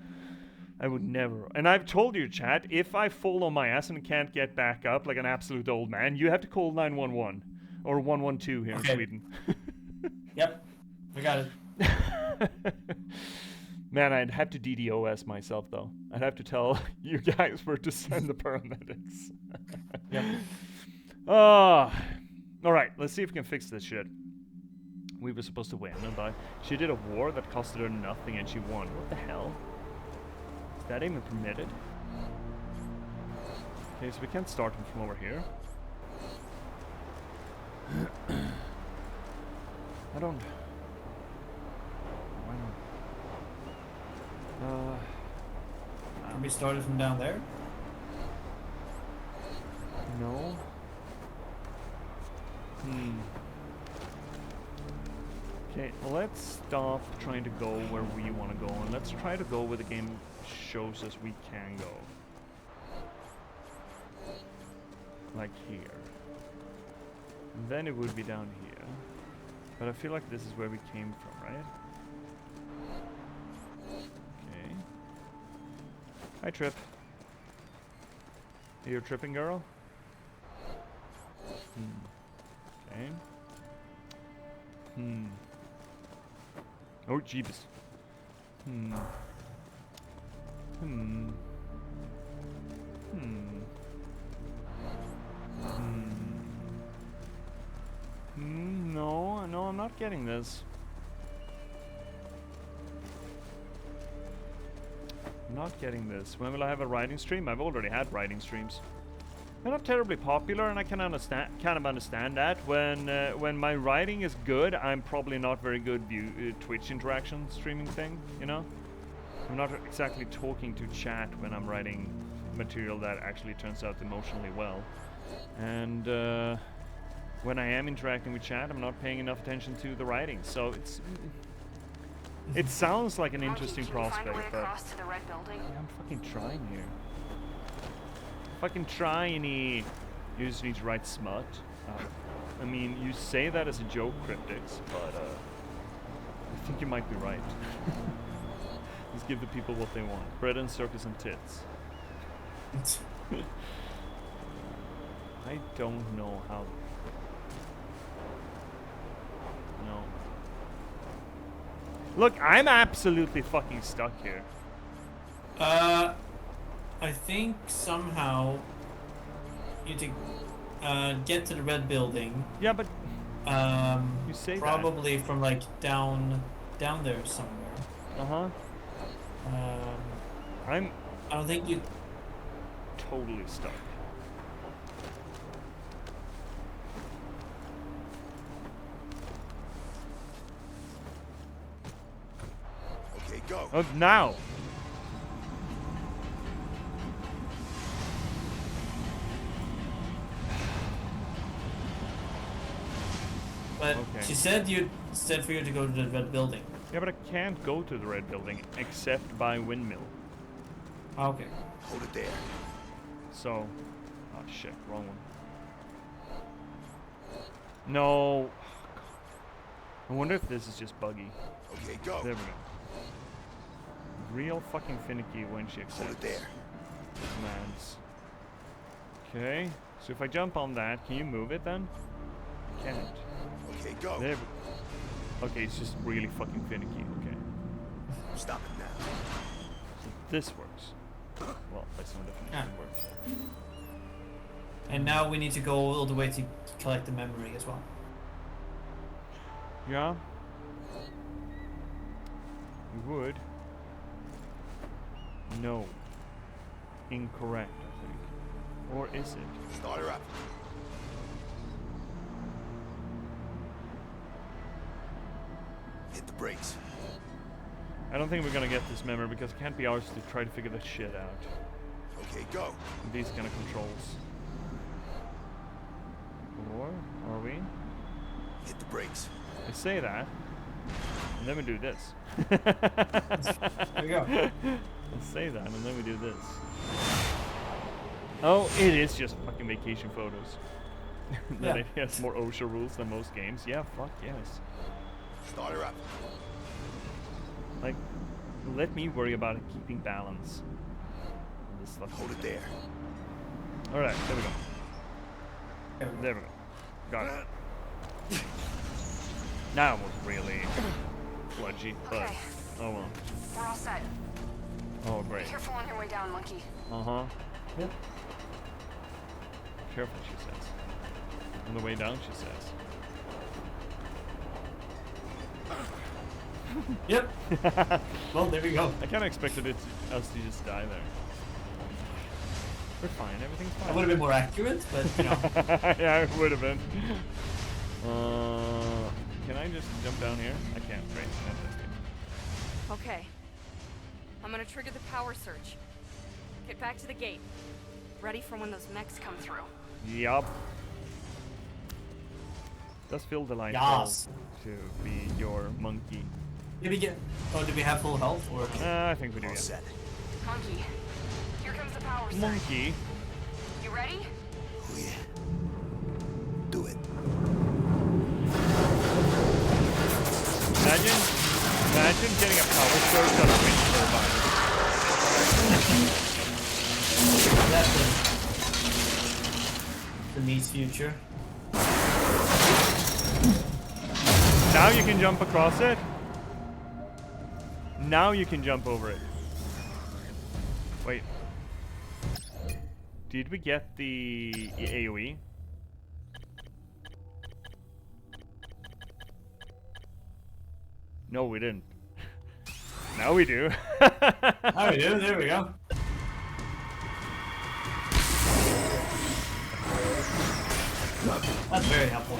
I would never. And I've told you, chat, if I fall on my ass and can't get back up like an absolute old man, you have to call 911 or 112 here in Sweden. Yep, I got it. Man, I'd have to DDoS myself, though. I'd have to tell you guys where to send the paramedics. Yep. All right, let's see if we can fix this shit. We were supposed to win, but she did a war that costed her nothing and she won. What the hell? Is that even permitted? Okay, so we can't start him from over here. I don't... Why not? Can we start it from down there? No. Okay, let's stop trying to go where we want to go, and let's try to go where the game shows us we can go. Like here. And then it would be down here. But I feel like this is where we came from, right? Okay. Hi, Trip. Are you a tripping girl? Okay. Oh, jeebus. No, I'm not getting this. I'm not getting this. When will I have a writing stream? I've already had writing streams. They're not terribly popular, and I can kind of understand that. When my writing is good, I'm probably not very good Twitch interaction streaming thing. You know, I'm not exactly talking to chat when I'm writing material that actually turns out emotionally well. And when I am interacting with chat, I'm not paying enough attention to the writing. So it sounds like an interesting prospect, but across to the red building? yeah, I'm fucking trying here. Fucking trying. You just need to write smut. I mean, you say that as a joke, cryptics, but I think you might be right. Just give the people what they want: bread and circus and tits. I don't know how. No. Look, I'm absolutely fucking stuck here. I think somehow you need to get to the red building. Yeah, but you say probably from like down there somewhere. I don't think you. Totally stuck. Okay, go. Oh, now. But Okay. she said for you to go to the red building. Yeah, but I can't go to the red building except by windmill. Okay. Hold it there. So, oh shit, wrong one. No. I wonder if this is just buggy. Okay, go. There we go. Real fucking finicky when she accepts Hold it there. commands. Okay, so if I jump on that, can you move it then? I can't. Okay, go. There we Okay, it's just really fucking finicky. Okay. Stop it now. So this works. Well, by some definition it works. And now we need to go all the way to collect the memory as well. Yeah. You would. No. Incorrect, I think. Or is it? Start her up. Hit the brakes. I don't think we're gonna get this memory because it can't be ours to try to figure this shit out. Okay, go. With these kind of controls. Or are we? Hit the brakes. I say that, and then we do this. There we go. I say that, and then we do this. Oh, it is just fucking vacation photos. That Yeah. it has more OSHA rules than most games. Yeah, fuck yes. Start her up. Like, let me worry about it keeping balance. This stuff. Hold it there. Alright, there we go. There we go. There we go. Got it. Now it was really sludgy, but Okay. oh well. We're all set. Oh Be great. careful on your way down, monkey. Uh-huh. Yep. Careful, she says. On the way down, she says. Yep. Well, there we go. I kind of expected us to just die there. We're fine, everything's That fine. would have been more accurate, but you know. Yeah, it would have been. Can I just jump down here? I can't. Great, fantastic. Okay. I'm gonna trigger the power surge. Get back to the gate. Ready for when those mechs come through. Yup. Does feel delightful Yes. to be your monkey. Did we get? Oh, did we have full health or? I think we do. All Yeah. set. Monkey, here comes the power surge. Monkey. You ready? Oh yeah. Do it. Imagine getting a power surge on a wind turbine. That's the neat future. Now you can jump across it. Now you can jump over it. Wait. Did we get the AoE? No, we didn't. Now we do. Oh, we do. There we go. That's very helpful.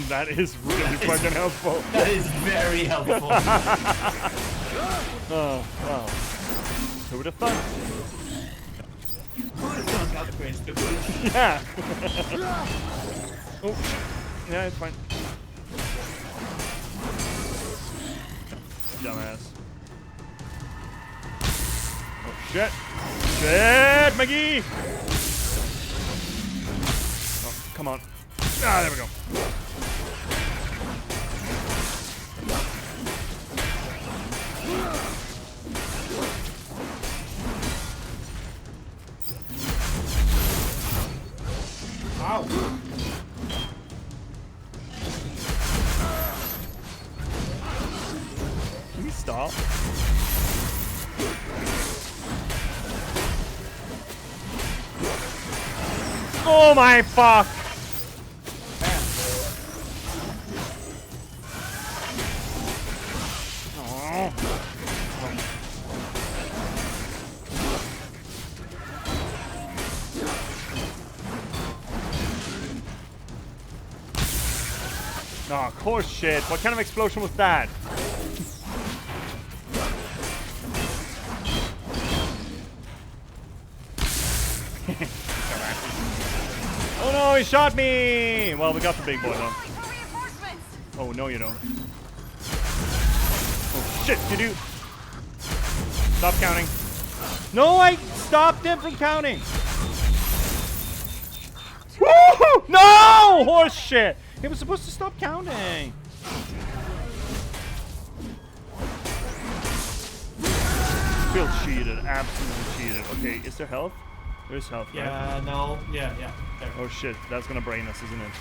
That is really fucking helpful. That is very helpful. Oh, wow. Who would have thought? Who would have thought upgrades to boost? Yeah. Oh, yeah, it's fine. Dumbass. Oh, shit. Shit, Maggie! Oh, come on. Ah, there we go. Ow. Can we stop? Oh my fuck! Oh. Oh, of course shit. What kind of explosion was that? Oh no, he shot me! Well, we got the big boy though. Oh, no you don't. Oh shit, you do. Stop counting. No, I stopped him from counting. Woohoo! No! Horse shit! He was supposed to stop counting. Feel cheated, absolutely cheated. Okay, is there health? There's health, right? Yeah, no. Yeah. There. Oh shit, that's gonna brain us, isn't it?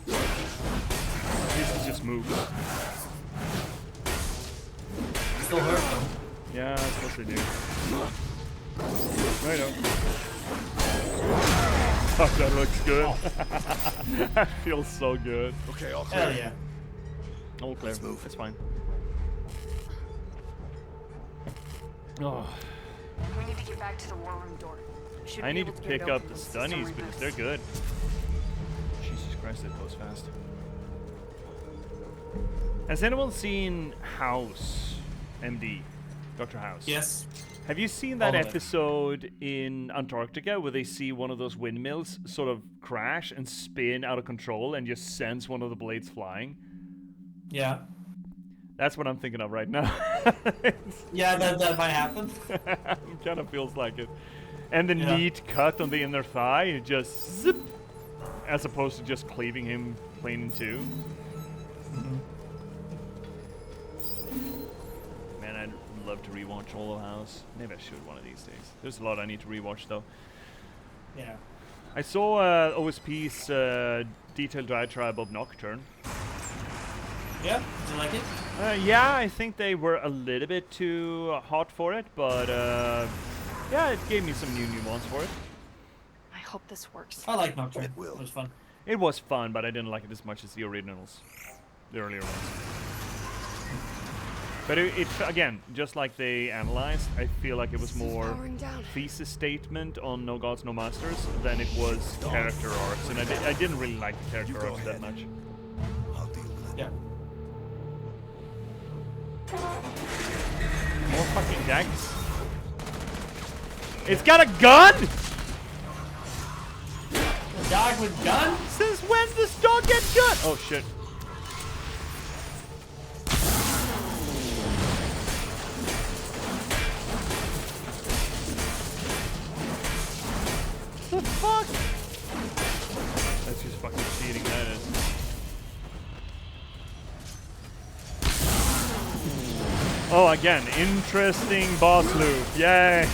These just move. Still hurt though. Yeah, I suppose they do. Righto. Fuck, that looks good. Oh. That feels so good. Okay, all clear. Hell yeah. All clear. Let's move. It's fine. Oh, We need to get back to the war room door. Should I be need to able get it pick up open the when system stunnies because reboots. they're good. Jesus Christ, that goes fast. Has anyone seen House, MD, Dr. House? Yes. Have you seen that All of it. episode in Antarctica where they see one of those windmills sort of crash and spin out of control and just sends one of the blades flying? Yeah. That's what I'm thinking of right now. Yeah, that might happen. It kind of feels like it. And the Yeah. neat cut on the inner thigh, it just zip, as opposed to just cleaving him plain in two. Man, I'd love to rewatch all of House. Maybe I should one of these days. There's a lot I need to rewatch though. Yeah. I saw OSP's detailed diatribe of Nocturne. Yeah. Did you like it? Yeah, I think they were a little bit too hot for it, but yeah, it gave me some new nuance for it. I hope this works. I like Nocturne. It will. It was fun. It was fun, but I didn't like it as much as the originals, the earlier ones. But it again, just like they analyzed, I feel like it was more Powering down. thesis statement on No Gods, No Masters than it was character arcs, and I didn't really like the character You go arcs that ahead. much. I'll deal with it. Yeah. More fucking daggers. It's got a gun? The dog with gun? Since when does this dog get gun? Oh shit. The fuck? That's just fucking cheating, that is. Oh, again, interesting boss loop. Yay!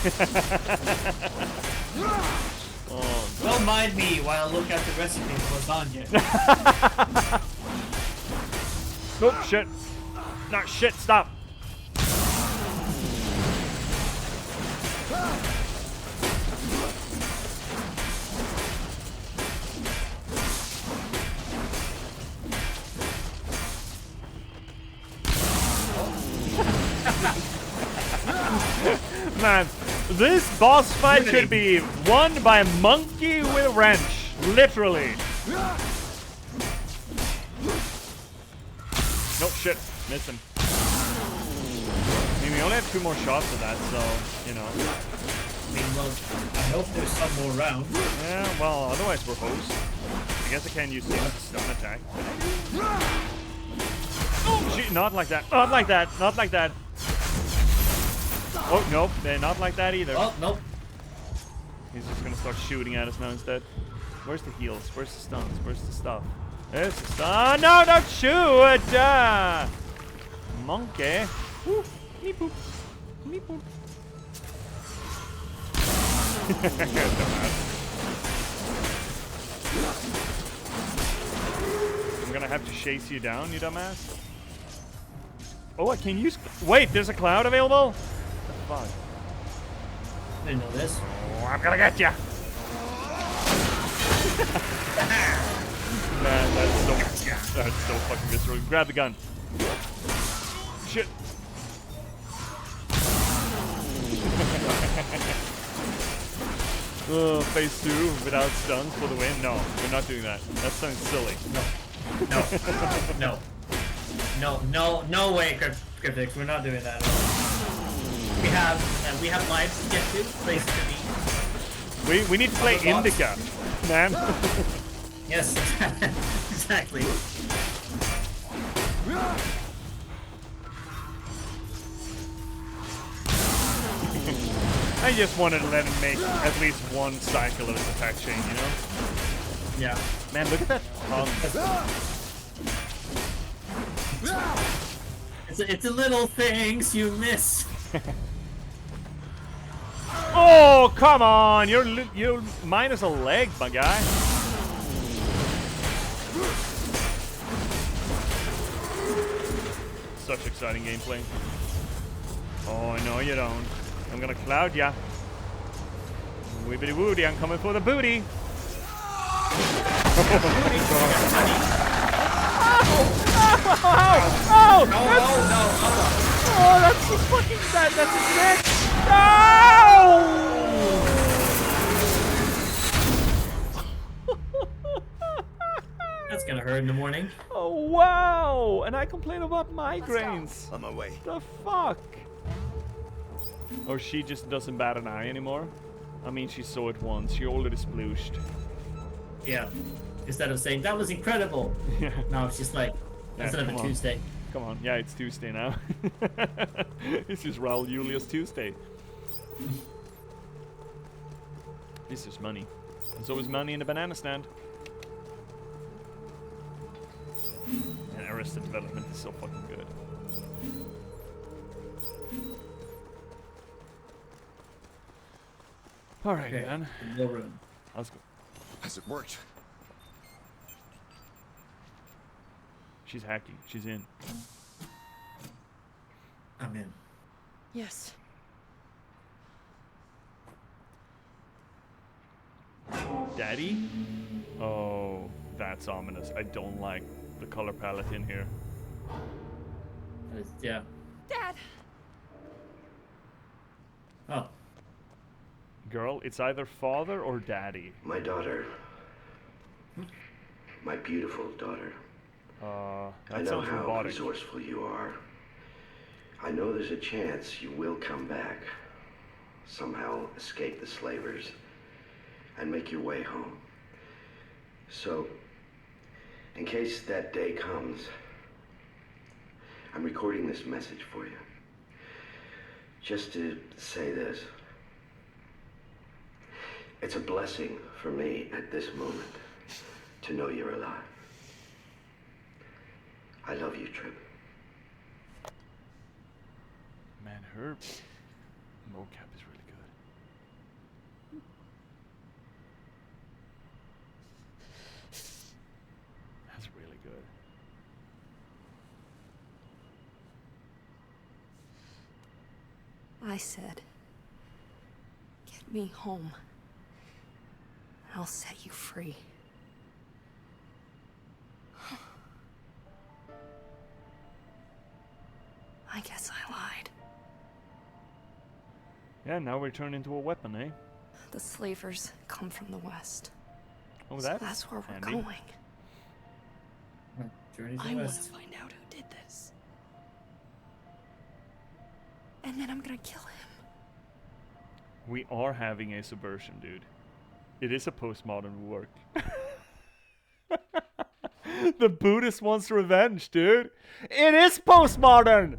Oh, Don't mind me while I look at the recipe for lasagna. nope, shit. No, shit, stop. Man, this boss fight could be won by a monkey with a wrench. Literally. No, shit. Missed him. I mean, we only have 2 more shots of that, so, you know. I mean, well, I hope there's some more round. Yeah, well, otherwise we're hosed. I guess I can use the stun attack. Oh, shit. Not like that. Not like that. Not like that. Oh, nope. Not like that either. Oh, nope. He's just gonna start shooting at us now instead. Where's the heals? Where's the stuns? Where's the stuff? There's the stun. No, don't shoot! Monkey. Woo. Meep boop. Meep boop. I'm gonna have to chase you down, you dumbass. Oh, I can use... Wait, there's a cloud available? What the fuck? Didn't know this. Oh, I'm gonna get ya! Man, that's so fucking visceral. Grab the gun. Shit. Phase 2 without stuns for the win? No, we're not doing that. That sounds silly. No way, Cryptix. We're not doing that at all. We have lives to get to, places to be. We need to play Indica, man. Yes, exactly. I just wanted to let him make at least one cycle of his attack chain, you know? Yeah. Man, look at that tongue. It's the little things you miss. Oh, come on! You're minus a leg, my guy. Such exciting gameplay. Oh, I know you don't. I'm gonna cloud ya. Wibbity woody, I'm coming for the booty. Oh, that's so fucking bad. That's his neck. No! That's gonna hurt in the morning. Oh, wow. And I complain about migraines. On my way. The fuck? Or she just doesn't bat an eye anymore? I mean, she saw it once. She already splooshed. Yeah. Instead of saying, that was incredible. Yeah. No, it's just like, that's Yeah, another come on. Tuesday. Come on. Yeah, it's Tuesday now. This is Raul Julius Tuesday. This is money. There's always money in the banana stand. And Arrested Development is so fucking good. Alright, Okay. man. No room. Let's go. Has it worked? She's hacking. She's in. I'm in. Yes. Daddy? Oh, that's ominous. I don't like the color palette in here. Yeah. Dad! Oh. Girl, it's either father or daddy. My daughter. My beautiful daughter. I That know sounds how robotic. resourceful you are. I know there's a chance you will come back. Somehow escape the slavers and make your way home. So, in case that day comes, I'm recording this message for you. Just to say this. It's a blessing for me at this moment to know you're alive. I love you, Trip. Man, her mocap is really good. That's really good. I said, get me home. I'll set you free. I guess I lied. Yeah, now we're turned into a weapon, eh? The slavers come from the west. Oh, So that's where we're handy. going. Journey to I the want to west. find out who did this. And then I'm gonna kill him. We are having a subversion, dude. It is a postmodern work. The Buddhist wants revenge, dude. It is postmodern.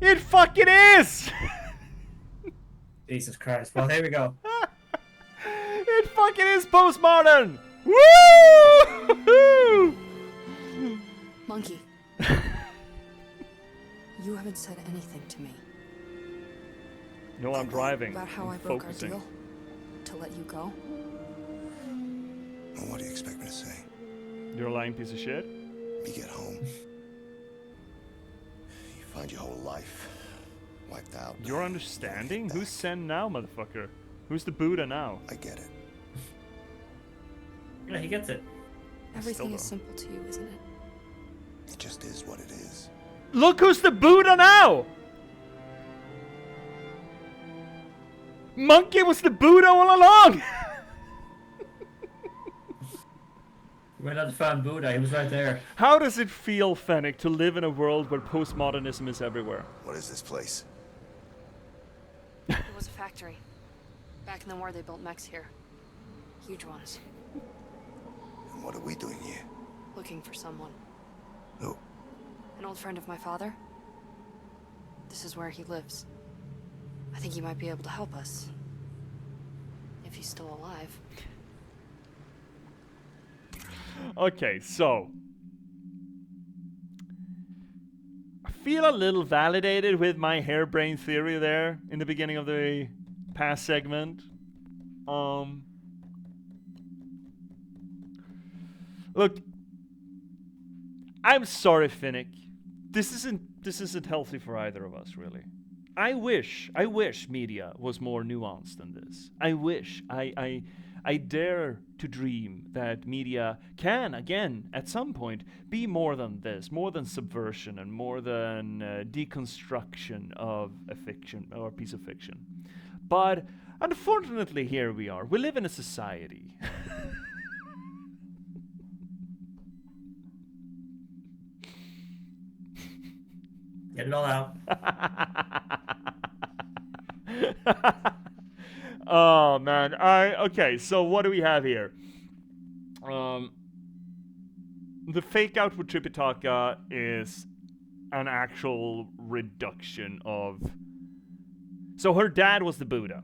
It fucking is. Jesus Christ. Well, here we go. It fucking is postmodern. Woo! Monkey. You haven't said anything to me. No, I'm driving. About how I I'm broke focusing. our deal? To let you go? Well, what do you expect me to say? You're a lying piece of shit. You get home. You find your whole life wiped out. You're understanding? Who's Zen now, motherfucker? Who's the Buddha now? I get it. Yeah, he gets it. Everything is don't. simple to you, isn't it? It just is what it is. Look who's the Buddha now! Monkey was the Buddha all along! We went out to find Buddha. He was right there. How does it feel, Fennec, to live in a world where postmodernism is everywhere? What is this place? It was a factory. Back in the war, they built mechs here. Huge ones. And what are we doing here? Looking for someone. Who? An old friend of my father. This is where he lives. I think he might be able to help us. If he's still alive. Okay, so I feel a little validated with my harebrained theory there in the beginning of the past segment. Look, I'm sorry, Finnick. This isn't healthy for either of us, really. I wish media was more nuanced than this. I wish. I dare to dream that media can, again, at some point, be more than this, more than subversion and more than deconstruction of a fiction or a piece of fiction. But unfortunately, here we are. We live in a society. Get it all out. Oh man, okay. So what do we have here? The fake out with Tripitaka is an actual reduction of. So her dad was the Buddha.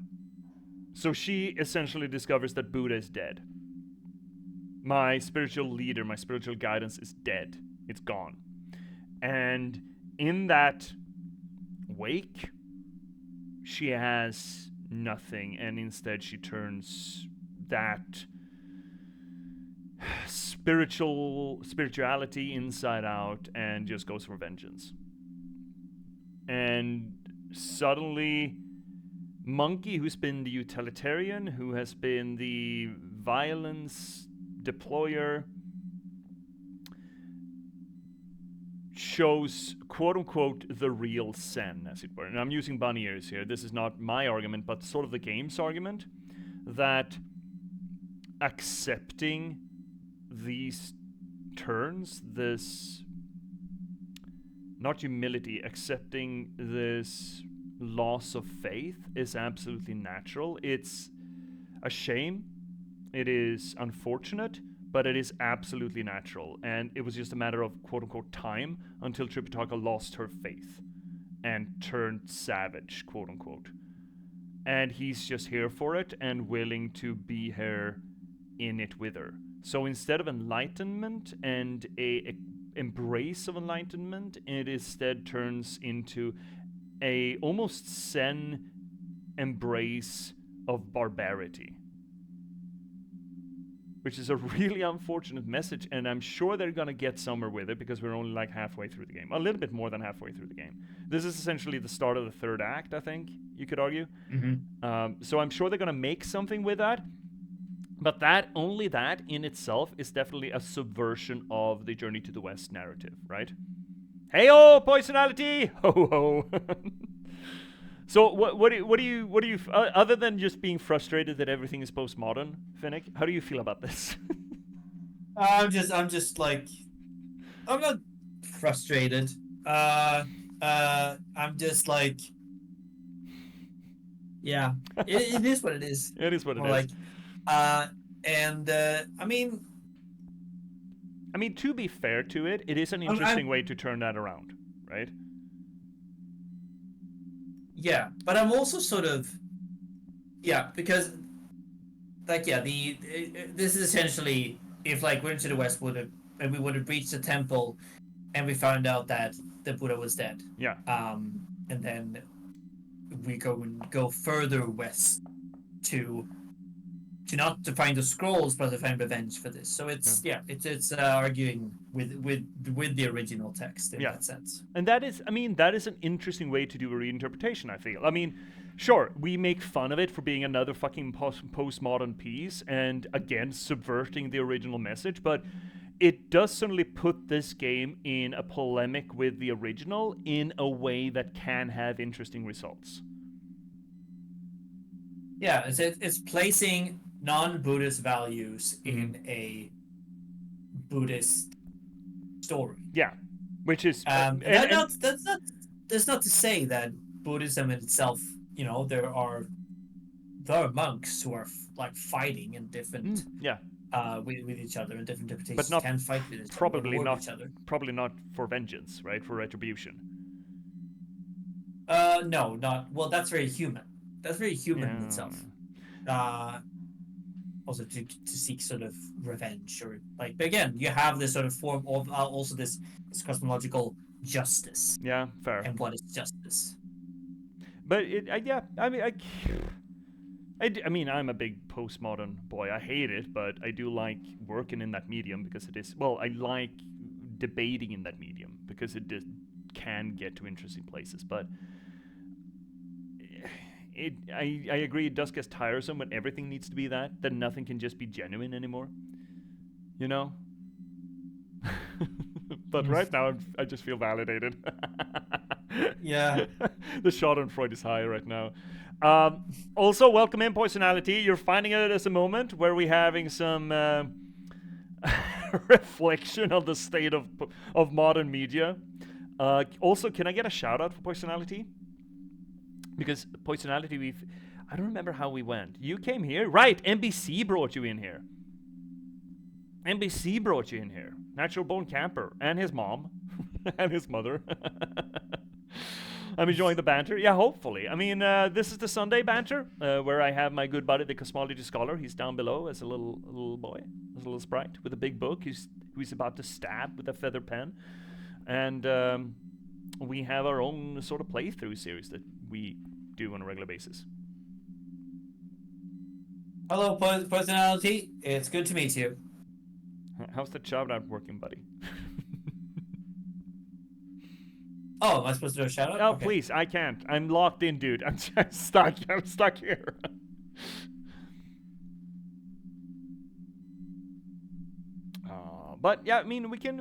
So she essentially discovers that Buddha is dead. My spiritual leader, my spiritual guidance is dead. It's gone. And in that wake, she has nothing, and instead she turns that spirituality inside out and just goes for vengeance. And suddenly Monkey, who's been the utilitarian, who has been the violence deployer, shows quote-unquote the real Zen, as it were. And I'm using bunny ears here. This is not my argument, but sort of the game's argument, that accepting these turns, this, not humility, accepting this loss of faith is absolutely natural. It's a shame. It is unfortunate, but it is absolutely natural. And it was just a matter of quote-unquote time until Tripitaka lost her faith and turned savage, quote-unquote. And he's just here for it and willing to be here in it with her. So instead of enlightenment and a embrace of enlightenment, it instead turns into a almost Zen embrace of barbarity. which is a really unfortunate message, and I'm sure they're gonna get somewhere with it because we're only like halfway through the game. A little bit more than halfway through the game. This is essentially the start of the third act, I think, you could argue. So I'm sure they're gonna make something with that. But only that in itself is definitely a subversion of the Journey to the West narrative, right? Hey-oh, poisonality! Ho-ho! So what do you other than just being frustrated that everything is postmodern, Finnick, how do you feel about this? I'm just like, I'm not frustrated. I'm just like, yeah, it is what it is. It is what it is. Like, I mean, to be fair to it, it is an interesting way to turn that around, right? Yeah, but I'm also sort of, because, like, this is essentially if like Winter to the West we would have breached the temple, and we found out that the Buddha was dead. Yeah. And then we go further west to not to find the scrolls, but to find revenge for this. So it's it's arguing with the original text in that sense. And that is an interesting way to do a reinterpretation, I feel. I mean, sure, we make fun of it for being another fucking postmodern piece and again subverting the original message, but it does certainly put this game in a polemic with the original in a way that can have interesting results. Yeah, it's placing non-Buddhist values in a Buddhist story. Yeah, which is that's not to say that Buddhism in itself, you know, there are monks who are like fighting in different with each other in different interpretations, but not can fight with each probably other, not each other. Probably not for vengeance, right? For retribution. No, not well. That's very human. That's very human in itself. Also to seek sort of revenge, or like, but again, you have this sort of form of also this cosmological justice. Yeah, fair. And what is justice? But I mean, I'm a big postmodern boy. I hate it, but I do like working in that medium because it is. Well, I like debating in that medium because it can get to interesting places. But I agree. It does get tiresome when everything needs to be that nothing can just be genuine anymore. You know. But right now, I just feel validated. Yeah. The Schadenfreude is high right now. Also, welcome in, Poisonality. You're finding it as a moment where we're having some reflection of the state of modern media. Also, can I get a shout out for Poisonality? Because Poisonality, I don't remember how we went. You came here? Right, NBC brought you in here. NBC brought you in here. Natural Born Camper. And his mom. And his mother. I'm enjoying the banter. Yeah, hopefully. I mean, this is the Sunday banter, where I have my good buddy, the Cosmology Scholar. He's down below as a little boy, as a little sprite with a big book who's about to stab with a feather pen. And we have our own sort of playthrough series that we do on a regular basis. Hello, Personality. It's good to meet you. How's the shout out working, buddy? Oh, am I supposed to do a shout out? No, okay. Please, I can't. I'm locked in, dude. I'm just stuck. I'm stuck here. But yeah, I mean, we can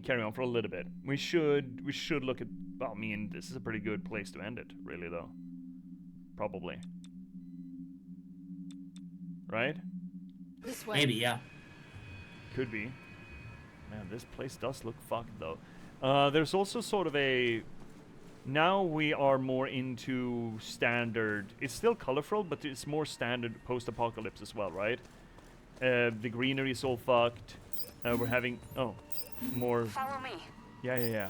carry on for a little bit. We should look at. Well, I mean, this is a pretty good place to end it, really, though. Probably. Right? This way. Maybe, yeah. Could be. Man, this place does look fucked, though. There's also sort of a. Now we are more into standard. It's still colorful, but it's more standard post-apocalypse as well, right? The greenery is all fucked. We're having more. Follow me. Yeah.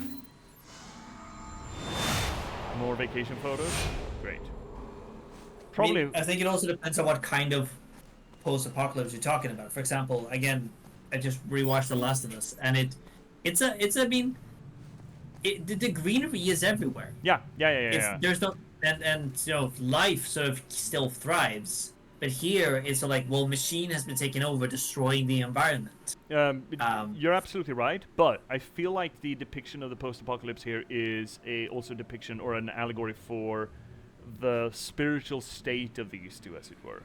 More vacation photos. Great. Probably. I mean, I think it also depends on what kind of post-apocalypse you're talking about. For example, again, I just rewatched The Last of Us, and the greenery is everywhere. Yeah. There's no and you know, life sort of still thrives, But here it's like, well, machine has been taken over, destroying the environment. You're absolutely right, but I feel like the depiction of the post-apocalypse here is also a depiction or an allegory for the spiritual state of these two, as it were.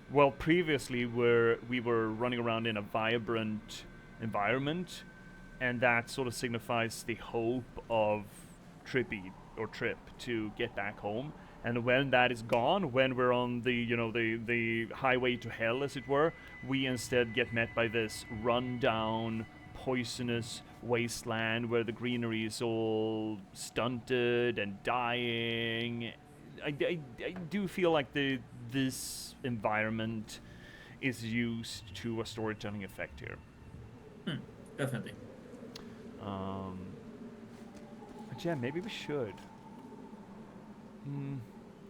Well, previously we were running around in a vibrant environment, and that sort of signifies the hope of Trip to get back home. And when that is gone, when we're on the highway to hell, as it were, we instead get met by this rundown, poisonous wasteland where the greenery is all stunted and dying. I do feel like this environment is used to a storytelling effect here. Definitely. But yeah, maybe we should.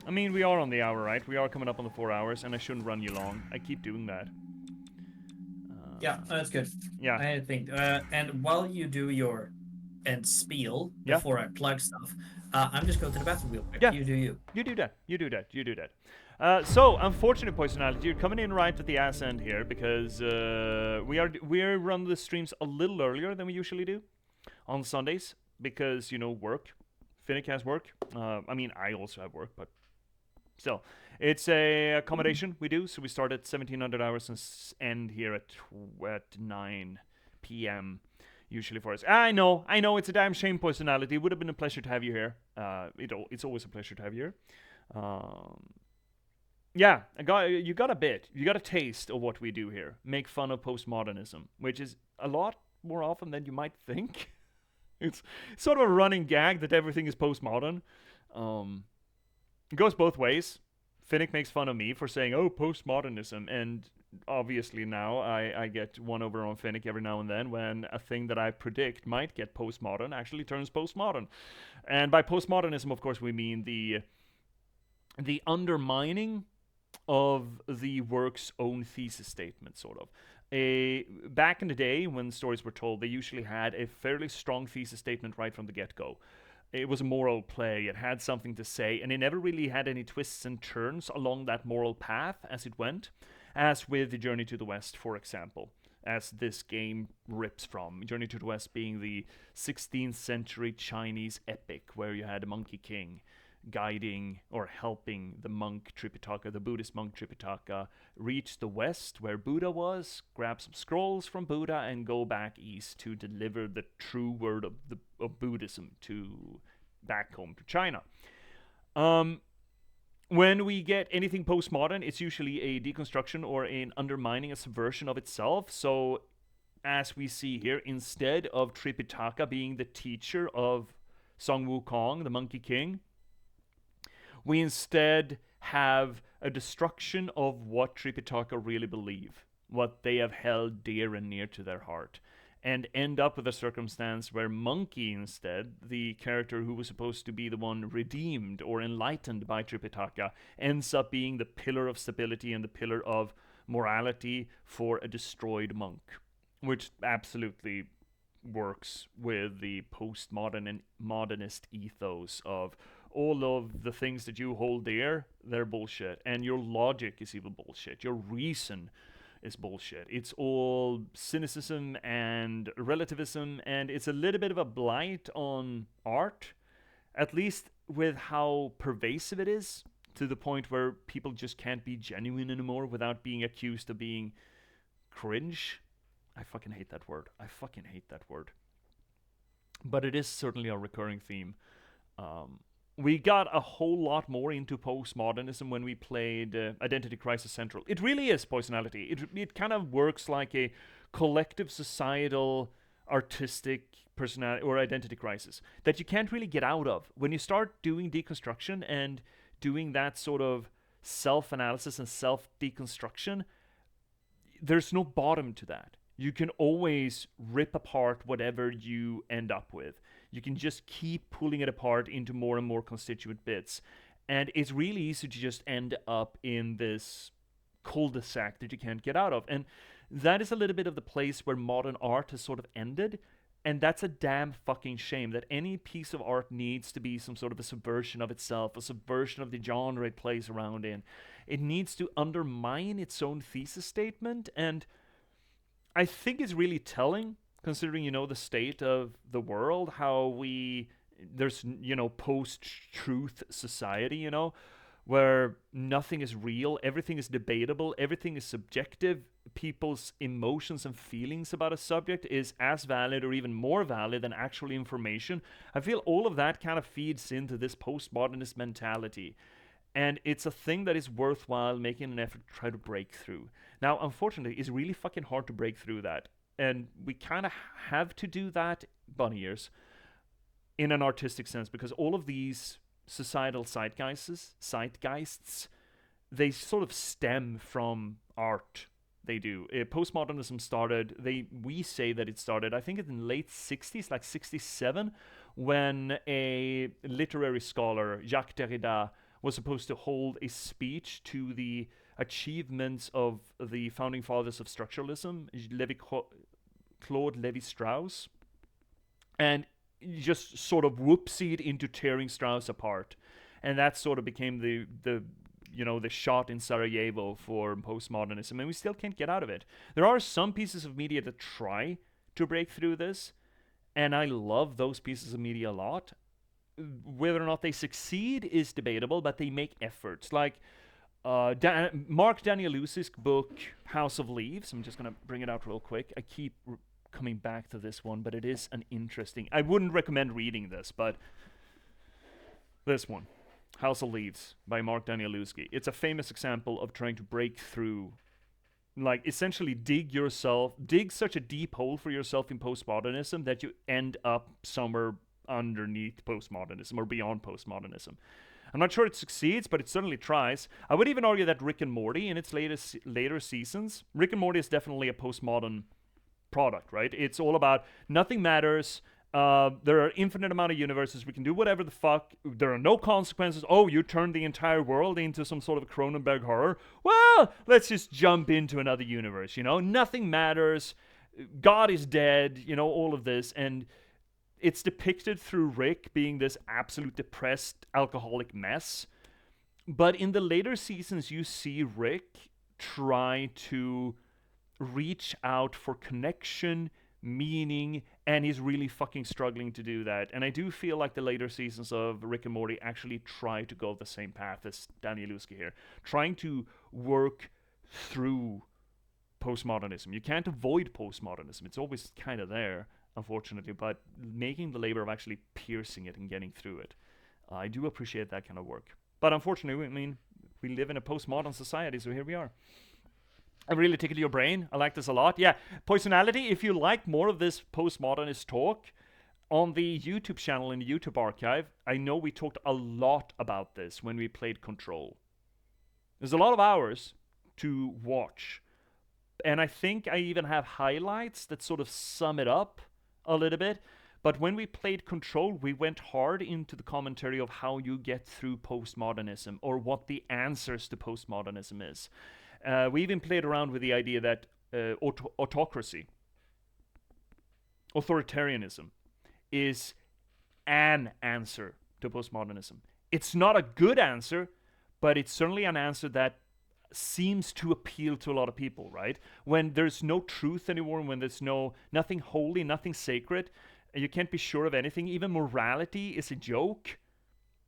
I mean, we are on the hour, right? We are coming up on the 4 hours, and I shouldn't run you long. I keep doing that. Yeah, that's good. Yeah. I think. And while you do your end spiel, before I plug stuff, I'm just going to the bathroom real quick. Yeah. You do you. You do that. So, unfortunate Poisonality, you're coming in right at the ass end here, because we run the streams a little earlier than we usually do on Sundays, because, work. Finnick has work. I mean, I also have work, but still. It's a accommodation we do, so we start at 1700 hours and end here at 9 p.m. usually for us. I know, it's a damn shame, Poisonality. It would have been a pleasure to have you here. It's always a pleasure to have you here. Yeah, you got a taste of what we do here. Make fun of postmodernism, which is a lot more often than you might think. It's sort of a running gag that everything is postmodern. It goes both ways. Finnick makes fun of me for saying, "Oh, postmodernism," and obviously now I get one over on Finnick every now and then when a thing that I predict might get postmodern actually turns postmodern. And by postmodernism, of course, we mean the undermining of the work's own thesis statement, sort of. Back in the day, when stories were told, they usually had a fairly strong thesis statement right from the get-go. It was a moral play, it had something to say, and it never really had any twists and turns along that moral path as it went, as with The Journey to the West, for example, as this game rips from. Journey to the West being the 16th century Chinese epic, where you had a Monkey King guiding or helping the monk Tripitaka, the Buddhist monk Tripitaka, reach the west where Buddha was, grab some scrolls from Buddha, and go back east to deliver the true word of Buddhism to back home to China. When we get anything postmodern, it's usually a deconstruction or an undermining, a subversion of itself. So, as we see here, instead of Tripitaka being the teacher of Song Wukong, the Monkey King, we instead have a destruction of what Tripitaka really believe, what they have held dear and near to their heart, and end up with a circumstance where Monkey instead, the character who was supposed to be the one redeemed or enlightened by Tripitaka, ends up being the pillar of stability and the pillar of morality for a destroyed monk, which absolutely works with the postmodern and modernist ethos of all of the things that you hold dear, they're bullshit. And your logic is even bullshit. Your reason is bullshit. It's all cynicism and relativism, and it's a little bit of a blight on art, at least with how pervasive it is, to the point where people just can't be genuine anymore without being accused of being cringe. I fucking hate that word. But it is certainly a recurring theme. We got a whole lot more into postmodernism when we played Identity Crisis Central. It really is Poisonality. It kind of works like a collective societal artistic personality or identity crisis that you can't really get out of. When you start doing deconstruction and doing that sort of self-analysis and self-deconstruction, there's no bottom to that. You can always rip apart whatever you end up with. You can just keep pulling it apart into more and more constituent bits. And it's really easy to just end up in this cul-de-sac that you can't get out of. And that is a little bit of the place where modern art has sort of ended. And that's a damn fucking shame that any piece of art needs to be some sort of a subversion of itself, a subversion of the genre it plays around in. It needs to undermine its own thesis statement, and I think it's really telling, considering, the state of the world, how there's, post-truth society, where nothing is real, everything is debatable, everything is subjective. People's emotions and feelings about a subject is as valid or even more valid than actual information. I feel all of that kind of feeds into this postmodernist mentality. And it's a thing that is worthwhile making an effort to try to break through. Now, unfortunately, it's really fucking hard to break through that. And we kind of have to do that, bunny ears, in an artistic sense, because all of these societal zeitgeists, they sort of stem from art. They do. Postmodernism started, we say that it started, I think in the late 60s, like 67, when a literary scholar, Jacques Derrida, was supposed to hold a speech to the achievements of the founding fathers of structuralism, Claude Lévi-Strauss, and just sort of whoopsied into tearing Strauss apart. And that sort of became the shot in Sarajevo for postmodernism, and we still can't get out of it. There are some pieces of media that try to break through this, and I love those pieces of media a lot. Whether or not they succeed is debatable, but they make efforts. Like Mark Danielewski's book, House of Leaves. I'm just going to bring it out real quick. I keep coming back to this one, but it is an interesting... I wouldn't recommend reading this, but this one. House of Leaves by Mark Danielewski. It's a famous example of trying to break through, like essentially dig such a deep hole for yourself in postmodernism that you end up somewhere underneath postmodernism or beyond postmodernism. I'm not sure it succeeds, but it certainly tries. I would even argue that Rick and Morty in its later seasons, Rick and Morty is definitely a postmodern product, right? It's all about nothing matters. There are infinite amount of universes. We can do whatever the fuck. There are no consequences. Oh, you turned the entire world into some sort of Cronenberg horror. Well, let's just jump into another universe, Nothing matters. God is dead, all of this. And it's depicted through Rick being this absolute depressed alcoholic mess. But in the later seasons, you see Rick try to reach out for connection, meaning, and he's really fucking struggling to do that. And I do feel like the later seasons of Rick and Morty actually try to go the same path as Danielewski here, trying to work through postmodernism. You can't avoid postmodernism. It's always kind of there, unfortunately, but making the labor of actually piercing it and getting through it. I do appreciate that kind of work. But unfortunately, we live in a postmodern society, so here we are. I really tickled your brain. I like this a lot. Yeah, Poisonality, if you like more of this postmodernist talk, on the YouTube channel in the YouTube archive, I know we talked a lot about this when we played Control. There's a lot of hours to watch. And I think I even have highlights that sort of sum it up a little bit. But when we played Control, we went hard into the commentary of how you get through postmodernism, or what the answers to postmodernism is. We even played around with the idea that autocracy, authoritarianism, is an answer to postmodernism. It's not a good answer, but it's certainly an answer that seems to appeal to a lot of people, right? When there's no truth anymore, when there's nothing holy, nothing sacred, you can't be sure of anything, even morality is a joke,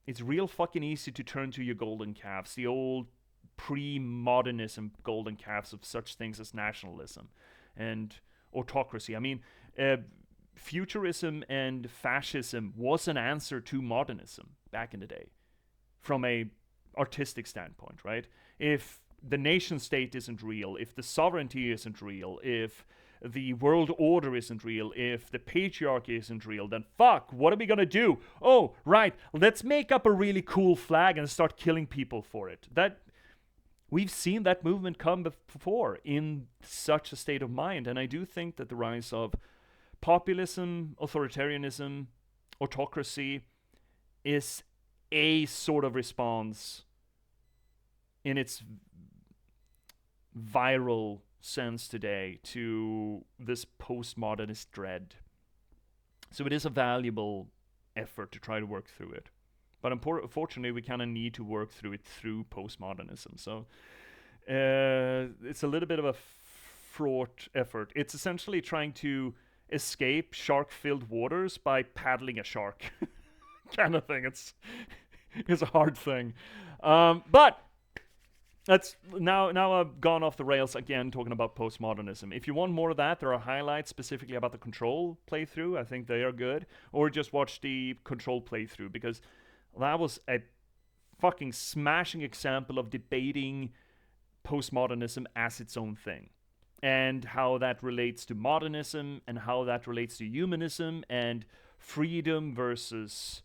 it's real fucking easy to turn to your golden calves, the old pre-modernism golden calves of such things as nationalism and autocracy. Futurism and fascism was an answer to modernism back in the day from a artistic standpoint, right? If the nation state isn't real, if the sovereignty isn't real, if the world order isn't real, if the patriarchy isn't real, then fuck, what are we gonna do? Oh, right, let's make up a really cool flag and start killing people for it. We've seen that movement come before in such a state of mind, and I do think that the rise of populism, authoritarianism, autocracy is a sort of response in its viral sense today to this postmodernist dread. So it is a valuable effort to try to work through it. But unfortunately, we kind of need to work through it through postmodernism. So it's a little bit of a fraught effort. It's essentially trying to escape shark-filled waters by paddling a shark, kind of thing. It's a hard thing, but that's now I've gone off the rails again talking about postmodernism. If you want more of that, there are highlights specifically about the Control playthrough. I think they are good, or just watch the Control playthrough, because that was a fucking smashing example of debating postmodernism as its own thing, and how that relates to modernism, and how that relates to humanism, and freedom versus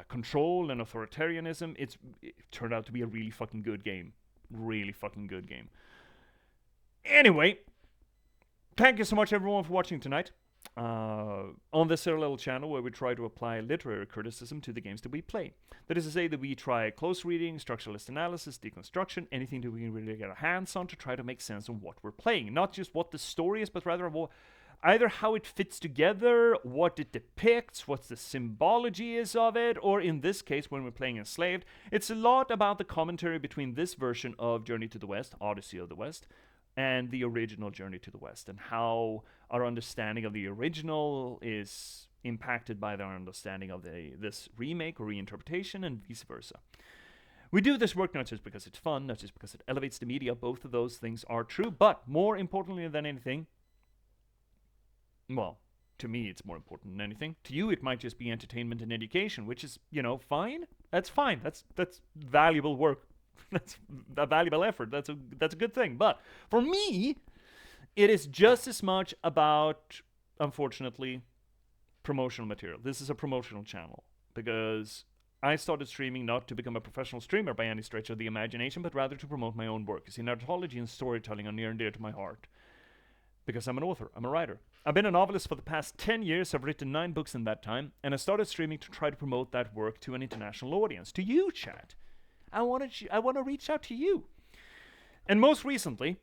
control and authoritarianism. It turned out to be a really fucking good game. Really fucking good game. Anyway, thank you so much everyone for watching tonight. On this little channel where we try to apply literary criticism to the games that we play. That is to say that we try close reading, structuralist analysis, deconstruction, anything that we can really get our hands on to try to make sense of what we're playing. Not just what the story is, but rather either how it fits together, what it depicts, what the symbology is of it, or in this case, when we're playing Enslaved, it's a lot about the commentary between this version of Journey to the West, Odyssey of the West, and the original Journey to the West, and how our understanding of the original is impacted by our understanding of this remake or reinterpretation, and vice versa. We do this work not just because it's fun, not just because it elevates the media. Both of those things are true, but more importantly than anything, well, to me it's more important than anything. To you it might just be entertainment and education, which is, fine. That's fine. That's valuable work. That's a valuable effort. That's a good thing. But for me, it is just as much about, unfortunately, promotional material. This is a promotional channel because I started streaming not to become a professional streamer by any stretch of the imagination, but rather to promote my own work. You see, narratology and storytelling are near and dear to my heart because I'm an author. I'm a writer. I've been a novelist for the past 10 years. I've written 9 books in that time, and I started streaming to try to promote that work to an international audience. To you, chat. I want to reach out to you. And most recently,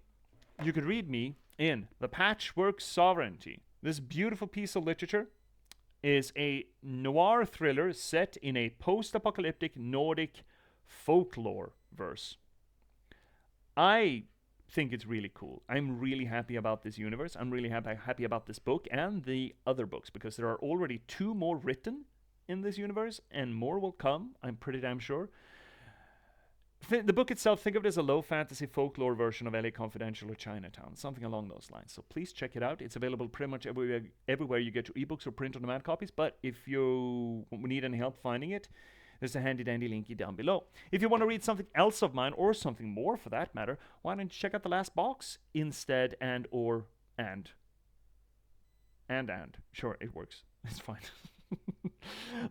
you could read me in The Patchwork Sovereignty. This beautiful piece of literature is a noir thriller set in a post-apocalyptic Nordic folklore verse. I think it's really cool. I'm really happy about this universe. I'm really happy about this book and the other books, because there are already 2 more written in this universe, and more will come, I'm pretty damn sure. The book itself, think of it as a low fantasy folklore version of LA Confidential or Chinatown, something along those lines. So please check it out. It's available pretty much everywhere you get your ebooks or print-on-demand copies, but if you need any help finding it, there's a handy-dandy linky down below. If you want to read something else of mine, or something more for that matter, why don't you check out The Last Box instead, and. Sure, it works. It's fine.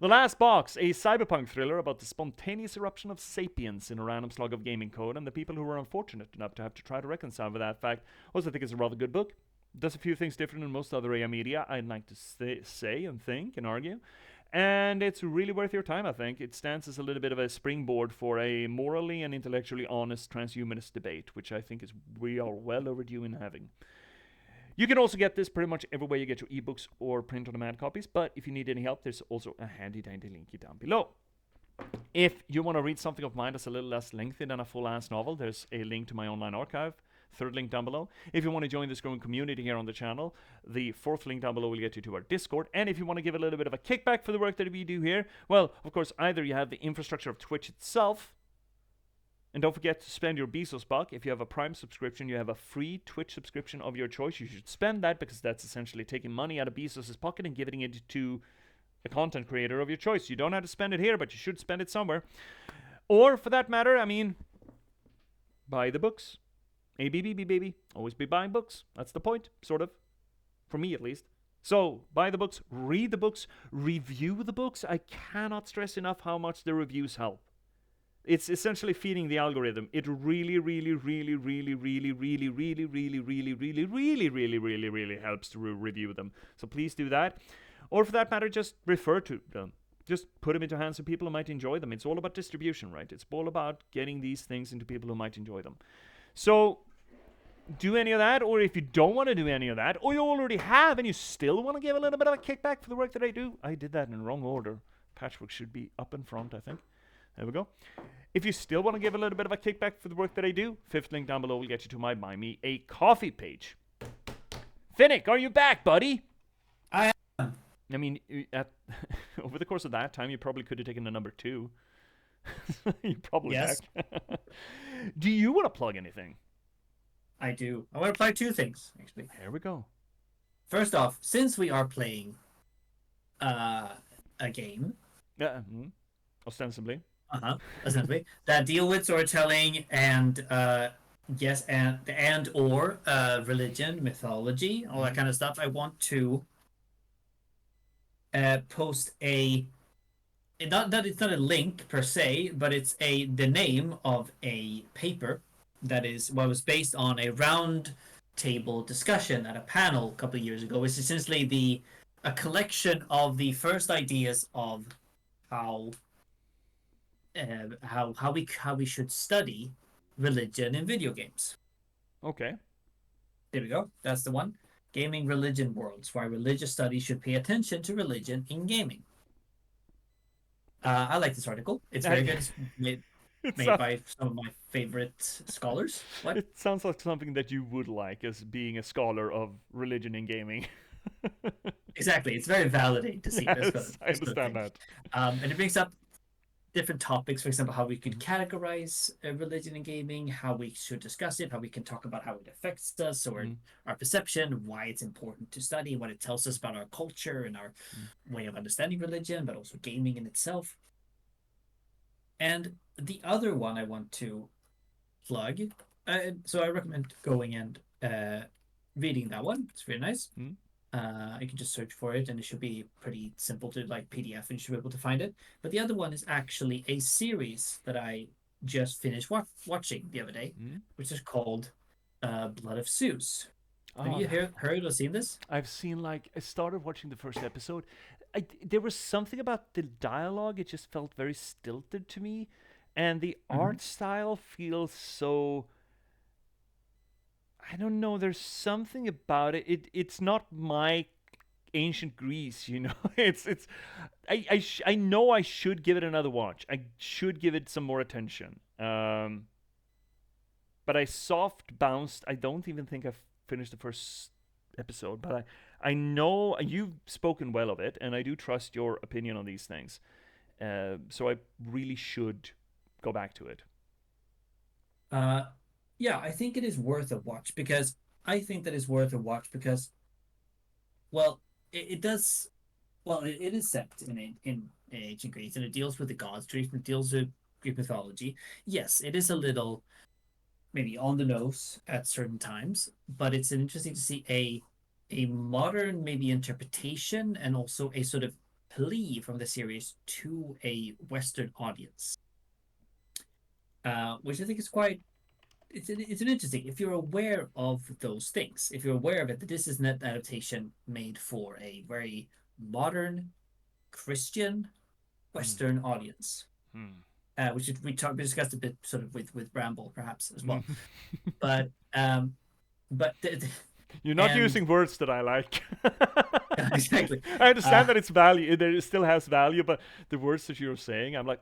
The Last Box, a cyberpunk thriller about the spontaneous eruption of sapience in a random slug of gaming code, and the people who were unfortunate enough to have to try to reconcile with that fact. Also, I think it's a rather good book. It does a few things different than most other AI media, I'd like to say and think and argue. And it's really worth your time, I think. It stands as a little bit of a springboard for a morally and intellectually honest transhumanist debate, which I think we are well overdue in having. You can also get this pretty much everywhere you get your ebooks or print-on-demand copies, but if you need any help, there's also a handy-dandy linky down below. If you want to read something of mine that's a little less lengthy than a full-ass novel, there's a link to my online archive, 3rd link down below. If you want to join this growing community here on the channel, the 4th link down below will get you to our Discord. And if you want to give a little bit of a kickback for the work that we do here, well, of course, either you have the infrastructure of Twitch itself, and don't forget to spend your Bezos buck. If you have a Prime subscription, you have a free Twitch subscription of your choice. You should spend that, because that's essentially taking money out of Bezos' pocket and giving it to a content creator of your choice. You don't have to spend it here, but you should spend it somewhere. Or, for that matter, buy the books. ABBB, baby. Always be buying books. That's the point, sort of. For me, at least. So, buy the books, read the books, review the books. I cannot stress enough how much the reviews help. It's essentially feeding the algorithm. It really helps to review them. So please do that. Or for that matter, just refer to them. Just put them into hands of people who might enjoy them. It's all about distribution, right? It's all about getting these things into people who might enjoy them. So, do any of that, or if you don't want to do any of that, or you already have and you still want to give a little bit of a kickback for the work that I do, I did that in the wrong order. Patchwork should be up in front, I think. There we go. If you still want to give a little bit of a kickback for the work that I do, fifth link down below will get you to my Buy Me a Coffee page. Finnick, are you back, buddy? I am. I mean, over the course of that time, you probably could have taken the number 2. You probably Yes. back. Do you want to plug anything? I do. I want to plug 2 things, actually. Here we go. First off, since we are playing a game, Ostensibly. essentially, that deal with storytelling and or religion, mythology, all that kind of stuff, I want to post a not that it's not a link per se, but it's the name of a paper that was based on a round table discussion at a panel a couple of years ago. It's essentially a collection of the first ideas of how we should study religion in video games. Okay. There we go. That's the one. Gaming Religion Worlds, why religious studies should pay attention to religion in gaming. I like this article. It's very good. It's made by some of my favorite scholars. What? It sounds like something that you would like as being a scholar of religion in gaming. Exactly. It's very validating to see this. I understand that. And it brings up different topics, for example, how we could categorize religion in gaming, how we should discuss it, how we can talk about how it affects us or our perception, why it's important to study, what it tells us about our culture and our way of understanding religion, but also gaming in itself. And the other one I want to plug, so I recommend going and reading that one. It's very nice. You can just search for it and it should be pretty simple to PDF and you should be able to find it. But the other one is actually a series that I just finished watching the other day, which is called Blood of Zeus. Have you heard or seen this? I've seen I started watching the first episode. There was something about the dialogue, it just felt very stilted to me. And the art style feels so... I don't know, there's something about it. It's not my ancient Greece, you know. I know I should give it another watch. I should give it some more attention. But I soft bounced. I don't even think I've finished the first episode, but I know you've spoken well of it, and I do trust your opinion on these things. So I really should go back to it. Yeah, I think it is worth a watch because well, it is set in ancient Greece and it deals with the gods, it deals with Greek mythology. Yes, it is a little maybe on the nose at certain times, but it's interesting to see a modern maybe interpretation and also a sort of plea from the series to a Western audience, which I think is quite. It's an interesting. If you're aware of those things, if you're aware of it, that this is an adaptation made for a very modern Christian Western audience, which we discussed a bit sort of with Bramble perhaps as well, but you're not using words that I like. Exactly. I understand that it's value. It still has value, but the words that you're saying, I'm like.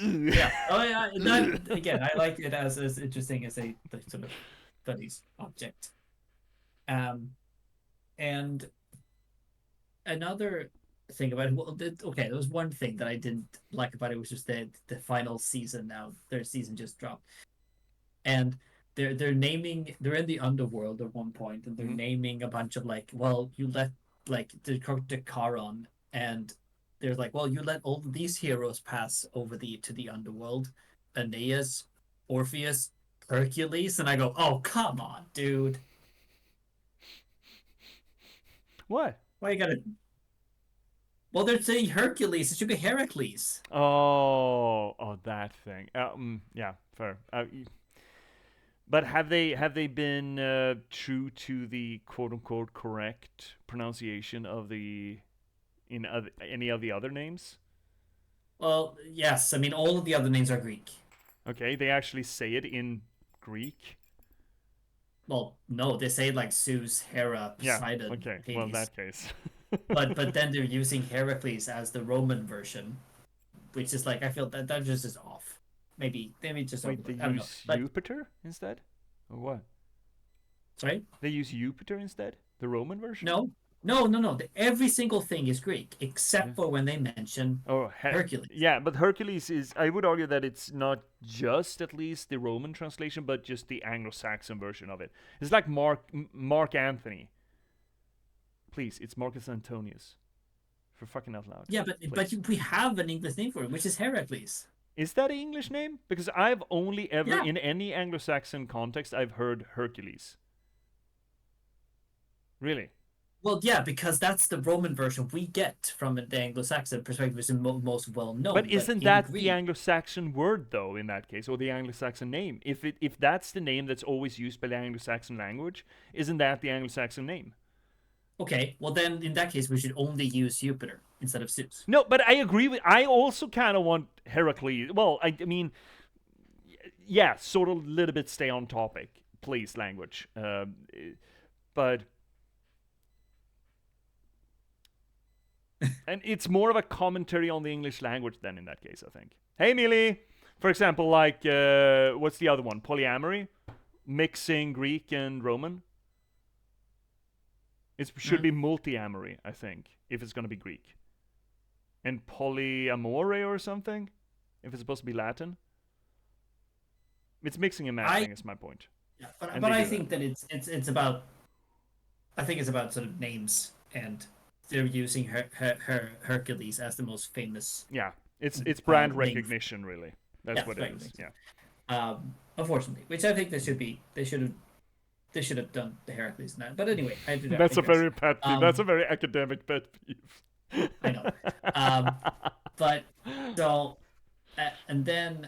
Yeah. Oh yeah. Again, I like it as interesting as a sort of studies object. And another thing about it, there was one thing that I didn't like about it, which was the final season. Now their season just dropped, and they're in the underworld at one point, and they're naming a bunch of you let the character Charon and. There's you let all these heroes pass over to the underworld, Aeneas, Orpheus, Hercules, and I go, oh come on, dude. What? Why you gotta? Well, they're saying Hercules. It should be Heracles. Oh, that thing. Yeah, fair. But have they been true to the quote unquote correct pronunciation of any of the other names? Well, yes. I mean, all of the other names are Greek. Okay, they actually say it in Greek. Well, no, they say like Zeus, Hera, Yeah. Poseidon, Okay. Hades. Well, in that case. but then they're using Heracles as the Roman version, which is like I feel that just is off. Maybe just Wait, they I don't know. use But Jupiter instead, or what? sorry, They use Jupiter instead, the Roman version. no. Every single thing is Greek except Yeah. for when they mention Oh, Hercules. Yeah, but Hercules is. I would argue that it's not just at least the Roman translation, but just the Anglo-Saxon version of it. It's like Mark Anthony. Please, it's Marcus Antonius. For fucking out loud. Yeah, Please. but we have an English name for it, which is Heracles. Is that an English name? Because I've only ever, Yeah. in any Anglo-Saxon context, I've heard Hercules. Really? Well, yeah, because that's the Roman version we get from the Anglo-Saxon perspective, which is most well known. But isn't in that Greek, the Anglo-Saxon word, though, in that case, or the Anglo-Saxon name? If that's the name that's always used by the Anglo-Saxon language, isn't that the Anglo-Saxon name? Okay, well then in that case we should only use Jupiter instead of Zeus. No, but I agree with. I also kind of want Heracles. Well, I mean, yeah, sort of a little bit stay on topic, please, language. But and it's more of a commentary on the English language then in that case, I think. Hey, Millie! For example, like, what's the other one? Polyamory? Mixing Greek and Roman? It should be multi-amory, I think, if it's going to be Greek. And polyamore or something, if it's supposed to be Latin. It's mixing and matching, is my point. Yeah, but I think that it's about. I think it's about sort of names, and they're using Hercules as the most famous. Yeah, it's brand name. recognition, really. That's what it is. Recognition. Yeah. Unfortunately, which I think they should have done the Heracles in that. But anyway, That's a very pet peeve. That's a very academic pet peeve. I know. But so, and then,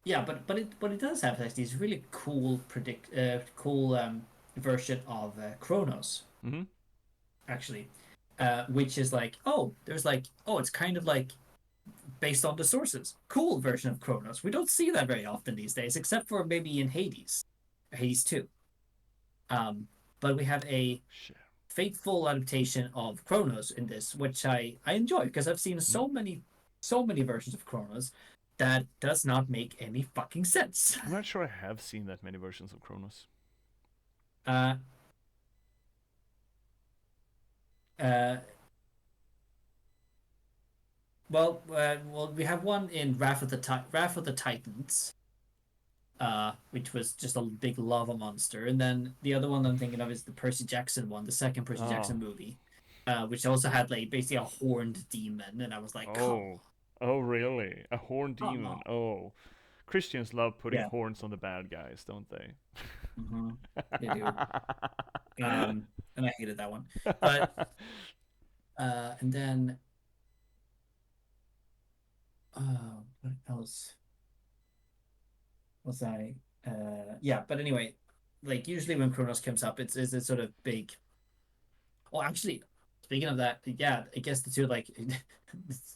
yeah, but it does have like these really cool version of Chronos. Mm-hmm. Actually, which is like, it's kind of like based on the sources. Cool version of Chronos. We don't see that very often these days, except for maybe in Hades 2. But we have a faithful adaptation of Chronos in this, which I enjoy because I've seen so many versions of Chronos that does not make any fucking sense. I'm not sure I have seen that many versions of Chronos. Well, we have one in Wrath of the Titans, which was just a big lava monster, and then the other one I'm thinking of is the Percy Jackson one, the second Percy Jackson movie, which also had like basically a horned demon, and I was like, oh, really? A horned demon? Oh, Christians love putting horns on the bad guys, don't they? Mm-hmm. They do. And I hated that one, but and then what else was I? Yeah, but anyway, like usually when Chronos comes up, it's a sort of big. Oh, actually, speaking of that, yeah, I guess the two like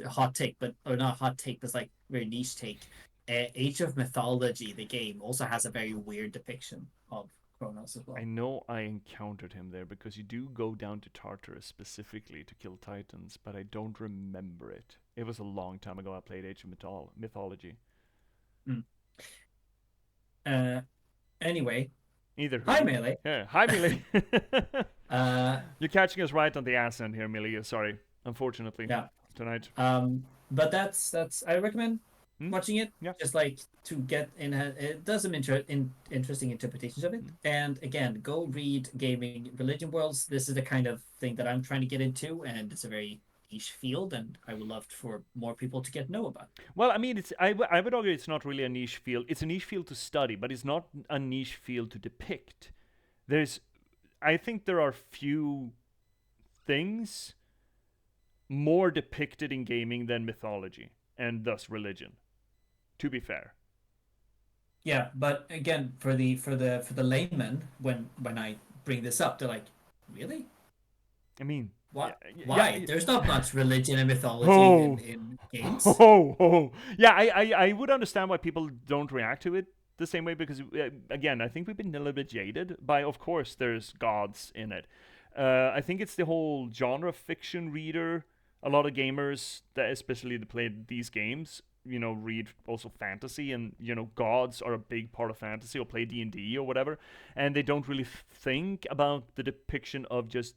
hot take, or not hot take, but it's like very niche take. Age of Mythology, the game, also has a very weird depiction of Chronos as well. I know I encountered him there because you do go down to Tartarus specifically to kill Titans, but I don't remember it. It was a long time ago I played Age of Mythology. Anyway. Hi, Melee. Yeah, hi, Melee. You're catching us right on the ass end here, Melee. Sorry, unfortunately. Yeah. Tonight. But that's I recommend watching it. Yeah. Just like to get it does some interesting interpretations of it. And again, go read Gaming Religion Worlds. This is the kind of thing that I'm trying to get into, and it's a very niche field, and I would love for more people to get know about. Well, I mean, I would argue it's not really a niche field. It's a niche field to study, but it's not a niche field to depict. I think there are few things more depicted in gaming than mythology, and thus religion. To be fair. Yeah, but again, for the layman, when I bring this up, they're like, really? I mean, what? Yeah, why? yeah. There's not much religion and mythology in games. Yeah, I would understand why people don't react to it the same way because, again, I think we've been a little bit jaded by, of course, there's gods in it. I think it's the whole genre fiction reader. A lot of gamers, that especially that play these games, read also fantasy, and gods are a big part of fantasy, or play D&D or whatever, and they don't really think about the depiction of just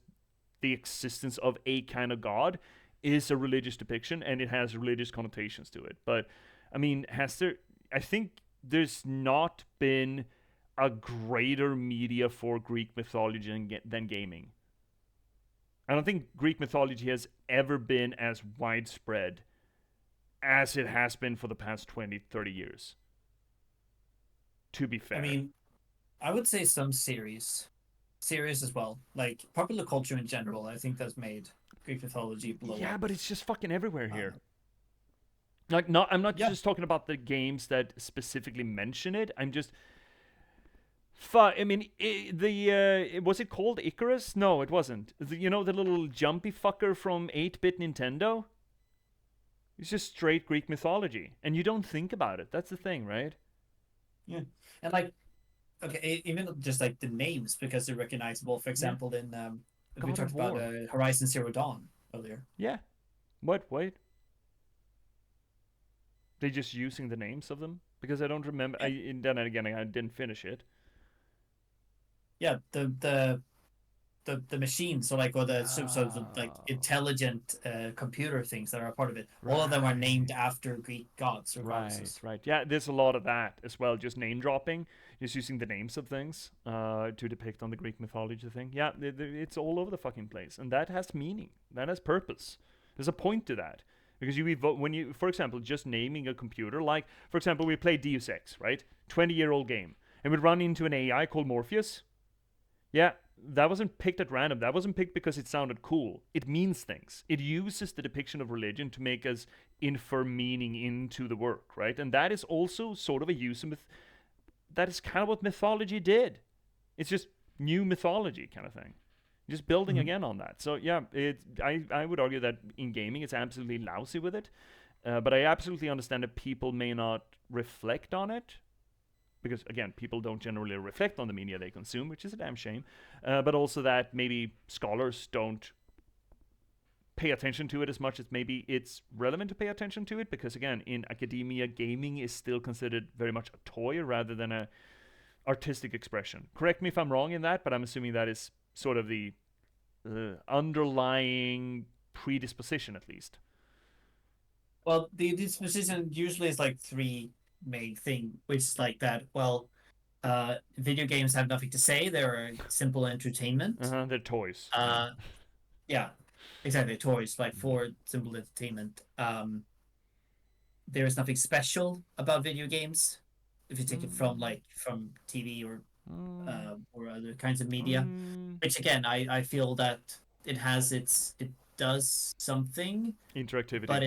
the existence of a kind of god is a religious depiction, and it has religious connotations to it. But I mean, I think there's not been a greater media for Greek mythology than gaming. I don't think Greek mythology has ever been as widespread as it has been for the past 20, 30 years. To be fair. I mean, I would say some series as well. Like, popular culture in general, I think that's made Greek mythology blow up. Yeah, but it's just fucking everywhere here. I'm not just talking about the games that specifically mention it. I'm just... I mean, was it called Icarus? No, it wasn't. The little jumpy fucker from 8-bit Nintendo? It's just straight Greek mythology. And you don't think about it. That's the thing, right? Yeah. And like, okay, even just like the names, because they're recognizable. For example, in we talked about Horizon Zero Dawn earlier. Yeah. What? Wait. They just using the names of them? Because I don't remember. Then again, I didn't finish it. Yeah, the machines, so like, or the like intelligent computer things that are a part of it. All of them are named after Greek gods or goddesses. Right. Yeah, there's a lot of that as well. Just name dropping, just using the names of things to depict on the Greek mythology thing. Yeah, it's all over the fucking place, and that has meaning. That has purpose. There's a point to that. Because when you, for example, just naming a computer, like, for example, we played Deus Ex, right? 20-year-old game. And we'd run into an AI called Morpheus. Yeah, that wasn't picked at random. That wasn't picked because it sounded cool. It means things. It uses the depiction of religion to make us infer meaning into the work, right? And that is also sort of a use of that is kind of what mythology did. It's just new mythology kind of thing. Just building again on that. So yeah, I would argue that in gaming it's absolutely lousy with it. But I absolutely understand that people may not reflect on it. Because, again, people don't generally reflect on the media they consume, which is a damn shame. But also that maybe scholars don't pay attention to it as much as maybe it's relevant to pay attention to it. Because, again, in academia, gaming is still considered very much a toy rather than a artistic expression. Correct me if I'm wrong in that, but I'm assuming that is sort of the underlying predisposition, at least. Well, the disposition usually is like three main thing, which is like that. Well, video games have nothing to say. They're simple entertainment. They're toys. Yeah, exactly. Toys, like, for simple entertainment. There is nothing special about video games. If you take it from TV or other kinds of media, which again, I feel that it does something. Interactivity. But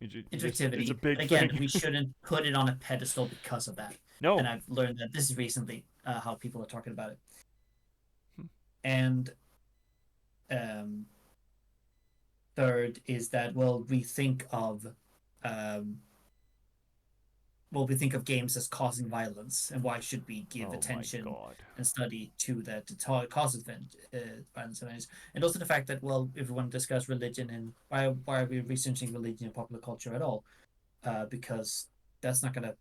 interactivity. It's a big again, thing. we shouldn't put it on a pedestal because of that. No. And I've learned that this is recently how people are talking about it. And third is that, we think of games as causing violence, and why should we give attention and study to that causes violence? And also the fact that, if we want to discuss religion, and why are we researching religion in popular culture at all? Because that's not going to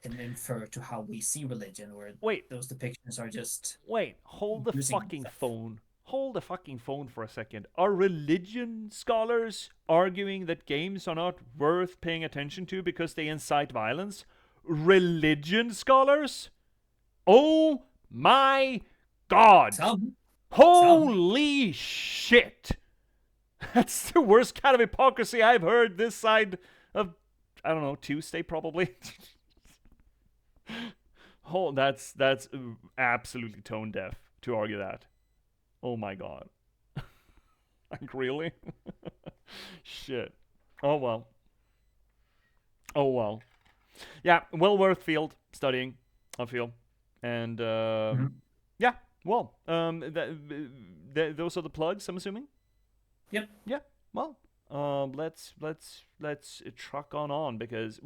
infer to how we see religion, or those depictions are just... Hold the fucking phone. Hold the fucking phone for a second. Are religion scholars arguing that games are not worth paying attention to because they incite violence? Religion scholars? Oh my god! Holy shit! That's the worst kind of hypocrisy I've heard this side of, I don't know, Tuesday probably. That's absolutely tone deaf to argue that. Oh my god. Like, really? Shit. Oh well. Yeah, well worth field studying, I feel. And yeah, those are the plugs, I'm assuming? Yep. Yeah. Well, let's truck on because,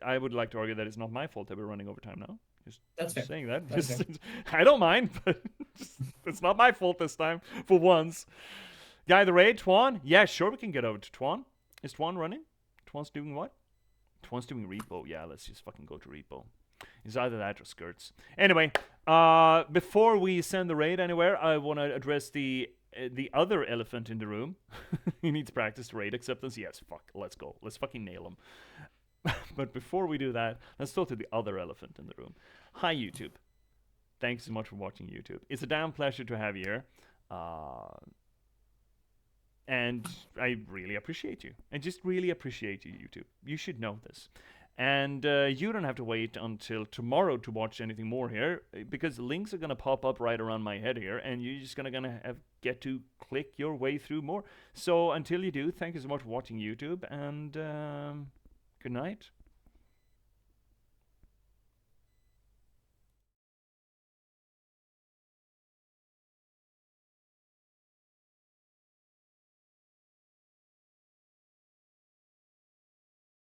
I would like to argue that it's not my fault that we're running over time now. That's fair. saying that. That's Just, I don't mind, but it's not my fault this time, for once. Guy the raid, Twan? Yeah, sure, we can get over to Twan. Is Twan running? Twan's doing what? Twan's doing repo. Yeah, let's just fucking go to repo. It's either that or skirts. Anyway, before we send the raid anywhere, I want to address the other elephant in the room. He needs practice to raid acceptance. Yes, fuck, let's go. Let's fucking nail him. But before we do that, let's talk to the other elephant in the room. Hi, YouTube. Thanks so much for watching, YouTube. It's a damn pleasure to have you here. And I really appreciate you. I just really appreciate you, YouTube. You should know this. And you don't have to wait until tomorrow to watch anything more here, because links are going to pop up right around my head here, and you're just gonna get to click your way through more. So until you do, thank you so much for watching, YouTube, and good night.